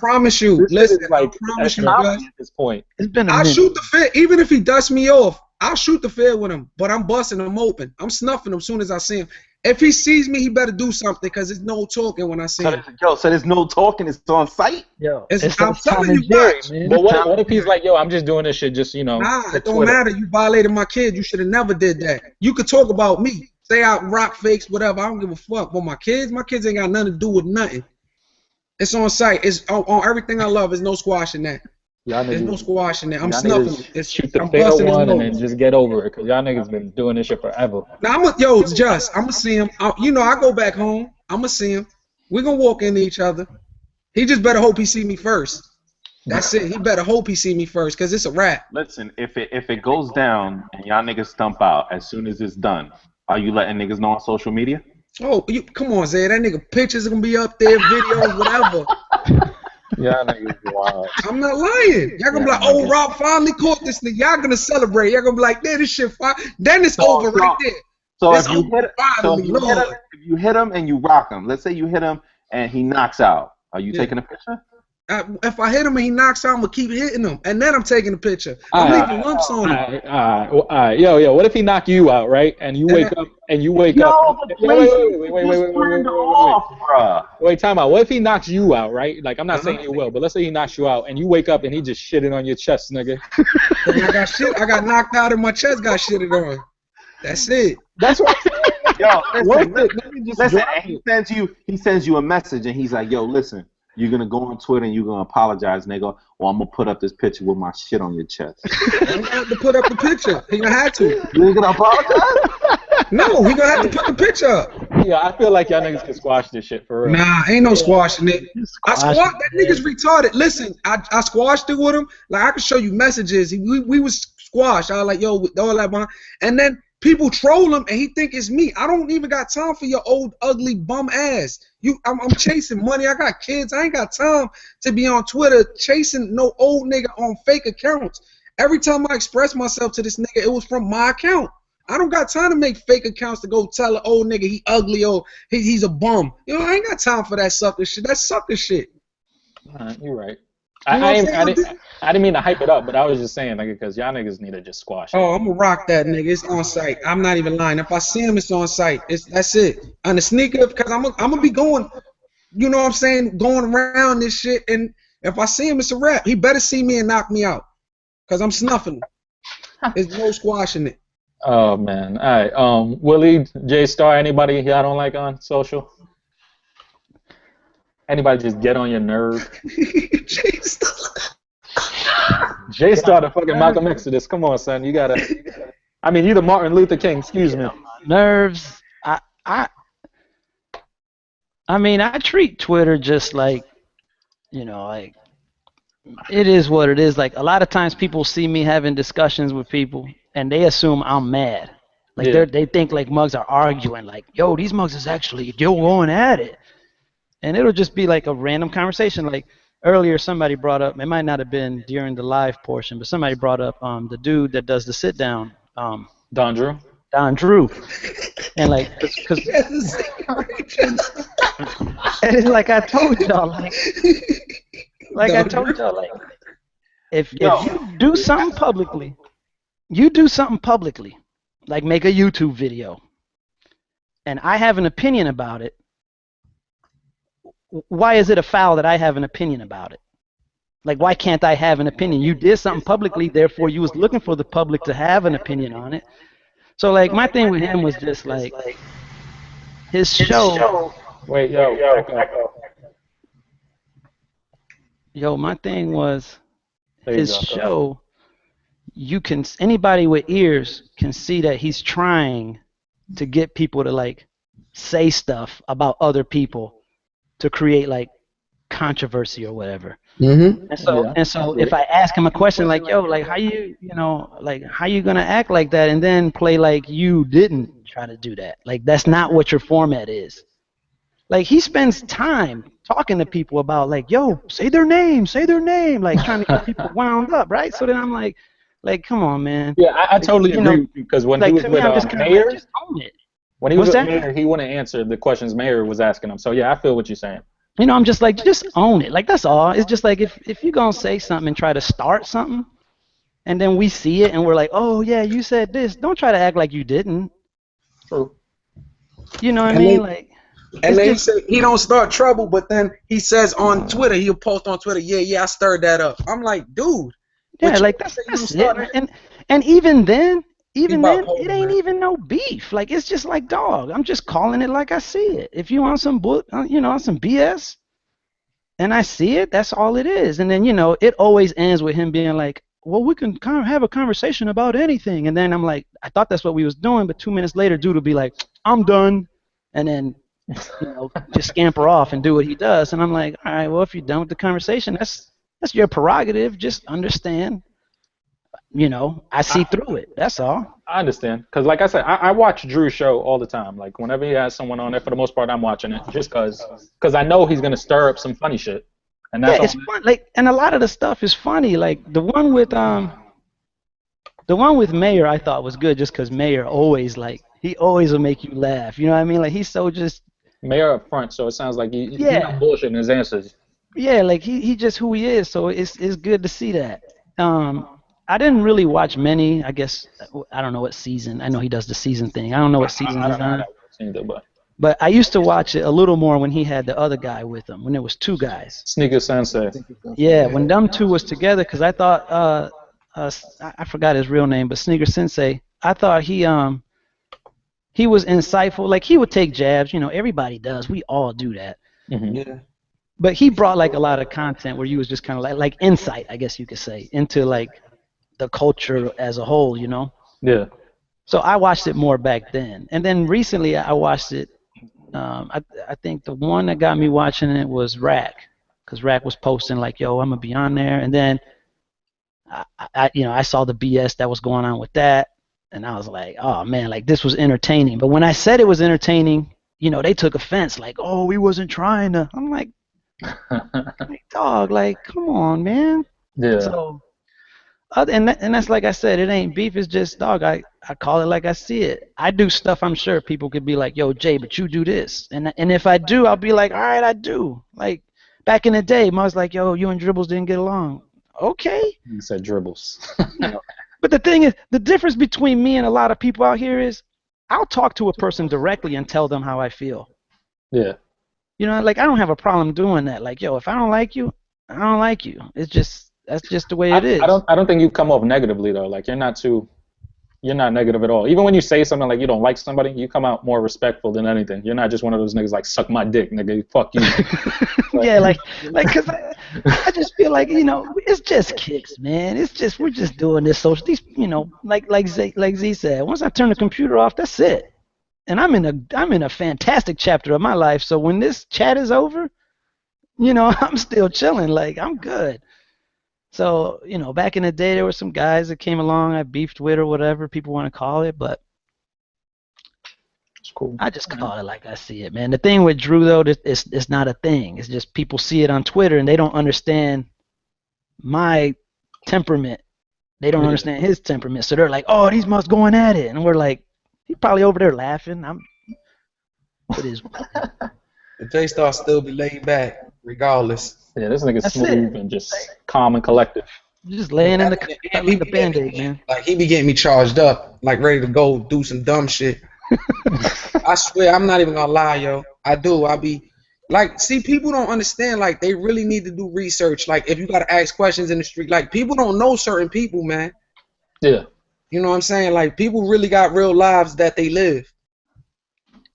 promise you. Listen, like, I promise you, at this point. It's been a I'll minute. shoot the fit. Even if he dusts me off, I'll shoot the fit with him. But I'm busting him open. I'm snuffing him as soon as I see him. If he sees me, he better do something, because there's no talking when I see him. So there's no talking. It's on site? Yo, I'm telling you, watch. But what if he's like, yo, I'm just doing this shit just, you know. Nah, it don't matter. You violated my kid. You should have never did that. You could talk about me. Say out rock fakes, whatever. I don't give a fuck. But my kids ain't got nothing to do with nothing. It's on site. It's on everything I love. There's no squashing that. There's no squashing that. I'm snuffing it. Shoot the fair one and then just get over it, because y'all niggas been doing this shit forever. Now I'm gonna see him. I go back home. I'm gonna see him. We're gonna walk into each other. He just better hope he see me first. That's it. He better hope he see me first, because it's a wrap. Listen, if it goes down and y'all niggas stump out as soon as it's done, are you letting niggas know on social media? Oh, come on, Zay. That nigga pictures are gonna be up there, videos, whatever. Yeah, niggas wild. I'm not lying. Y'all gonna be like, oh, Rob finally caught this nigga. Y'all gonna celebrate. Y'all gonna be like, this shit fine. Then it's over right there. So if you hit him and you rock him, let's say you hit him and he knocks out, are you taking a picture? If I hit him and he knocks out, I'm gonna keep hitting him, and then I'm taking a picture. I'm leaving lumps on him. All right. Yo, what if he knock you out, right? And you wake up, and you wake up. Wait, time out. What if he knocks you out, right? Like, I'm not saying he will, but let's say he knocks you out, and you wake up and he just shitted on your chest, nigga. I got knocked out and my chest got shitted on. That's it. That's what I'm saying. Yo, listen. He sends you a message, and he's like, yo, listen. You're gonna go on Twitter and you're gonna apologize, nigga, or I'm gonna put up this picture with my shit on your chest. He gonna have to put up the picture. He gonna have to. You ain't gonna apologize? No, he gonna have to put the picture up. Yeah, I feel like y'all niggas can squash this shit for real. Nah, ain't no squashing it. That nigga's retarded. Listen, I squashed it with him. Like, I can show you messages. We was squashed. I was like, yo, with all that behind. And then people troll him, and he think it's me. I don't even got time for your old, ugly bum ass. I'm chasing money. I got kids. I ain't got time to be on Twitter chasing no old nigga on fake accounts. Every time I express myself to this nigga, it was from my account. I don't got time to make fake accounts to go tell an old nigga he ugly or he's a bum. You know, I ain't got time for that sucker shit. That's sucker shit. You're right. I didn't mean to hype it up, but I was just saying, like, because y'all niggas need to just squash it. Oh, I'm gonna rock that nigga. It's on site. I'm not even lying. If I see him, it's on site. That's it. On the sneaker, because I'm gonna be going, you know what I'm saying, going around this shit. And if I see him, it's a wrap. He better see me and knock me out, because I'm snuffing him. There's no squashing it. Oh man. All right. Willie, JStar, anybody y'all don't like on social? Anybody just get on your nerve? JStar the fucking Malcolm X to this. Come on, son. You gotta. I mean, you the Martin Luther King. Excuse me. Nerves. I mean, I treat Twitter just like, you know, like it is what it is. Like, a lot of times people see me having discussions with people, and they assume I'm mad. Like, they think like mugs are arguing. Like, yo, these mugs is actually going at it. And it'll just be like a random conversation. Like, earlier somebody brought up, it might not have been during the live portion, but somebody brought up the dude that does the sit down. Don Drew. Don Drew. And like, cause and it's like I told y'all, like I told y'all, like, if you do something publicly, like make a YouTube video, and I have an opinion about it, why is it a foul that I have an opinion about it? Like, why can't I have an opinion? You did something publicly, therefore you was looking for the public to have an opinion on it. So, like, my thing with him was just, like, his show. Wait, Yo, my thing was his show, anybody with ears can see that he's trying to get people to, like, say stuff about other people to create like controversy or whatever. Mm-hmm. And so if I ask him a question like, yo, like how you gonna act like that and then play like you didn't try to do that? Like, that's not what your format is. Like, he spends time talking to people about like, yo, say their name, like trying to get people wound up, right? So then I'm like, come on, man. Yeah, I totally agree with you, because when he was with Mayor, just own it. When he was with Mayor, he wouldn't answer the questions Mayor was asking him. So yeah, I feel what you're saying. You know, I'm just like, just own it. Like, that's all. It's just like, if you're going to say something and try to start something, and then we see it and we're like, oh yeah, you said this, don't try to act like you didn't. True. You know what I mean? Like, and then he don't start trouble, but then he says on Twitter, he'll post on Twitter, yeah, I stirred that up. I'm like, dude. Yeah, like, that's it. And even then, it ain't even no beef. Like, it's just like, dog, I'm just calling it like I see it. If you want some some BS, and I see it, that's all it is. And then, it always ends with him being like, well, we can kind of have a conversation about anything. And then I'm like, I thought that's what we was doing, but 2 minutes later, dude will be like, I'm done. And then, just scamper off and do what he does. And I'm like, all right, well, if you're done with the conversation, that's your prerogative. Just understand. I see through it. That's all. I understand. Because, like I said, I watch Drew's show all the time. Like, whenever he has someone on there, for the most part, I'm watching it just because I know he's going to stir up some funny shit. And that's it's fun. Like, and a lot of the stuff is funny. Like, the one with Mayor I thought was good just because Mayor always, like, he always will make you laugh. You know what I mean? Like, he's so just... Mayor up front, so it sounds like he's not bullshitting his answers. yeah, like he just who he is. So it's good to see that. I didn't really watch many. I guess I don't know what season. I know he does the season thing. I don't know what season I he's don't know how on. that works either, but But I used to watch it a little more when he had the other guy with him. When there was two guys. Sneaker Sensei. Yeah, when them two was together, because I thought I forgot his real name, but Sneaker Sensei. I thought he was insightful. Like he would take jabs. You know, everybody does. We all do that. Mm-hmm. Yeah. But he brought like a lot of content where you was just kind of like insight, I guess you could say, into like the culture as a whole, you know. Yeah. So I watched it more back then, and then recently I watched it. I think the one that got me watching it was Rack, because Rack was posting like, "Yo, I'm gonna be on there," and then I saw the BS that was going on with that, and I was like, "Oh man, like this was entertaining." But when I said it was entertaining, they took offense, like, "Oh, we wasn't trying to." I'm like, dog, like, come on, man. Yeah. So, and that's like I said, it ain't beef. It's just, dog, I call it like I see it. I do stuff I'm sure people could be like, yo, Jay, but you do this. And if I do, I'll be like, all right, I do. Like, back in the day, Mom was like, yo, you and Dribbles didn't get along. Okay. You said Dribbles. But the thing is, the difference between me and a lot of people out here is I'll talk to a person directly and tell them how I feel. Yeah. Like, I don't have a problem doing that. Like, yo, if I don't like you, I don't like you. It's just, that's just the way it is. I don't think you come off negatively though. Like you're not negative at all. Even when you say something like you don't like somebody, you come out more respectful than anything. You're not just one of those niggas like suck my dick, nigga. Fuck you. Yeah, like, cause I just feel like it's just kicks, man. It's just we're just doing this social. These, like Z said, once I turn the computer off, that's it. And I'm in a fantastic chapter of my life. So when this chat is over, I'm still chilling. Like I'm good. So, back in the day, there were some guys that came along, I beefed with or whatever people want to call it, but it's cool. I just call it like I see it, man. The thing with Drew, though, it's not a thing. It's just people see it on Twitter, and they don't understand my temperament. They don't understand his temperament. So they're like, oh, these must going at it. And we're like, he's probably over there laughing. What is The JStar still be laid back, regardless. Yeah, this nigga's That's smooth and just calm and collective. just laying in the Band-Aid, man. Like he be getting me charged up, like ready to go do some dumb shit. I swear, I'm not even gonna lie, yo. I do. I be like, see, people don't understand. Like, they really need to do research. Like, if you gotta ask questions in the street, like, people don't know certain people, man. Yeah. You know what I'm saying? Like, people really got real lives that they live.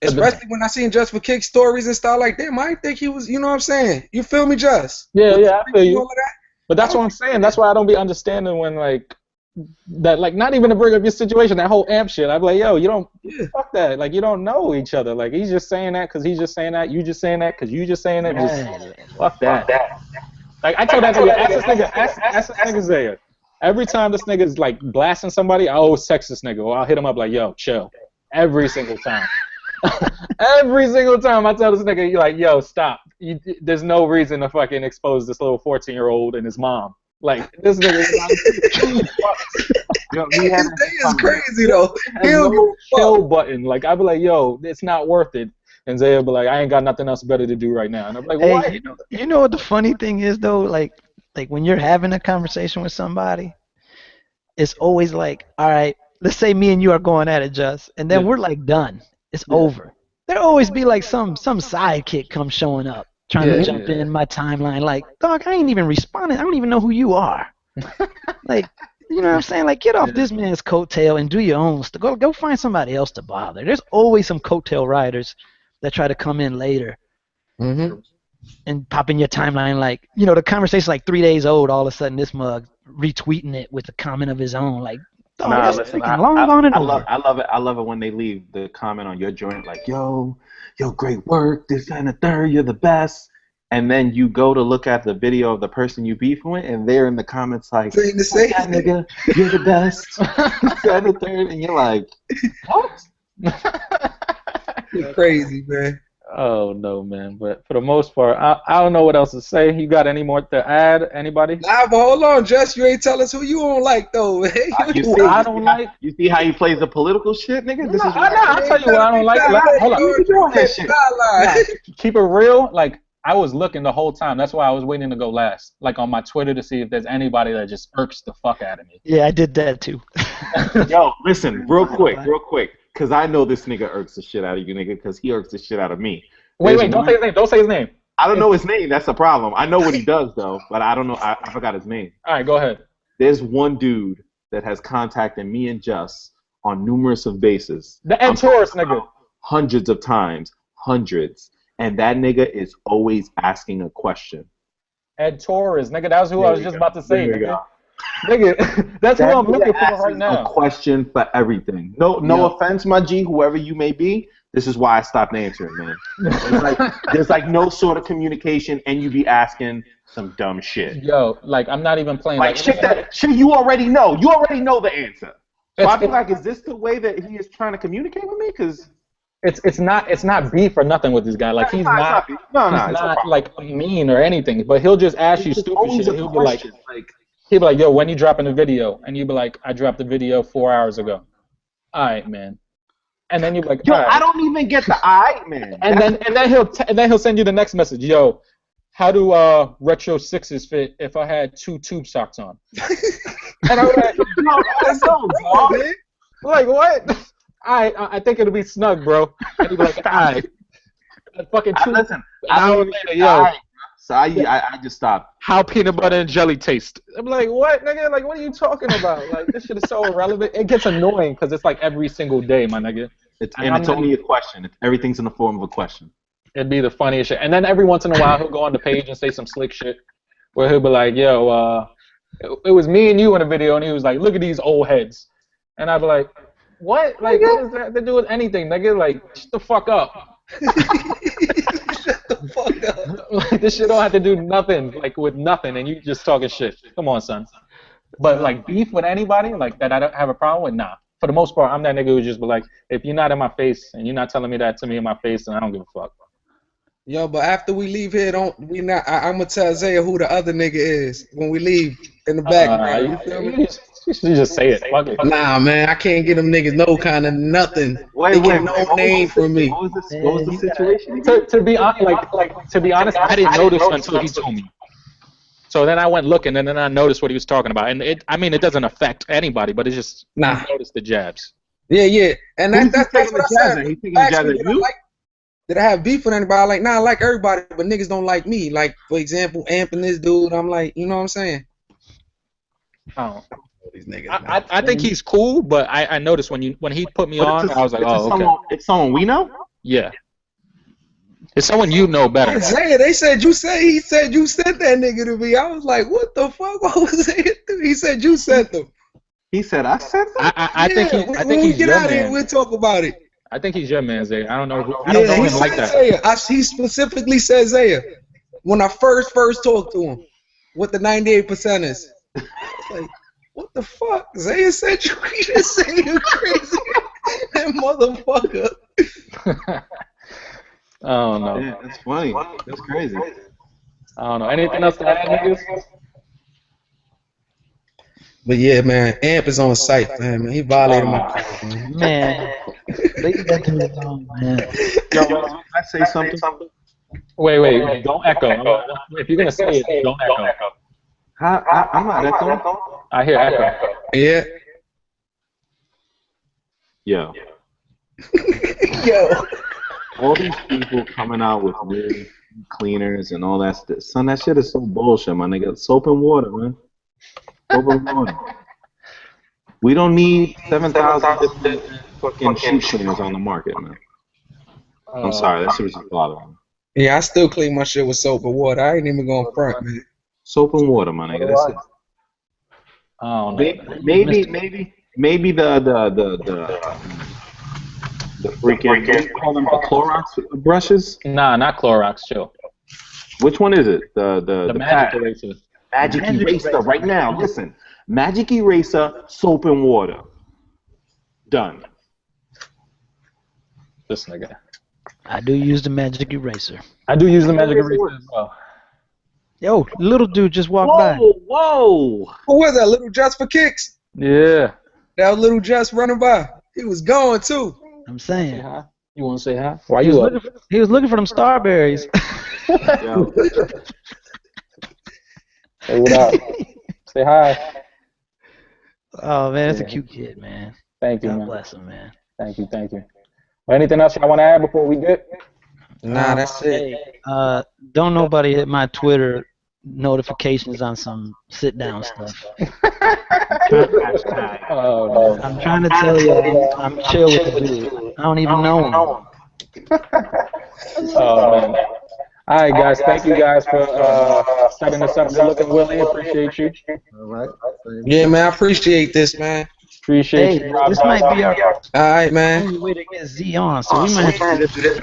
Especially when I seen Just for Kick stories and stuff like that, might think he was, you know what I'm saying? You feel me, Just? Yeah, I feel you. That? But that's what I'm saying. That's why I don't be understanding when not even to bring up your situation, that whole amp shit. I'm like, yo, you don't, fuck that. Like, you don't know each other. Like, he's just saying that because he's just saying that. You just saying that because you just saying that. Just fuck that. Like, I told that nigga, ask this nigga Zaya. Every time this nigga is like blasting somebody, I always text this nigga or I'll hit him up like, yo, chill. Every single time. Every single time I tell this nigga, you're like, yo, stop. There's no reason to fucking expose this little 14-year-old and his mom. Like, this nigga is yo, he is crazy, though. No kill button. Like, I'd be like, yo, it's not worth it. And Zaya be like, I ain't got nothing else better to do right now. And I'm like, what? Hey, you know what the funny thing is, though? Like when you're having a conversation with somebody, it's always like, all right, let's say me and you are going at it, Just, and then we're like done. It's over. There'll always be like some sidekick come showing up, trying to jump in my timeline. Like, dog, I ain't even responding. I don't even know who you are. Like, you know what I'm saying? Like, get off this man's coattail and do your own stuff. Go find somebody else to bother. There's always some coattail riders that try to come in later and pop in your timeline. Like, the conversation's like 3 days old. All of a sudden, this mug retweeting it with a comment of his own. Like, oh, nah, that's listen, freaking long gone and over. I love it when they leave the comment on your joint like, yo, great work, this and the third, you're the best. And then you go to look at the video of the person you beefing with, and they're in the comments like, yeah, nigga, you're the best. This and the third, and you're like, what? You're crazy, man. Oh no, man! But for the most part, I don't know what else to say. You got any more to add? Anybody? Nah, but hold on, Just, you ain't tell us who you don't like though. I don't like. You see how he plays the political shit, nigga? I'll tell you what I don't like. Hold on. Keep it real. Like, I was looking the whole time. That's why I was waiting to go last. Like on my Twitter to see if there's anybody that just irks the fuck out of me. Yeah, I did that too. Yo, listen, real quick, because I know this nigga irks the shit out of you, nigga, because he irks the shit out of me. Wait, don't say his name. Don't say his name. I don't know his name. That's the problem. I know what he does, though, but I don't know. I forgot his name. All right, go ahead. There's one dude that has contacted me and Just on numerous of bases. The Ed Taurus nigga. Hundreds of times. Hundreds. And that nigga is always asking a question. Ed Taurus, nigga. That was who I was just about to say, There you nigga. Nigga, that's who I'm looking for right A now. question for everything. No offense, my G, whoever you may be. This is why I stopped answering, man. There's like no sort of communication, and you be asking some dumb shit. Yo, like I'm not even playing. Like shit you already know. You already know the answer. So I feel like, is this the way that he is trying to communicate with me? Because it's not beef or nothing with this guy. Like he's not like mean or anything. But he'll just ask you stupid shit. He'll be like, yo, when you dropping the video? And you'll be like, I dropped the video 4 hours ago. All right, man. And then you're like, yo, right. I don't even get the man. And then he'll send you the next message. Yo, how do retro sixes fit if I had 2 tube socks on? And I'm like, no, that's so man. Like what? I think it'll be snug, bro. And he'll be like, all right. Fucking listen. An hour later, yo. So I just stopped. How peanut butter and jelly taste? I'm like, what, nigga? Like, what are you talking about? Like, this shit is so irrelevant. It gets annoying because it's like every single day, my nigga. It's only a question. Everything's in the form of a question. It'd be the funniest shit. And then every once in a while, he'll go on the page and say some slick shit where he'll be like, yo, it was me and you in a video, and he was like, look at these old heads. And I'd be like, what? Like, what does that have to do with anything, nigga? Like, shut the fuck up. Shut the fuck up. Like, this shit don't have to do nothing, like, with nothing, and you just talking shit. Come on, son. But, like, beef with anybody, like, that I don't have a problem with, nah. For the most part, I'm that nigga who just be like, if you're not in my face and you're not telling me that to me in my face, then I don't give a fuck. Yo, but after we leave here, I'm gonna tell Zaya who the other nigga is when we leave in the background. You feel me? You should just say it. Fuck it. Nah, man, I can't get them niggas no kind of nothing. They get no name from me. What was the situation? To be honest, I didn't notice until he told me. So then I went looking, and then I noticed what he was talking about. And it doesn't affect anybody, but it's just I noticed the jabs. Yeah, and that's what I said. He taking the jabs at you? Did I have beef with anybody? I'm like, nah, I like everybody, but niggas don't like me. Like, for example, amping this dude, I'm like, you know what I'm saying? Oh. These niggas, I think he's cool, but I noticed when he put me on, I was like, oh, okay. It's someone we know? Yeah. It's someone you know better. Zaya, he said you sent that nigga to me. I was like, what the fuck? What was it? He said you sent them. He said I sent them? I think he's your man. When we get out of here, we'll talk about it. I think he's your man, Zaya. I don't know. I don't know him like that. Zaya. He specifically said Zaya when I first talked to him with the 98%ers. Like, what the fuck? Zaya said you just say you crazy. That motherfucker. I don't know. Yeah, that's funny. That's crazy. I don't know. Anything else to add, niggas? But yeah, man, Amp is on site, man. He violated my man. Leave that dude alone, man. Yo, can I say something? Wait. Don't echo. If you're gonna say it, don't echo. I'm not echoing. I hear echo. Yeah. Yo. Yo. All these people coming out with new cleaners and all that stuff. Son, that shit is so bullshit, my nigga. Soap and water, man. Soap and water. We don't need 7,000 different fucking shoe cleaners on the market, man. I'm sorry, that shit was just bothering me. Yeah, I still clean my shit with soap and water. I ain't even going front, man. Soap and water, my nigga. That's it. Oh, no. Maybe the freaking, what do you call them, the Clorox brushes? Nah, not Clorox, chill. Which one is it? The Magic Eraser. Magic Eraser, right now. Listen, Magic Eraser, soap and water. Done. This nigga. I do use the Magic Eraser. I do use the Magic Eraser as well. Yo, little dude just walked by. Whoa! Who was that? Little Just for Kicks? Yeah. That was Little Just running by. He was going too. I'm saying. You want to say hi? Why He you was, up? he was looking for them starberries. Yo. Hey, what up? Say hi. Oh man, that's a Yeah. cute kid, man. Thank you, God man. bless him, man. Thank you. Well, anything else y'all want to add before we get? Nah, that's it. Hey, don't nobody hit my Twitter notifications on some sit down stuff. I'm trying to tell you, I'm chill with the dude. I don't even know him. Oh man. All right, guys. Thank you guys for setting this up. Good looking, Willie. Appreciate you. All right. Yeah, man, I appreciate this, man. Appreciate Hey, you, Rob. this might be our All right, man. only way to get Z on, so we might have to do this.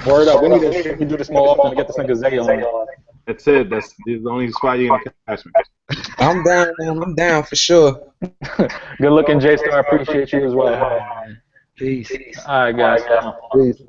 Word up. We need to do this more often to get this nigga Zaya on. That's it. This is the only spot you're gonna catch me. I'm down, man. I'm down for sure. Good looking, JStar. Appreciate you as well. Peace. All right, guys. Peace.